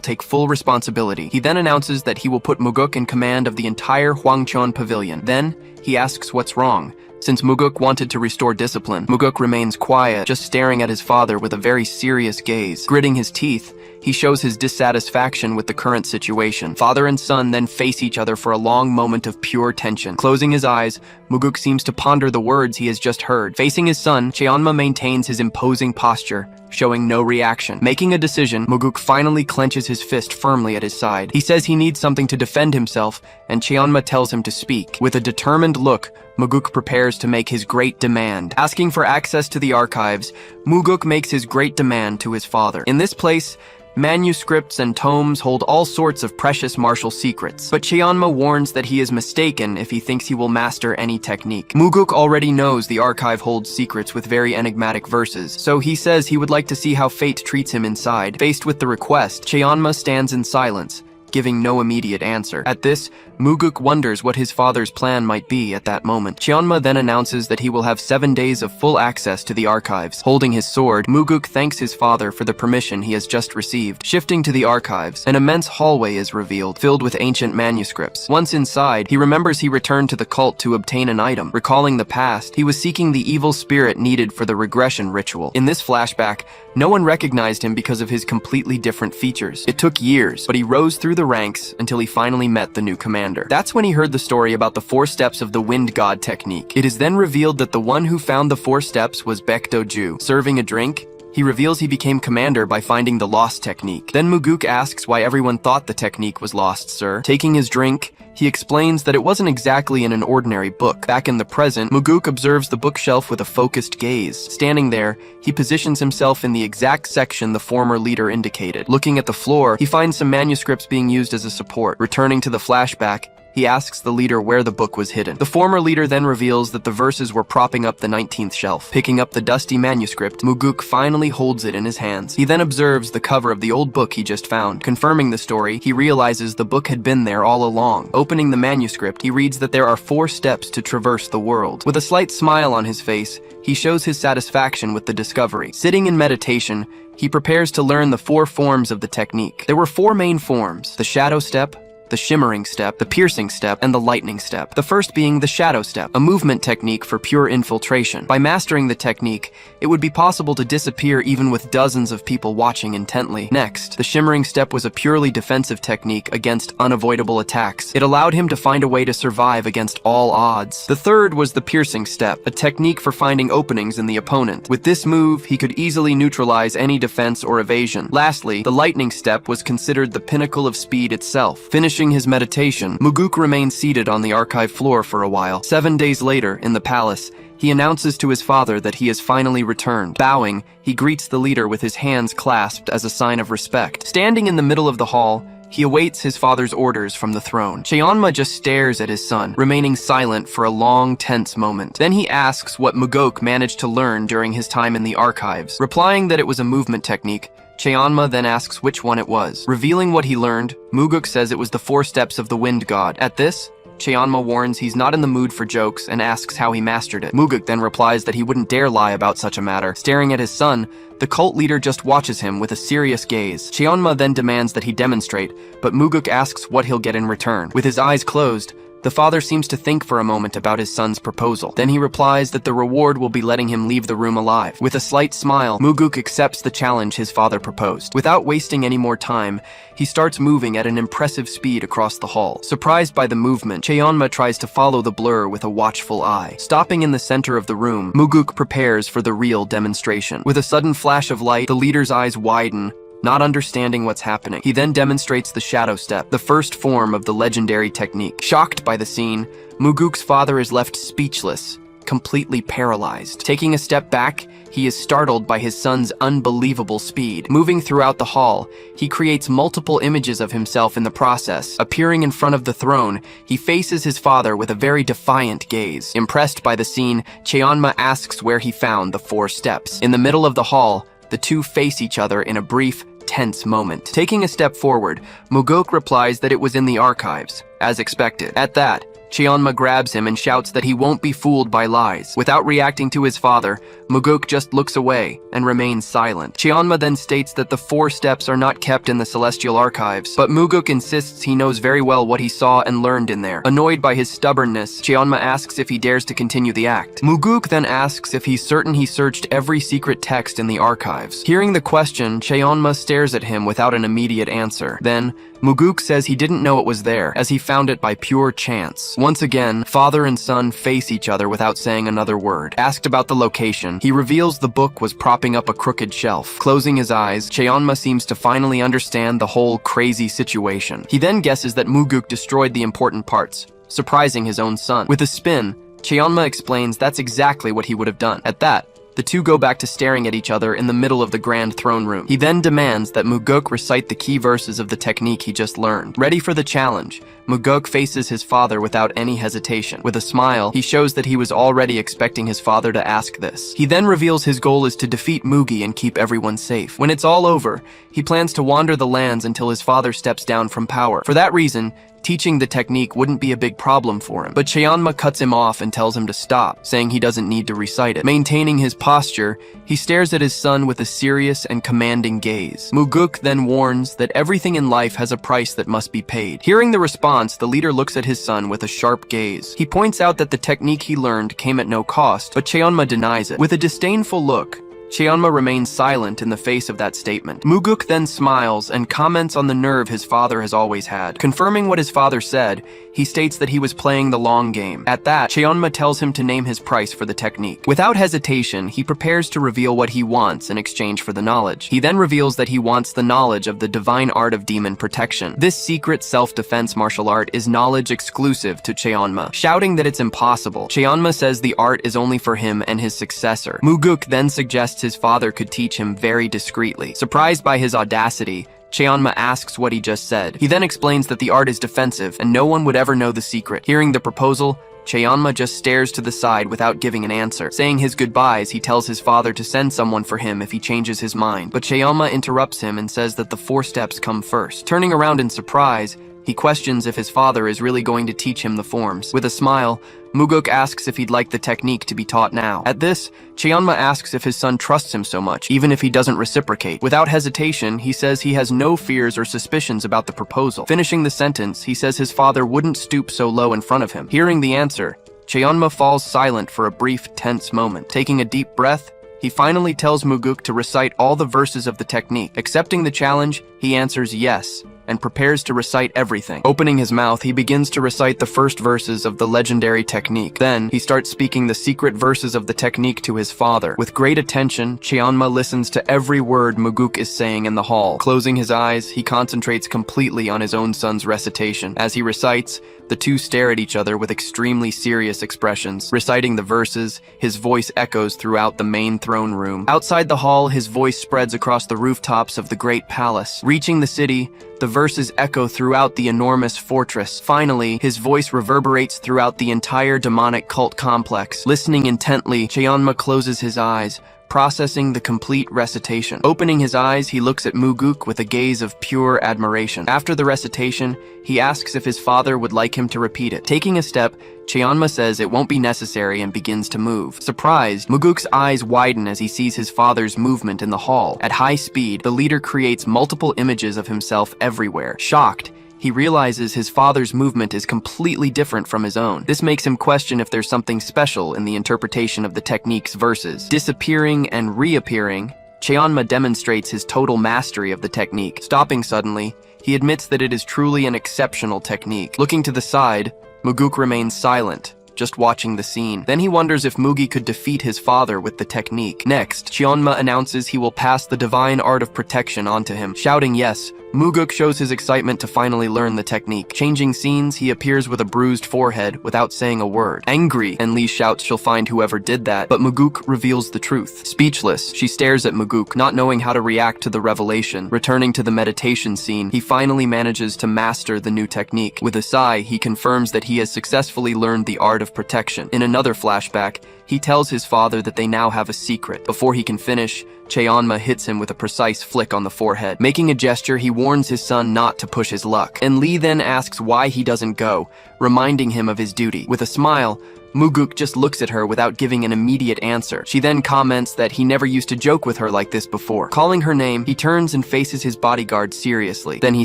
A: take full responsibility. He then announces that he will put Muguk in command of the entire Hwangcheon pavilion. Then, he asks what's wrong. Since Muguk wanted to restore discipline, Muguk remains quiet, just staring at his father with a very serious gaze. Gritting his teeth, he shows his dissatisfaction with the current situation. Father and son then face each other for a long moment of pure tension. Closing his eyes, Muguk seems to ponder the words he has just heard. Facing his son, Cheonma maintains his imposing posture, showing no reaction. Making a decision, Muguk finally clenches his fist firmly at his side. He says he needs something to defend himself, and Cheonma tells him to speak. With a determined look, Muguk prepares to make his great demand. Asking for access to the archives, Muguk makes his great demand to his father. In this place, manuscripts and tomes hold all sorts of precious martial secrets, but Cheonma warns that he is mistaken if he thinks he will master any technique. Muguk already knows the archive holds secrets with very enigmatic verses, so he says he would like to see how fate treats him inside. Faced with the request, Cheonma stands in silence, giving no immediate answer. At this, Muguk wonders what his father's plan might be at that moment. Cheonma then announces that he will have 7 days of full access to the archives. Holding his sword, Muguk thanks his father for the permission he has just received. Shifting to the archives, an immense hallway is revealed, filled with ancient manuscripts. Once inside, he remembers he returned to the cult to obtain an item. Recalling the past, he was seeking the evil spirit needed for the regression ritual. In this flashback, no one recognized him because of his completely different features. It took years, but he rose through the ranks until he finally met the new commander. That's when he heard the story about the 4 steps of the Wind God technique. It is then revealed that the one who found the 4 steps was Baekdo-ju. Serving a drink, he reveals he became commander by finding the lost technique. Then Muguk asks why everyone thought the technique was lost, sir. Taking his drink, he explains that it wasn't exactly in an ordinary book. Back in the present, Muguk observes the bookshelf with a focused gaze. Standing there, he positions himself in the exact section the former leader indicated. Looking at the floor, he finds some manuscripts being used as a support. Returning to the flashback, he asks the leader where the book was hidden. The former leader then reveals that the verses were propping up the 19th shelf. Picking up the dusty manuscript, Muguk finally holds it in his hands. He then observes the cover of the old book he just found. Confirming the story, he realizes the book had been there all along. Opening the manuscript, he reads that there are 4 steps to traverse the world. With a slight smile on his face, he shows his satisfaction with the discovery. Sitting in meditation, he prepares to learn the 4 forms of the technique. There were 4 main forms: the shadow step, the shimmering step, the piercing step, and the lightning step. The first being the shadow step, a movement technique for pure infiltration. By mastering the technique, it would be possible to disappear even with dozens of people watching intently. Next, the shimmering step was a purely defensive technique against unavoidable attacks. It allowed him to find a way to survive against all odds. The third was the piercing step, a technique for finding openings in the opponent. With this move, he could easily neutralize any defense or evasion. Lastly, the lightning step was considered the pinnacle of speed itself. Finishing his meditation, Muguk remained seated on the archive floor for a while. 7 days later, in the palace, he announces to his father that he has finally returned. Bowing, he greets the leader with his hands clasped as a sign of respect. Standing in the middle of the hall, he awaits his father's orders from the throne. Cheonma just stares at his son, remaining silent for a long, tense moment. Then he asks what Muguk managed to learn during his time in the archives. Replying that it was a movement technique, Cheonma then asks which one it was. Revealing what he learned, Muguk says it was the 4 steps of the Wind God. At this, Cheonma warns he's not in the mood for jokes and asks how he mastered it. Muguk then replies that he wouldn't dare lie about such a matter. Staring at his son, the cult leader just watches him with a serious gaze. Cheonma then demands that he demonstrate, but Muguk asks what he'll get in return. With his eyes closed, the father seems to think for a moment about his son's proposal. Then he replies that the reward will be letting him leave the room alive. With a slight smile, Muguk accepts the challenge his father proposed. Without wasting any more time, he starts moving at an impressive speed across the hall. Surprised by the movement, Cheonma tries to follow the blur with a watchful eye. Stopping in the center of the room, Muguk prepares for the real demonstration. With a sudden flash of light, the leader's eyes widen, not understanding what's happening. He then demonstrates the shadow step, the first form of the legendary technique. Shocked by the scene, Muguk's father is left speechless, completely paralyzed. Taking a step back, he is startled by his son's unbelievable speed. Moving throughout the hall, he creates multiple images of himself in the process. Appearing in front of the throne, he faces his father with a very defiant gaze. Impressed by the scene, Cheonma asks where he found the 4 steps. In the middle of the hall, the two face each other in a brief, tense moment. Taking a step forward, Muguk replies that it was in the archives, as expected. At that, Cheonma grabs him and shouts that he won't be fooled by lies. Without reacting to his father, Muguk just looks away and remains silent. Cheonma then states that the 4 steps are not kept in the celestial archives, but Muguk insists he knows very well what he saw and learned in there. Annoyed by his stubbornness, Cheonma asks if he dares to continue the act. Muguk then asks if he's certain he searched every secret text in the archives. Hearing the question, Cheonma stares at him without an immediate answer. Then, Muguk says he didn't know it was there, as he found it by pure chance. Once again, father and son face each other without saying another word. Asked about the location, he reveals the book was propping up a crooked shelf. Closing his eyes, Cheonma seems to finally understand the whole crazy situation. He then guesses that Muguk destroyed the important parts, surprising his own son. With a spin, Cheonma explains that's exactly what he would have done. At that, the two go back to staring at each other in the middle of the grand throne room. He then demands that Muguk recite the key verses of the technique he just learned. Ready for the challenge, Muguk faces his father without any hesitation. With a smile, he shows that he was already expecting his father to ask this. He then reveals his goal is to defeat Mugi and keep everyone safe. When it's all over, he plans to wander the lands until his father steps down from power. For that reason, teaching the technique wouldn't be a big problem for him. But Cheonma cuts him off and tells him to stop, saying he doesn't need to recite it. Maintaining his posture, he stares at his son with a serious and commanding gaze. Muguk then warns that everything in life has a price that must be paid. Hearing the response, the leader looks at his son with a sharp gaze. He points out that the technique he learned came at no cost, but Cheonma denies it. With a disdainful look, Cheonma remains silent in the face of that statement. Muguk then smiles and comments on the nerve his father has always had. Confirming what his father said, he states that he was playing the long game. At that, Cheonma tells him to name his price for the technique. Without hesitation, he prepares to reveal what he wants in exchange for the knowledge. He then reveals that he wants the knowledge of the divine art of demon protection. This secret self-defense martial art is knowledge exclusive to Cheonma. Shouting that it's impossible, Cheonma says the art is only for him and his successor. Muguk then suggests his father could teach him very discreetly. Surprised by his audacity, Cheonma asks what he just said. He then explains that the art is defensive and no one would ever know the secret. Hearing the proposal, Cheonma just stares to the side without giving an answer. Saying his goodbyes, he tells his father to send someone for him if he changes his mind. But Cheonma interrupts him and says that the 4 steps come first. Turning around in surprise, he questions if his father is really going to teach him the forms. With a smile, Muguk asks if he'd like the technique to be taught now. At this, Cheonma asks if his son trusts him so much, even if he doesn't reciprocate. Without hesitation, he says he has no fears or suspicions about the proposal. Finishing the sentence, he says his father wouldn't stoop so low in front of him. Hearing the answer, Cheonma falls silent for a brief, tense moment. Taking a deep breath, he finally tells Muguk to recite all the verses of the technique. Accepting the challenge, he answers yes, and prepares to recite everything. Opening his mouth, he begins to recite the first verses of the legendary technique. Then, he starts speaking the secret verses of the technique to his father. With great attention, Cheonma listens to every word Muguk is saying in the hall. Closing his eyes, he concentrates completely on his own son's recitation. As he recites, the two stare at each other with extremely serious expressions. Reciting the verses, his voice echoes throughout the main throne room. Outside the hall, his voice spreads across the rooftops of the great palace. Reaching the city, the verses echo throughout the enormous fortress. Finally, his voice reverberates throughout the entire demonic cult complex. Listening intently, Cheonma closes his eyes, processing the complete recitation. Opening his eyes, he looks at Muguk with a gaze of pure admiration. After the recitation, he asks if his father would like him to repeat it. Taking a step, Cheonma says it won't be necessary and begins to move. Surprised, Muguk's eyes widen as he sees his father's movement in the hall. At high speed, the leader creates multiple images of himself everywhere. Shocked, he realizes his father's movement is completely different from his own. This makes him question if there's something special in the interpretation of the technique's verses. Disappearing and reappearing, Cheonma demonstrates his total mastery of the technique. Stopping suddenly, he admits that it is truly an exceptional technique. Looking to the side, Muguk remains silent, just watching the scene. Then he wonders if Mugi could defeat his father with the technique. Next, Cheonma announces he will pass the divine art of protection onto him. Shouting yes, Muguk shows his excitement to finally learn the technique. Changing scenes, he appears with a bruised forehead without saying a word. Angry, Enli shouts she'll find whoever did that, but Muguk reveals the truth. Speechless, she stares at Muguk, not knowing how to react to the revelation. Returning to the meditation scene, he finally manages to master the new technique. With a sigh, he confirms that he has successfully learned the art of protection. In another flashback, he tells his father that they now have a secret. Before he can finish, Cheonma hits him with a precise flick on the forehead. Making a gesture, he warns his son not to push his luck. Enli then asks why he doesn't go, reminding him of his duty. With a smile, Muguk just looks at her without giving an immediate answer. She then comments that he never used to joke with her like this before. Calling her name, he turns and faces his bodyguard seriously. Then he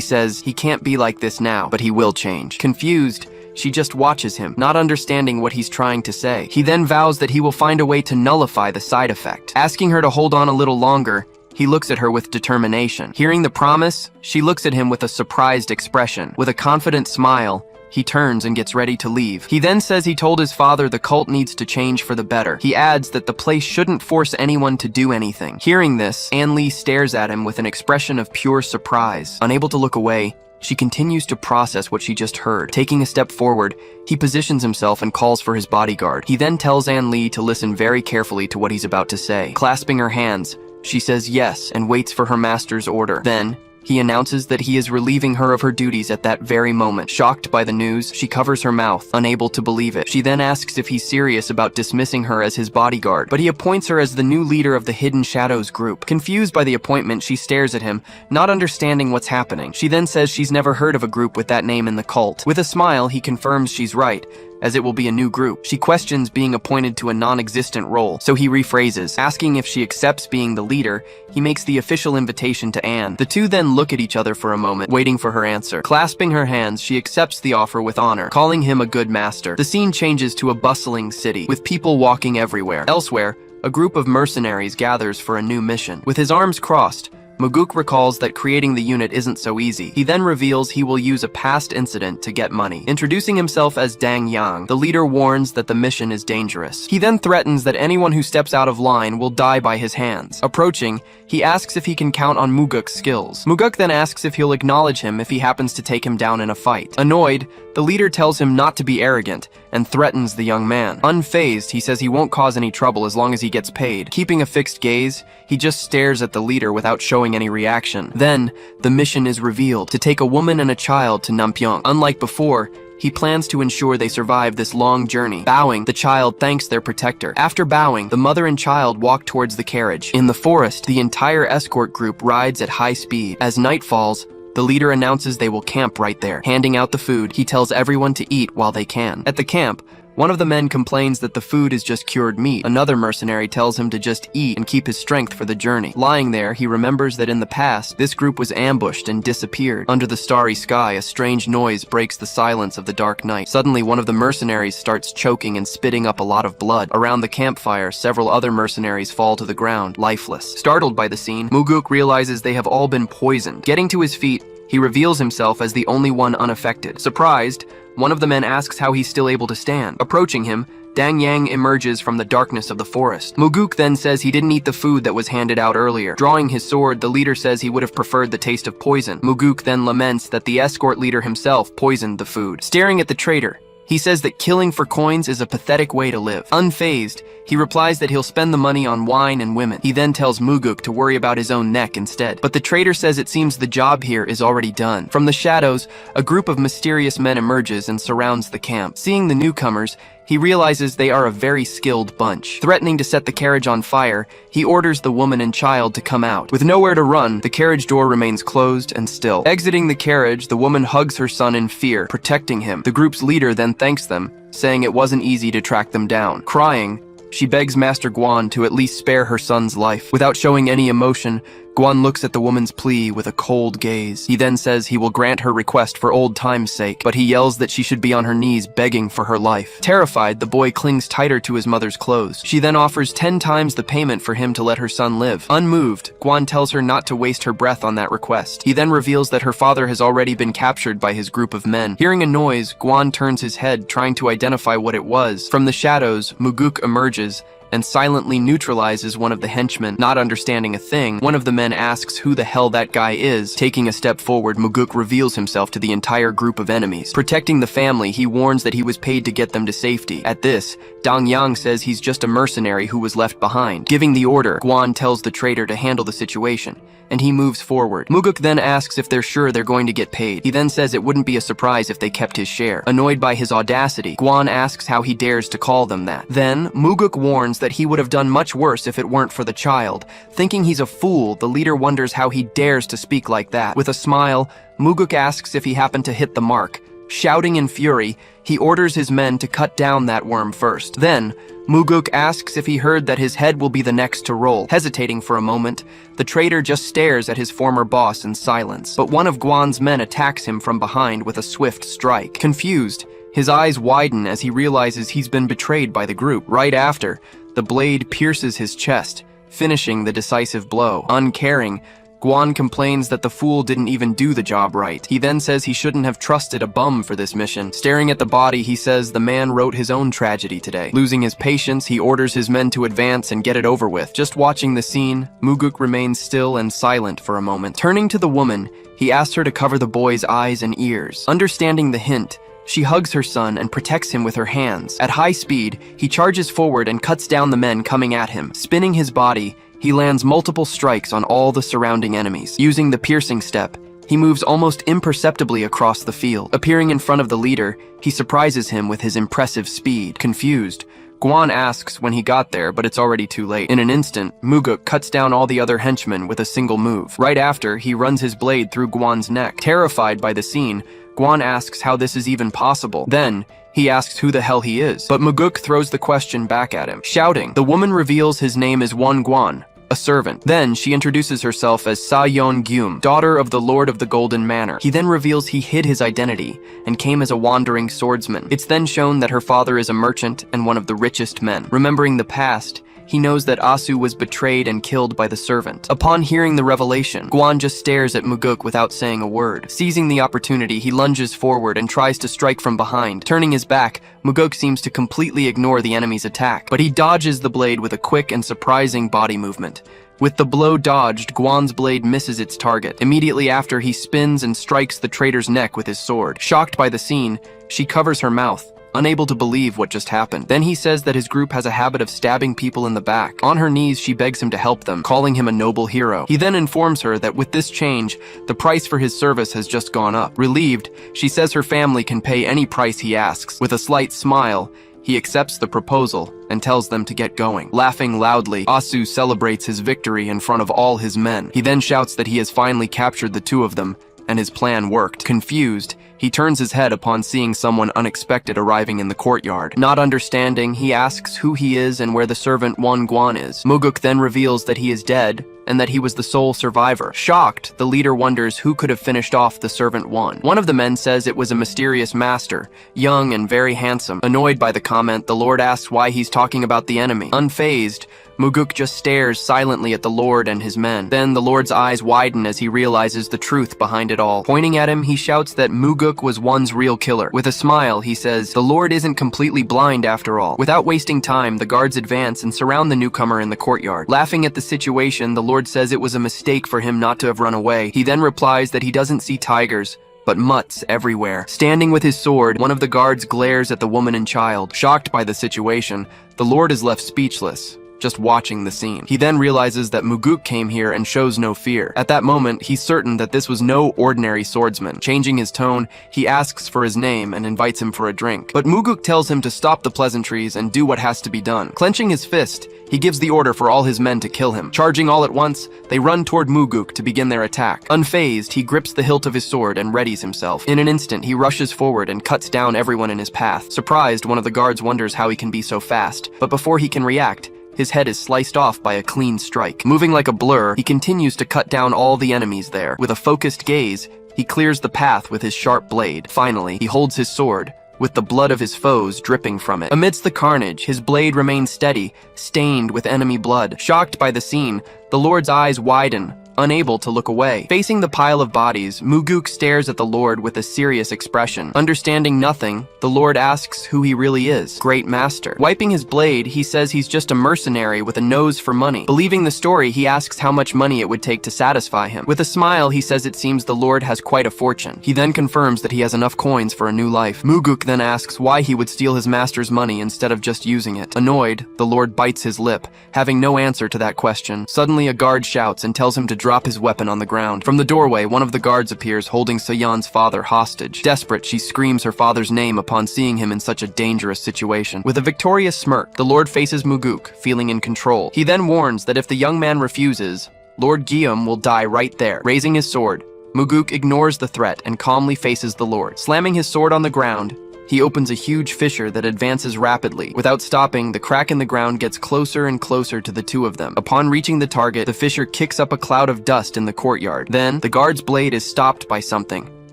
A: says he can't be like this now, but he will change. Confused, she just watches him, not understanding what he's trying to say. He then vows that he will find a way to nullify the side effect. Asking her to hold on a little longer, he looks at her with determination. Hearing the promise, she looks at him with a surprised expression. With a confident smile, he turns and gets ready to leave. He then says he told his father the cult needs to change for the better. He adds that the place shouldn't force anyone to do anything. Hearing this, An Lee stares at him with an expression of pure surprise. Unable to look away, she continues to process what she just heard. Taking a step forward, he positions himself and calls for his bodyguard. He then tells An Lee to listen very carefully to what he's about to say. Clasping her hands, she says yes and waits for her master's order. Then, he announces that he is relieving her of her duties at that very moment. Shocked by the news, she covers her mouth, unable to believe it. She then asks if he's serious about dismissing her as his bodyguard, but he appoints her as the new leader of the Hidden Shadows group. Confused by the appointment, she stares at him, not understanding what's happening. She then says she's never heard of a group with that name in the cult. With a smile, he confirms she's right, as it will be a new group. She questions being appointed to a non-existent role, so he rephrases. Asking if she accepts being the leader, he makes the official invitation to Anne. The two then look at each other for a moment, waiting for her answer. Clasping her hands, she accepts the offer with honor, calling him a good master. The scene changes to a bustling city, with people walking everywhere. Elsewhere, a group of mercenaries gathers for a new mission. With his arms crossed, Muguk recalls that creating the unit isn't so easy. He then reveals he will use a past incident to get money. Introducing himself as Dang Yang, the leader warns that the mission is dangerous. He then threatens that anyone who steps out of line will die by his hands. Approaching, he asks if he can count on Muguk's skills. Muguk then asks if he'll acknowledge him if he happens to take him down in a fight. Annoyed, the leader tells him not to be arrogant and threatens the young man. Unfazed, he says he won't cause any trouble as long as he gets paid. Keeping a fixed gaze, he just stares at the leader without showing any reaction. Then, the mission is revealed: to take a woman and a child to Nampyeong. Unlike before, he plans to ensure they survive this long journey. Bowing, the child thanks their protector. After bowing, the mother and child walk towards the carriage. In the forest, the entire escort group rides at high speed. As night falls, the leader announces they will camp right there. Handing out the food, he tells everyone to eat while they can. At the camp, one of the men complains that the food is just cured meat. Another mercenary tells him to just eat and keep his strength for the journey. Lying there, he remembers that in the past, this group was ambushed and disappeared. Under the starry sky, a strange noise breaks the silence of the dark night. Suddenly, one of the mercenaries starts choking and spitting up a lot of blood. Around the campfire, several other mercenaries fall to the ground, lifeless. Startled by the scene, Muguk realizes they have all been poisoned. Getting to his feet, he reveals himself as the only one unaffected. Surprised, one of the men asks how he's still able to stand. Approaching him, Dang Yang emerges from the darkness of the forest. Muguk then says he didn't eat the food that was handed out earlier. Drawing his sword, the leader says he would have preferred the taste of poison. Muguk then laments that the escort leader himself poisoned the food. Staring at the traitor, he says that killing for coins is a pathetic way to live. Unfazed, he replies that he'll spend the money on wine and women. He then tells Muguk to worry about his own neck instead. But the traitor says it seems the job here is already done. From the shadows, a group of mysterious men emerges and surrounds the camp. Seeing the newcomers, he realizes they are a very skilled bunch. Threatening to set the carriage on fire, he orders the woman and child to come out. With nowhere to run, the carriage door remains closed and still. Exiting the carriage, the woman hugs her son in fear, protecting him. The group's leader then thanks them, saying it wasn't easy to track them down. Crying, she begs Master Guan to at least spare her son's life. Without showing any emotion, Guan looks at the woman's plea with a cold gaze. He then says he will grant her request for old time's sake, but he yells that she should be on her knees begging for her life. Terrified, the boy clings tighter to his mother's clothes. She then offers 10 times the payment for him to let her son live. Unmoved, Guan tells her not to waste her breath on that request. He then reveals that her father has already been captured by his group of men. Hearing a noise, Guan turns his head, trying to identify what it was. From the shadows, Muguk emerges and silently neutralizes one of the henchmen. Not understanding a thing, one of the men asks who the hell that guy is. Taking a step forward, Muguk reveals himself to the entire group of enemies. Protecting the family, he warns that he was paid to get them to safety. At this, Dang Yang says he's just a mercenary who was left behind. Giving the order, Guan tells the traitor to handle the situation, and he moves forward. Muguk then asks if they're sure they're going to get paid. He then says it wouldn't be a surprise if they kept his share. Annoyed by his audacity, Guan asks how he dares to call them that. Then, Muguk warns that he would have done much worse if it weren't for the child. Thinking he's a fool, the leader wonders how he dares to speak like that. With a smile, Muguk asks if he happened to hit the mark. Shouting in fury, he orders his men to cut down that worm first. Then, Muguk asks if he heard that his head will be the next to roll. Hesitating for a moment, the traitor just stares at his former boss in silence. But one of Guan's men attacks him from behind with a swift strike. Confused, his eyes widen as he realizes he's been betrayed by the group. Right after, the blade pierces his chest, finishing the decisive blow. Uncaring, Guan complains that the fool didn't even do the job right. He then says he shouldn't have trusted a bum for this mission. Staring at the body, he says the man wrote his own tragedy today. Losing his patience, he orders his men to advance and get it over with. Just watching the scene, Muguk remains still and silent for a moment. Turning to the woman, he asks her to cover the boy's eyes and ears. Understanding the hint, she hugs her son and protects him with her hands. At high speed, he charges forward and cuts down the men coming at him. Spinning his body, he lands multiple strikes on all the surrounding enemies. Using the piercing step, he moves almost imperceptibly across the field. Appearing in front of the leader, he surprises him with his impressive speed. Confused, Guan asks when he got there, but it's already too late. In an instant, Muguk cuts down all the other henchmen with a single move. Right after, he runs his blade through Guan's neck. Terrified by the scene, Guan asks how this is even possible. Then, he asks who the hell he is, but Muguk throws the question back at him. Shouting, the woman reveals his name is Won Guan, a servant. Then, she introduces herself as Sa Yon Gyum, daughter of the Lord of the Golden Manor. He then reveals he hid his identity and came as a wandering swordsman. It's then shown that her father is a merchant and one of the richest men. Remembering the past, he knows that Asu was betrayed and killed by the servant. Upon hearing the revelation, Guan just stares at Muguk without saying a word. Seizing the opportunity, he lunges forward and tries to strike from behind. Turning his back, Muguk seems to completely ignore the enemy's attack, but he dodges the blade with a quick and surprising body movement. With the blow dodged, Guan's blade misses its target. Immediately after, he spins and strikes the traitor's neck with his sword. Shocked by the scene, she covers her mouth, unable to believe what just happened. Then he says that his group has a habit of stabbing people in the back. On her knees, she begs him to help them, calling him a noble hero. He then informs her that with this change, the price for his service has just gone up. Relieved, she says her family can pay any price he asks. With a slight smile, he accepts the proposal and tells them to get going. Laughing loudly, Asu celebrates his victory in front of all his men. He then shouts that he has finally captured the two of them, and his plan worked. Confused, he turns his head upon seeing someone unexpected arriving in the courtyard. Not understanding, he asks who he is and where the servant Won Guan is. Muguk then reveals that he is dead and that he was the sole survivor. Shocked, the leader wonders who could have finished off the servant Won. One of the men says it was a mysterious master, young and very handsome. Annoyed by the comment, the lord asks why he's talking about the enemy. Unfazed, Muguk just stares silently at the lord and his men. Then the lord's eyes widen as he realizes the truth behind it all. Pointing at him, he shouts that Muguk was Won's real killer. With a smile, he says, the lord isn't completely blind after all. Without wasting time, the guards advance and surround the newcomer in the courtyard. Laughing at the situation, the lord says it was a mistake for him not to have run away. He then replies that he doesn't see tigers, but mutts everywhere. Standing with his sword, one of the guards glares at the woman and child. Shocked by the situation, the lord is left speechless, just watching the scene. He then realizes that Muguk came here and shows no fear. At that moment, he's certain that this was no ordinary swordsman. Changing his tone, he asks for his name and invites him for a drink. But Muguk tells him to stop the pleasantries and do what has to be done. Clenching his fist, he gives the order for all his men to kill him. Charging all at once, they run toward Muguk to begin their attack. Unfazed, he grips the hilt of his sword and readies himself. In an instant, he rushes forward and cuts down everyone in his path. Surprised, one of the guards wonders how he can be so fast, but before he can react, his head is sliced off by a clean strike. Moving like a blur, he continues to cut down all the enemies there. With a focused gaze, he clears the path with his sharp blade. Finally, he holds his sword, with the blood of his foes dripping from it. Amidst the carnage, his blade remains steady, stained with enemy blood. Shocked by the scene, the lord's eyes widen, unable to look away. Facing the pile of bodies, Muguk stares at the lord with a serious expression. Understanding nothing, the lord asks who he really is. Great master. Wiping his blade, he says he's just a mercenary with a nose for money. Believing the story, he asks how much money it would take to satisfy him. With a smile, he says it seems the lord has quite a fortune. He then confirms that he has enough coins for a new life. Muguk then asks why he would steal his master's money instead of just using it. Annoyed, the lord bites his lip, having no answer to that question. Suddenly, a guard shouts and tells him to drop his weapon on the ground. From the doorway, one of the guards appears holding Sayan's father hostage. Desperate, she screams her father's name upon seeing him in such a dangerous situation. With a victorious smirk, the lord faces Muguk, feeling in control. He then warns that if the young man refuses, Lord Guillaume will die right there. Raising his sword, Muguk ignores the threat and calmly faces the lord. Slamming his sword on the ground, he opens a huge fissure that advances rapidly. Without stopping, the crack in the ground gets closer and closer to the two of them. Upon reaching the target, the fissure kicks up a cloud of dust in the courtyard. Then, the guard's blade is stopped by something,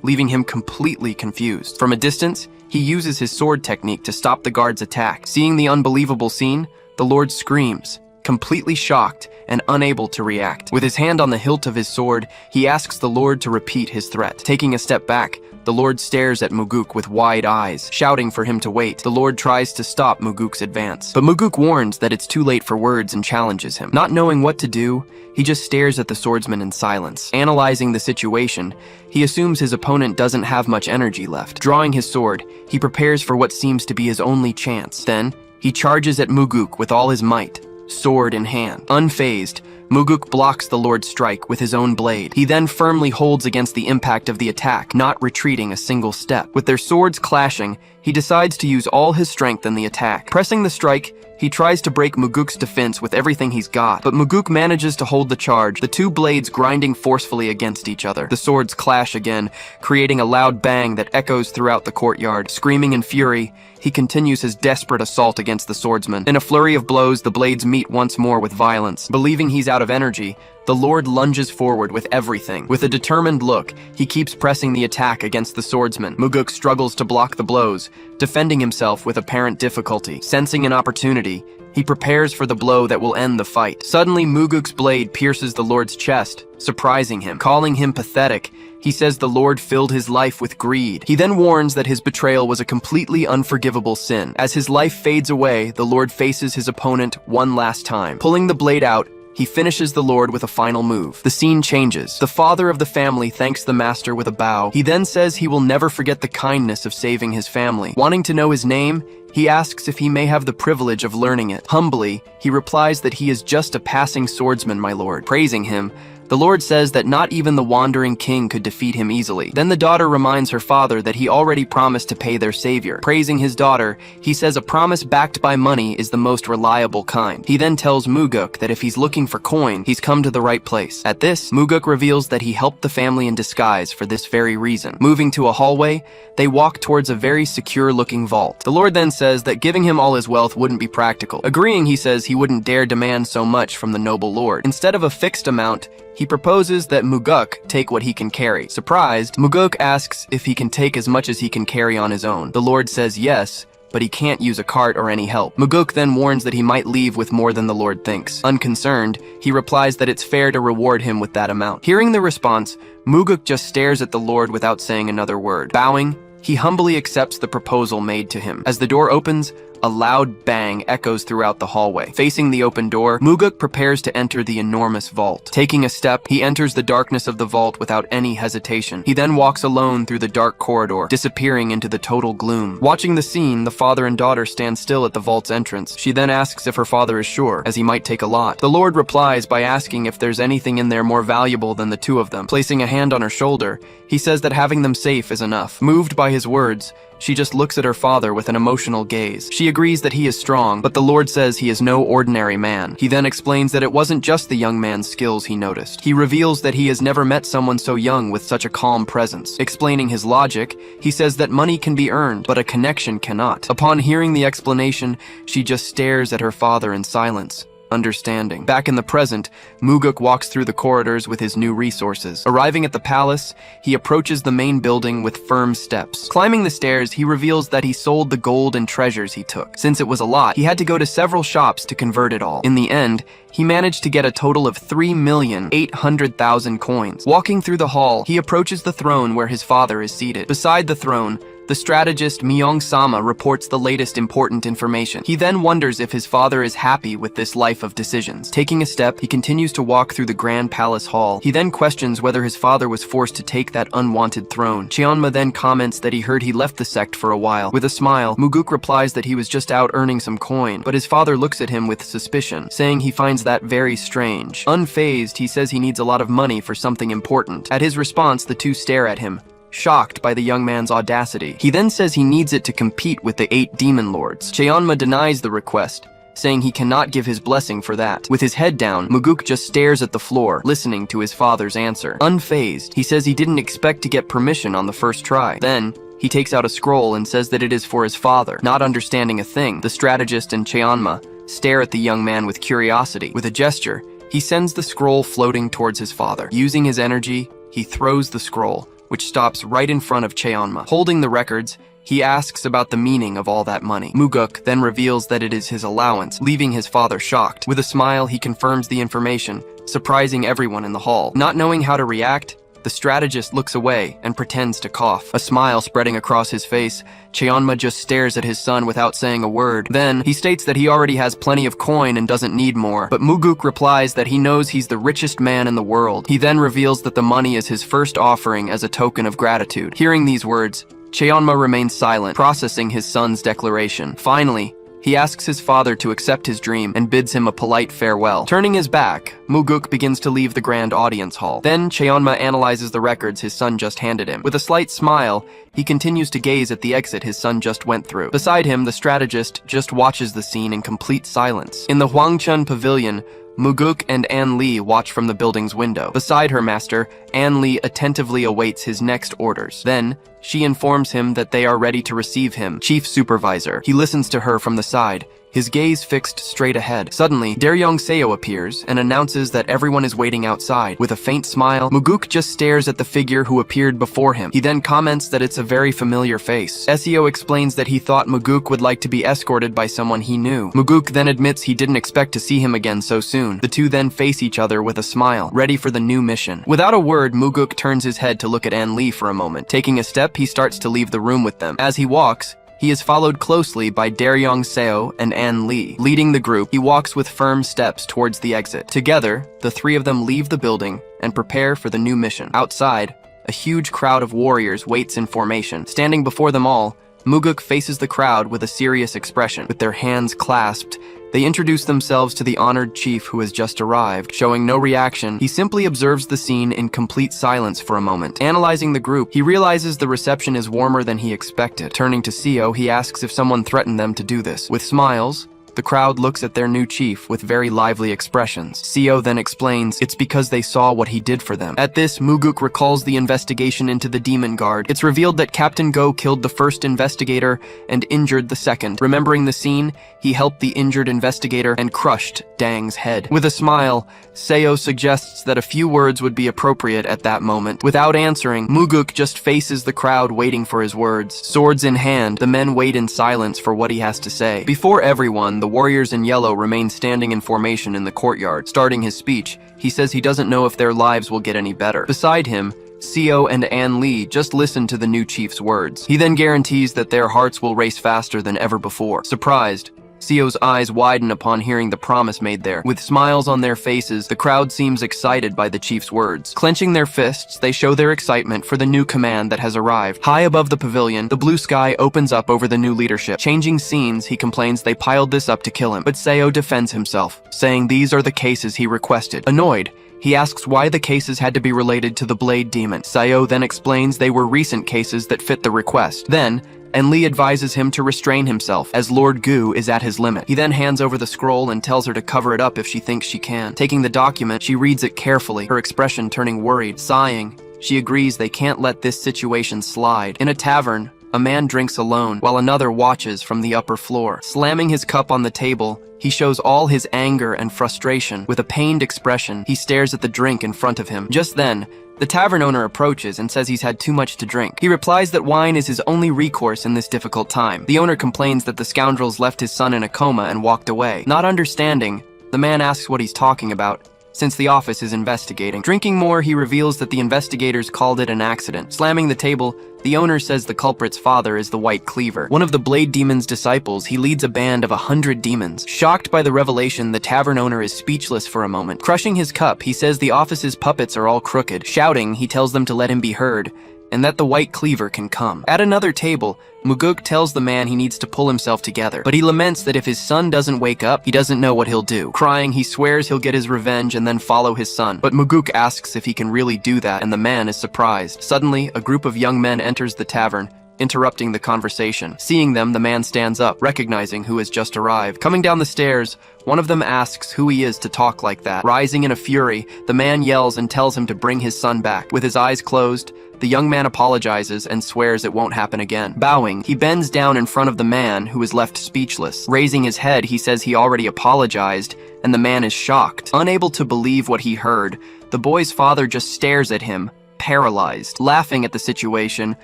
A: leaving him completely confused. From a distance, he uses his sword technique to stop the guard's attack. Seeing the unbelievable scene, the lord screams, completely shocked and unable to react. With his hand on the hilt of his sword, he asks the Lord to repeat his threat. Taking a step back, the Lord stares at Muguk with wide eyes, shouting for him to wait. The Lord tries to stop Muguk's advance, but Muguk warns that it's too late for words and challenges him. Not knowing what to do, he just stares at the swordsman in silence. Analyzing the situation, he assumes his opponent doesn't have much energy left. Drawing his sword, he prepares for what seems to be his only chance. Then, he charges at Muguk with all his might, sword in hand. Unfazed, Muguk blocks the Lord's strike with his own blade. He then firmly holds against the impact of the attack, not retreating a single step. With their swords clashing, he decides to use all his strength in the attack. Pressing the strike, he tries to break Muguk's defense with everything he's got, but Muguk manages to hold the charge, the two blades grinding forcefully against each other. The swords clash again, creating a loud bang that echoes throughout the courtyard. Screaming in fury, he continues his desperate assault against the swordsman. In a flurry of blows, the blades meet once more with violence. Believing he's out of energy, the Lord lunges forward with everything. With a determined look, he keeps pressing the attack against the swordsman. Muguk struggles to block the blows, defending himself with apparent difficulty. Sensing an opportunity, he prepares for the blow that will end the fight. Suddenly, Muguk's blade pierces the Lord's chest, surprising him. Calling him pathetic, he says the Lord filled his life with greed. He then warns that his betrayal was a completely unforgivable sin. As his life fades away, the Lord faces his opponent one last time. Pulling the blade out, he finishes the Lord with a final move. The scene changes. The father of the family thanks the master with a bow. He then says he will never forget the kindness of saving his family. Wanting to know his name, he asks if he may have the privilege of learning it. Humbly, he replies that he is just a passing swordsman, my lord. Praising him, the Lord says that not even the wandering king could defeat him easily. Then the daughter reminds her father that he already promised to pay their savior. Praising his daughter, he says a promise backed by money is the most reliable kind. He then tells Muguk that if he's looking for coin, he's come to the right place. At this, Muguk reveals that he helped the family in disguise for this very reason. Moving to a hallway, they walk towards a very secure-looking vault. The Lord then says that giving him all his wealth wouldn't be practical. Agreeing, he says he wouldn't dare demand so much from the noble lord. Instead of a fixed amount, he proposes that Muguk take what he can carry. Surprised, Muguk asks if he can take as much as he can carry on his own. The Lord says yes, but he can't use a cart or any help. Muguk then warns that he might leave with more than the Lord thinks. Unconcerned, he replies that it's fair to reward him with that amount. Hearing the response, Muguk just stares at the Lord without saying another word. Bowing, he humbly accepts the proposal made to him. As the door opens, a loud bang echoes throughout the hallway. Facing the open door, Muguk prepares to enter the enormous vault. Taking a step, he enters the darkness of the vault without any hesitation. He then walks alone through the dark corridor, disappearing into the total gloom. Watching the scene, the father and daughter stand still at the vault's entrance. She then asks if her father is sure, as he might take a lot. The Lord replies by asking if there's anything in there more valuable than the two of them. Placing a hand on her shoulder, he says that having them safe is enough. Moved by his words, she just looks at her father with an emotional gaze. She agrees that he is strong, but the Lord says he is no ordinary man. He then explains that it wasn't just the young man's skills he noticed. He reveals that he has never met someone so young with such a calm presence. Explaining his logic, he says that money can be earned, but a connection cannot. Upon hearing the explanation, she just stares at her father in silence, understanding. Back in the present, Muguk walks through the corridors with his new resources. Arriving at the palace, he approaches the main building with firm steps. Climbing the stairs, he reveals that he sold the gold and treasures he took. Since it was a lot, he had to go to several shops to convert it all. In the end, he managed to get a total of 3,800,000 coins. Walking through the hall, he approaches the throne where his father is seated. Beside the throne, the strategist Myung-sama reports the latest important information. He then wonders if his father is happy with this life of decisions. Taking a step, he continues to walk through the grand palace hall. He then questions whether his father was forced to take that unwanted throne. Cheonma then comments that he heard he left the sect for a while. With a smile, Muguk replies that he was just out earning some coin, but his father looks at him with suspicion, saying he finds that very strange. Unfazed, he says he needs a lot of money for something important. At his response, the two stare at him, shocked by the young man's audacity. He then says he needs it to compete with the 8 demon lords. Cheonma denies the request, saying he cannot give his blessing for that. With his head down, Muguk just stares at the floor, listening to his father's answer. Unfazed, he says he didn't expect to get permission on the first try. Then, he takes out a scroll and says that it is for his father. Not understanding a thing, the strategist and Cheonma stare at the young man with curiosity. With a gesture, he sends the scroll floating towards his father. Using his energy, he throws the scroll, which stops right in front of Cheonma. Holding the records, He asks about the meaning of all that money. Muguk then reveals that it is his allowance, leaving his father shocked. With a smile, he confirms the information, surprising everyone in the hall. Not knowing how to react, the strategist looks away and pretends to cough. A smile spreading across his face, Cheonma just stares at his son without saying a word. Then, he states that he already has plenty of coin and doesn't need more. But Muguk replies that he knows he's the richest man in the world. He then reveals that the money is his first offering as a token of gratitude. Hearing these words, Cheonma remains silent, processing his son's declaration. Finally, he asks his father to accept his dream and bids him a polite farewell. Turning his back, Muguk begins to leave the grand audience hall. Then Cheonma analyzes the records his son just handed him. With a slight smile, he continues to gaze at the exit his son just went through. Beside him, the strategist just watches the scene in complete silence. In the Huangchun pavilion, Muguk and An Li watch from the building's window. Beside her master, An Li attentively awaits his next orders. Then, she informs him that they are ready to receive him, chief supervisor. He listens to her from the side, his gaze fixed straight ahead. Suddenly, Daryong Seo appears and announces that everyone is waiting outside. With a faint smile, Muguk just stares at the figure who appeared before him. He then comments that it's a very familiar face. Seo explains that he thought Muguk would like to be escorted by someone he knew. Muguk then admits he didn't expect to see him again so soon. The two then face each other with a smile, ready for the new mission. Without a word, Muguk turns his head to look at An Li for a moment. Taking a step, he starts to leave the room with them. As he walks, he is followed closely by Daryong Seo and An Li. Leading the group, he walks with firm steps towards the exit. Together, the three of them leave the building and prepare for the new mission. Outside, a huge crowd of warriors waits in formation. Standing before them all, Muguk faces the crowd with a serious expression. With their hands clasped, they introduce themselves to the honored chief who has just arrived. Showing no reaction, he simply observes the scene in complete silence for a moment. Analyzing the group, he realizes the reception is warmer than he expected. Turning to Seo, he asks if someone threatened them to do this. With smiles, the crowd looks at their new chief with very lively expressions. Seo then explains it's because they saw what he did for them. At this, Muguk recalls the investigation into the Demon Guard. It's revealed that Captain Go killed the first investigator and injured the second. Remembering the scene, he helped the injured investigator and crushed Dang's head. With a smile, Seo suggests that a few words would be appropriate at that moment. Without answering, Muguk just faces the crowd waiting for his words. Swords in hand, the men wait in silence for what he has to say. Before everyone, the warriors in yellow remain standing in formation in the courtyard. Starting his speech, he says he doesn't know if their lives will get any better. Beside him, Seo and An Li just listen to the new chief's words. He then guarantees that their hearts will race faster than ever before. Surprised, Seo's eyes widen upon hearing the promise made there. With smiles on their faces, the crowd seems excited by the chief's words. Clenching their fists, they show their excitement for the new command that has arrived. High above the pavilion, the blue sky opens up over the new leadership. Changing scenes, he complains they piled this up to kill him. But Seo defends himself, saying these are the cases he requested. Annoyed, he asks why the cases had to be related to the Blade Demon. Seo then explains they were recent cases that fit the request. Then, An Li advises him to restrain himself, as Lord Gu is at his limit. He then hands over the scroll and tells her to cover it up if she thinks she can. Taking the document, she reads it carefully, her expression turning worried. Sighing, she agrees they can't let this situation slide. In a tavern, a man drinks alone, while another watches from the upper floor. Slamming his cup on the table, he shows all his anger and frustration. With a pained expression, he stares at the drink in front of him. Just then, the tavern owner approaches and says he's had too much to drink. He replies that wine is his only recourse in this difficult time. The owner complains that the scoundrels left his son in a coma and walked away. Not understanding, the man asks what he's talking about, since the office is investigating. Drinking more, he reveals that the investigators called it an accident. Slamming the table, the owner says the culprit's father is the White Cleaver. One of the Blade Demon's disciples, he leads a band of 100 demons. Shocked by the revelation, the tavern owner is speechless for a moment. Crushing his cup, he says the office's puppets are all crooked. Shouting, he tells them to let him be heard, and that the White Cleaver can come. At another table, Muguk tells the man he needs to pull himself together, but he laments that if his son doesn't wake up, he doesn't know what he'll do. Crying, he swears he'll get his revenge and then follow his son. But Muguk asks if he can really do that, and the man is surprised. Suddenly, a group of young men enters the tavern, interrupting the conversation. Seeing them, the man stands up, recognizing who has just arrived. Coming down the stairs, one of them asks who he is to talk like that. Rising in a fury, the man yells and tells him to bring his son back. With his eyes closed, the young man apologizes and swears it won't happen again. Bowing, he bends down in front of the man, who is left speechless. Raising his head, he says he already apologized, and the man is shocked. Unable to believe what he heard, the boy's father just stares at him, paralyzed. Laughing at the situation,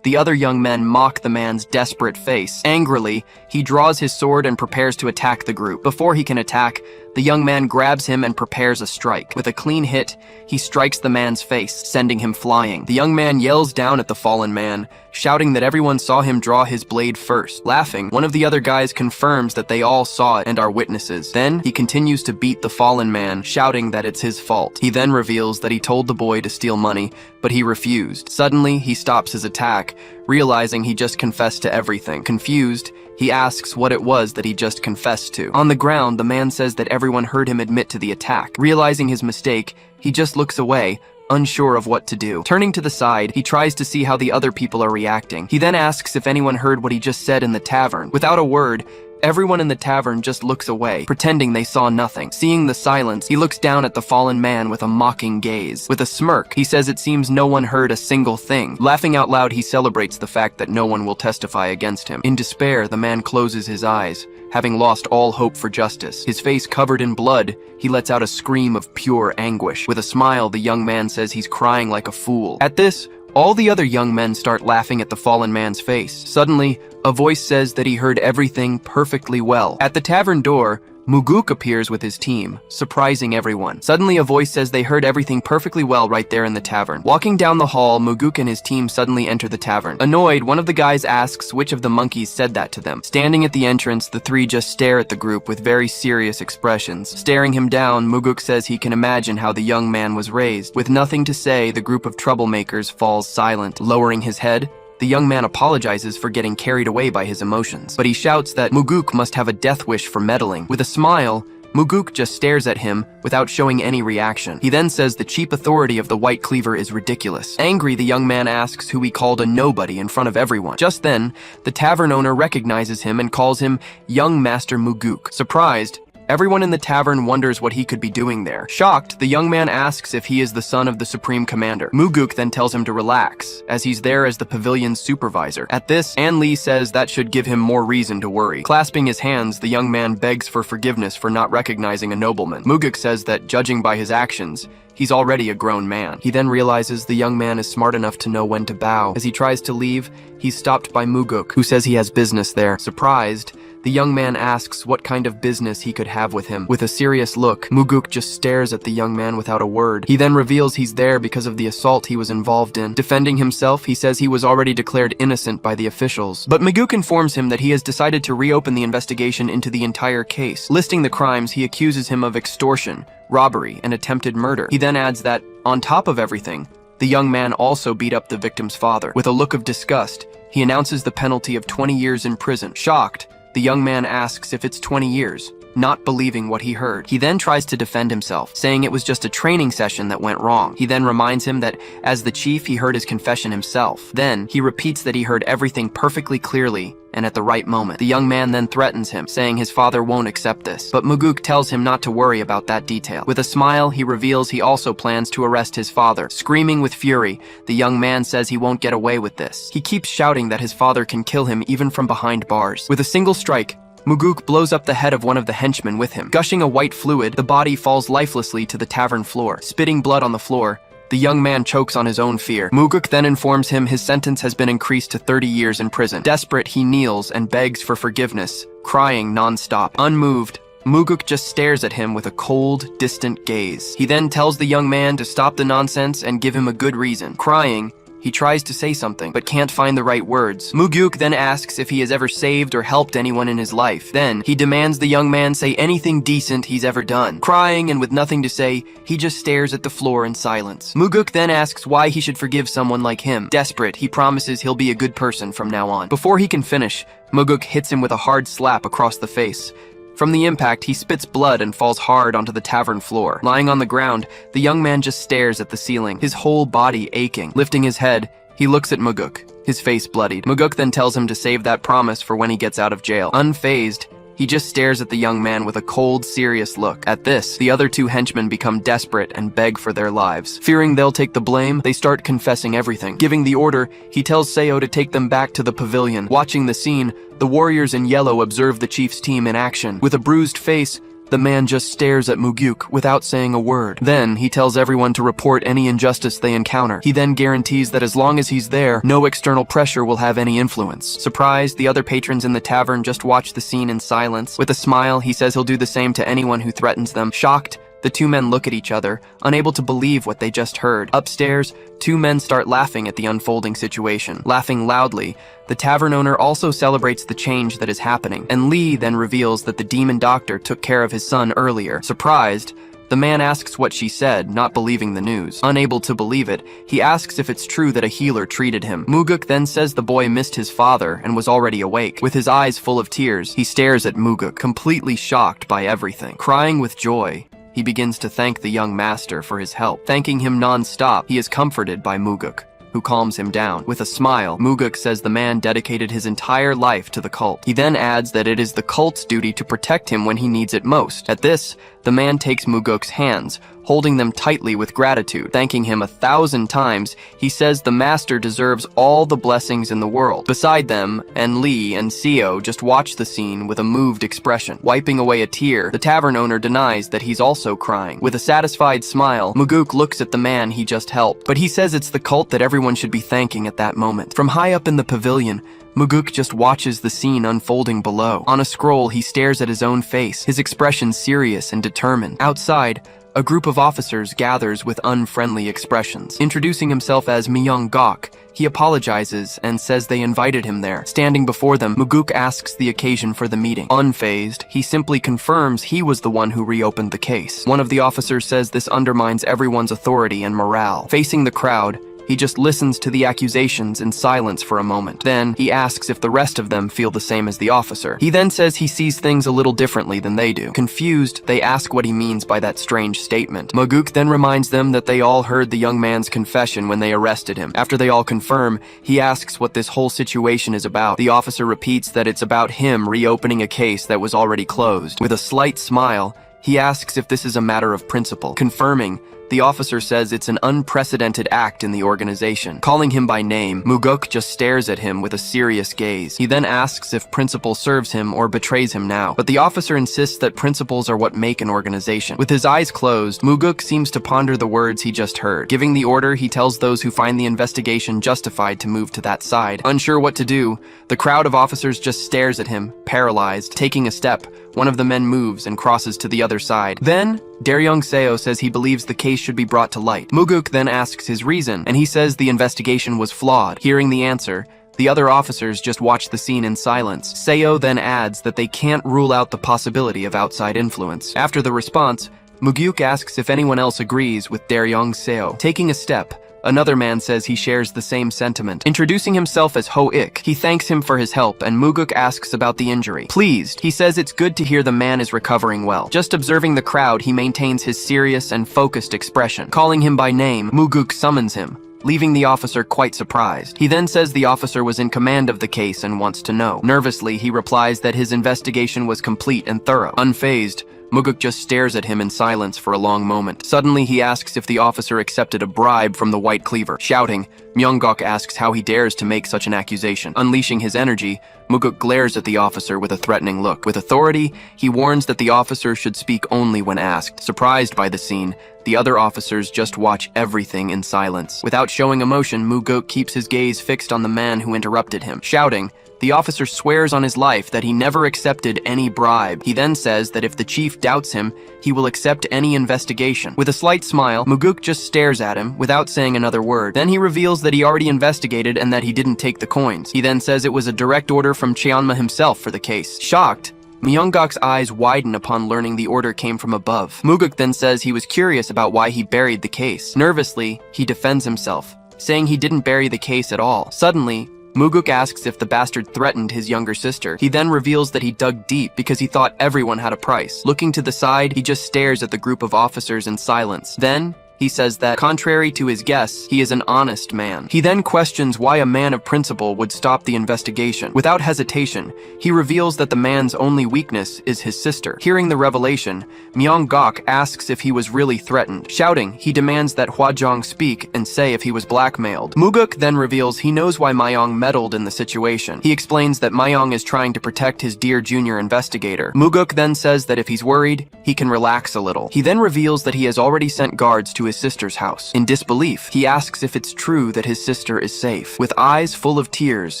A: the other young men mock the man's desperate face. Angrily, he draws his sword and prepares to attack the group. Before he can attack, the young man grabs him and prepares a strike. With a clean hit, he strikes the man's face, sending him flying. The young man yells down at the fallen man, shouting that everyone saw him draw his blade first. Laughing, one of the other guys confirms that they all saw it and are witnesses. Then, he continues to beat the fallen man, shouting that it's his fault. He then reveals that he told the boy to steal money, but he refused. Suddenly, he stops his attack, realizing he just confessed to everything. Confused, he asks what it was that he just confessed to. On the ground, the man says that everyone heard him admit to the attack. Realizing his mistake, he just looks away, unsure of what to do. Turning to the side, he tries to see how the other people are reacting. He then asks if anyone heard what he just said in the tavern. Without a word, everyone in the tavern just looks away, pretending they saw nothing. Seeing the silence, he looks down at the fallen man with a mocking gaze. With a smirk, he says it seems no one heard a single thing. Laughing out loud, he celebrates the fact that no one will testify against him. In despair, the man closes his eyes, having lost all hope for justice. His face covered in blood, he lets out a scream of pure anguish. With a smile, the young man says he's crying like a fool. At this, all the other young men start laughing at the fallen man's face. Suddenly, a voice says that he heard everything perfectly well. At the tavern door, Muguk appears with his team, surprising everyone. Suddenly, a voice says they heard everything perfectly well right there in the tavern. Walking down the hall, Muguk and his team suddenly enter the tavern. Annoyed, one of the guys asks which of the monkeys said that to them. Standing at the entrance, the three just stare at the group with very serious expressions. Staring him down, Muguk says he can imagine how the young man was raised. With nothing to say, the group of troublemakers falls silent. Lowering his head, the young man apologizes for getting carried away by his emotions, but he shouts that Muguk must have a death wish for meddling. With a smile, Muguk just stares at him without showing any reaction. He then says the cheap authority of the White Cleaver is ridiculous. Angry, the young man asks who he called a nobody in front of everyone. Just then, the tavern owner recognizes him and calls him Young Master Muguk. Surprised, everyone in the tavern wonders what he could be doing there. Shocked, the young man asks if he is the son of the Supreme Commander. Muguk then tells him to relax, as he's there as the pavilion's supervisor. At this, An Li says that should give him more reason to worry. Clasping his hands, the young man begs for forgiveness for not recognizing a nobleman. Muguk says that, judging by his actions, he's already a grown man. He then realizes the young man is smart enough to know when to bow. As he tries to leave, he's stopped by Muguk, who says he has business there. Surprised, the young man asks what kind of business he could have with him. With a serious look, Muguk just stares at the young man without a word. He then reveals he's there because of the assault he was involved in. Defending himself, he says he was already declared innocent by the officials. But Muguk informs him that he has decided to reopen the investigation into the entire case. Listing the crimes, he accuses him of extortion, robbery, and attempted murder. He then adds that, on top of everything, the young man also beat up the victim's father. With a look of disgust, he announces the penalty of 20 years in prison. Shocked, the young man asks if it's 20 years, not believing what he heard. He then tries to defend himself, saying it was just a training session that went wrong. He then reminds him that, as the chief, he heard his confession himself. Then, he repeats that he heard everything perfectly clearly and at the right moment. The young man then threatens him, saying his father won't accept this. But Muguk tells him not to worry about that detail. With a smile, he reveals he also plans to arrest his father. Screaming with fury, the young man says he won't get away with this. He keeps shouting that his father can kill him even from behind bars. With a single strike, Muguk blows up the head of one of the henchmen with him. Gushing a white fluid, the body falls lifelessly to the tavern floor. Spitting blood on the floor, the young man chokes on his own fear. Muguk then informs him his sentence has been increased to 30 years in prison. Desperate, he kneels and begs for forgiveness, crying non-stop. Unmoved, Muguk just stares at him with a cold, distant gaze. He then tells the young man to stop the nonsense and give him a good reason. Crying, he tries to say something, but can't find the right words. Muguk then asks if he has ever saved or helped anyone in his life. Then, he demands the young man say anything decent he's ever done. Crying and with nothing to say, he just stares at the floor in silence. Muguk then asks why he should forgive someone like him. Desperate, he promises he'll be a good person from now on. Before he can finish, Muguk hits him with a hard slap across the face. From the impact, he spits blood and falls hard onto the tavern floor. Lying on the ground, the young man just stares at the ceiling, his whole body aching. Lifting his head, he looks at Muguk, his face bloodied. Muguk then tells him to save that promise for when he gets out of jail. Unfazed, he just stares at the young man with a cold, serious look. At this, the other two henchmen become desperate and beg for their lives. Fearing they'll take the blame, they start confessing everything. Giving the order, he tells Seo to take them back to the pavilion. Watching the scene, the warriors in yellow observe the chief's team in action. With a bruised face, The man just stares at Muguk without saying a word. Then, he tells everyone to report any injustice they encounter. He then guarantees that as long as he's there, no external pressure will have any influence. Surprised, the other patrons in the tavern just watch the scene in silence. With a smile, he says he'll do the same to anyone who threatens them. Shocked, the two men look at each other, unable to believe what they just heard. Upstairs, two men start laughing at the unfolding situation. Laughing loudly, the tavern owner also celebrates the change that is happening, and Lee then reveals that the demon doctor took care of his son earlier. Surprised, the man asks what she said, not believing the news. Unable to believe it, he asks if it's true that a healer treated him. Muguk then says the boy missed his father and was already awake. With his eyes full of tears, he stares at Muguk, completely shocked by everything. Crying with joy, he begins to thank the young master for his help. Thanking him non-stop, he is comforted by Muguk, who calms him down. With a smile, Muguk says the man dedicated his entire life to the cult. He then adds that it is the cult's duty to protect him when he needs it most. At this, the man takes Muguk's hands, holding them tightly with gratitude. Thanking him 1,000 times, he says the master deserves all the blessings in the world. Beside them, and Lee and Seo just watch the scene with a moved expression. Wiping away a tear, the tavern owner denies that he's also crying. With a satisfied smile, Muguk looks at the man he just helped, but he says it's the cult that everyone should be thanking at that moment. From high up in the pavilion, Muguk just watches the scene unfolding below. On a scroll, he stares at his own face, his expression serious and determined. Outside, a group of officers gathers with unfriendly expressions. Introducing himself as Myung-gok, he apologizes and says they invited him there. Standing before them, Muguk asks the occasion for the meeting. Unfazed, he simply confirms he was the one who reopened the case. One of the officers says this undermines everyone's authority and morale. Facing the crowd, he just listens to the accusations in silence for a moment. Then, he asks if the rest of them feel the same as the officer. He then says he sees things a little differently than they do. Confused, they ask what he means by that strange statement. Muguk then reminds them that they all heard the young man's confession when they arrested him. After they all confirm, he asks what this whole situation is about. The officer repeats that it's about him reopening a case that was already closed. With a slight smile, he asks if this is a matter of principle. Confirming, the officer says it's an unprecedented act in the organization. Calling him by name, Muguk just stares at him with a serious gaze. He then asks if principle serves him or betrays him now, but the officer insists that principles are what make an organization. With his eyes closed, Muguk seems to ponder the words he just heard. Giving the order, he tells those who find the investigation justified to move to that side. Unsure what to do, the crowd of officers just stares at him, paralyzed. Taking a step, one of the men moves and crosses to the other side. Then, Daryong Seo says he believes the case should be brought to light. Muguk then asks his reason, and he says the investigation was flawed. Hearing the answer, the other officers just watch the scene in silence. Seo then adds that they can't rule out the possibility of outside influence. After the response, Muguk asks if anyone else agrees with Daryong Seo. Taking a step, another man says he shares the same sentiment. Introducing himself as Ho-ik, he thanks him for his help, and Muguk asks about the injury. Pleased, he says it's good to hear the man is recovering well. Just observing the crowd, he maintains his serious and focused expression. Calling him by name, Muguk summons him, leaving the officer quite surprised. He then says the officer was in command of the case and wants to know. Nervously, he replies that his investigation was complete and thorough. Unfazed, Muguk just stares at him in silence for a long moment. Suddenly, he asks if the officer accepted a bribe from the White Cleaver. Shouting, Myung-gok asks how he dares to make such an accusation. Unleashing his energy, Muguk glares at the officer with a threatening look. With authority, he warns that the officer should speak only when asked. Surprised by the scene, the other officers just watch everything in silence. Without showing emotion, Muguk keeps his gaze fixed on the man who interrupted him. Shouting, the officer swears on his life that he never accepted any bribe. He then says that if the chief doubts him, he will accept any investigation. With a slight smile, Muguk just stares at him without saying another word. Then he reveals that he already investigated and that he didn't take the coins. He then says it was a direct order from Cheonma himself for the case. Shocked, Myung-gok's eyes widen upon learning the order came from above. Muguk then says he was curious about why he buried the case. Nervously, he defends himself, saying he didn't bury the case at all. Suddenly, Muguk asks if the bastard threatened his younger sister. He then reveals that he dug deep because he thought everyone had a price. Looking to the side, he just stares at the group of officers in silence. Then, he He says that, contrary to his guess, he is an honest man. He then questions why a man of principle would stop the investigation. Without hesitation, he reveals that the man's only weakness is his sister. Hearing the revelation, Myung-gok asks if he was really threatened. Shouting, he demands that Hwajong speak and say if he was blackmailed. Muguk then reveals he knows why Myung meddled in the situation. He explains that Myung is trying to protect his dear junior investigator. Muguk then says that if he's worried, he can relax a little. He then reveals that he has already sent guards to his sister's house. In disbelief, he asks if it's true that his sister is safe. With eyes full of tears,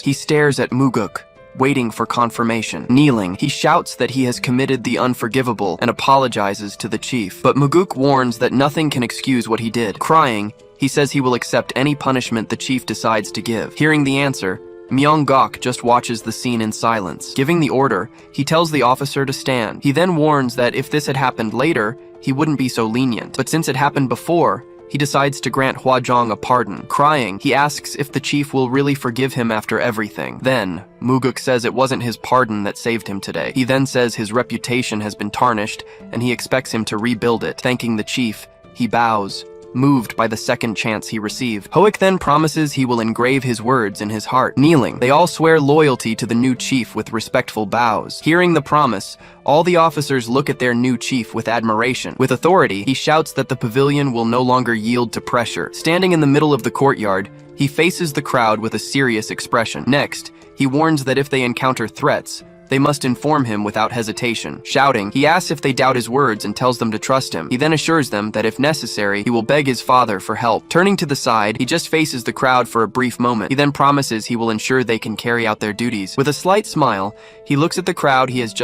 A: he stares at Muguk, waiting for confirmation. Kneeling, he shouts that he has committed the unforgivable and apologizes to the chief. But Muguk warns that nothing can excuse what he did. Crying, he says he will accept any punishment the chief decides to give. Hearing the answer, Myung-gok just watches the scene in silence. Giving the order, he tells the officer to stand. He then warns that if this had happened later, he wouldn't be so lenient. But since it happened before, he decides to grant Hwajong a pardon. Crying, he asks if the chief will really forgive him after everything. Then, Muguk says it wasn't his pardon that saved him today. He then says his reputation has been tarnished, and he expects him to rebuild it. Thanking the chief, he bows, moved by the second chance he received. Hoik then promises he will engrave his words in his heart. Kneeling, they all swear loyalty to the new chief with respectful bows. Hearing the promise, all the officers look at their new chief with admiration. With authority, he shouts that the pavilion will no longer yield to pressure. Standing in the middle of the courtyard, he faces the crowd with a serious expression. Next, he warns that if they encounter threats, they must inform him without hesitation. Shouting, he asks if they doubt his words and tells them to trust him. He then assures them that if necessary, he will beg his father for help. Turning to the side, he just faces the crowd for a brief moment. He then promises he will ensure they can carry out their duties. With a slight smile, he looks at the crowd he has just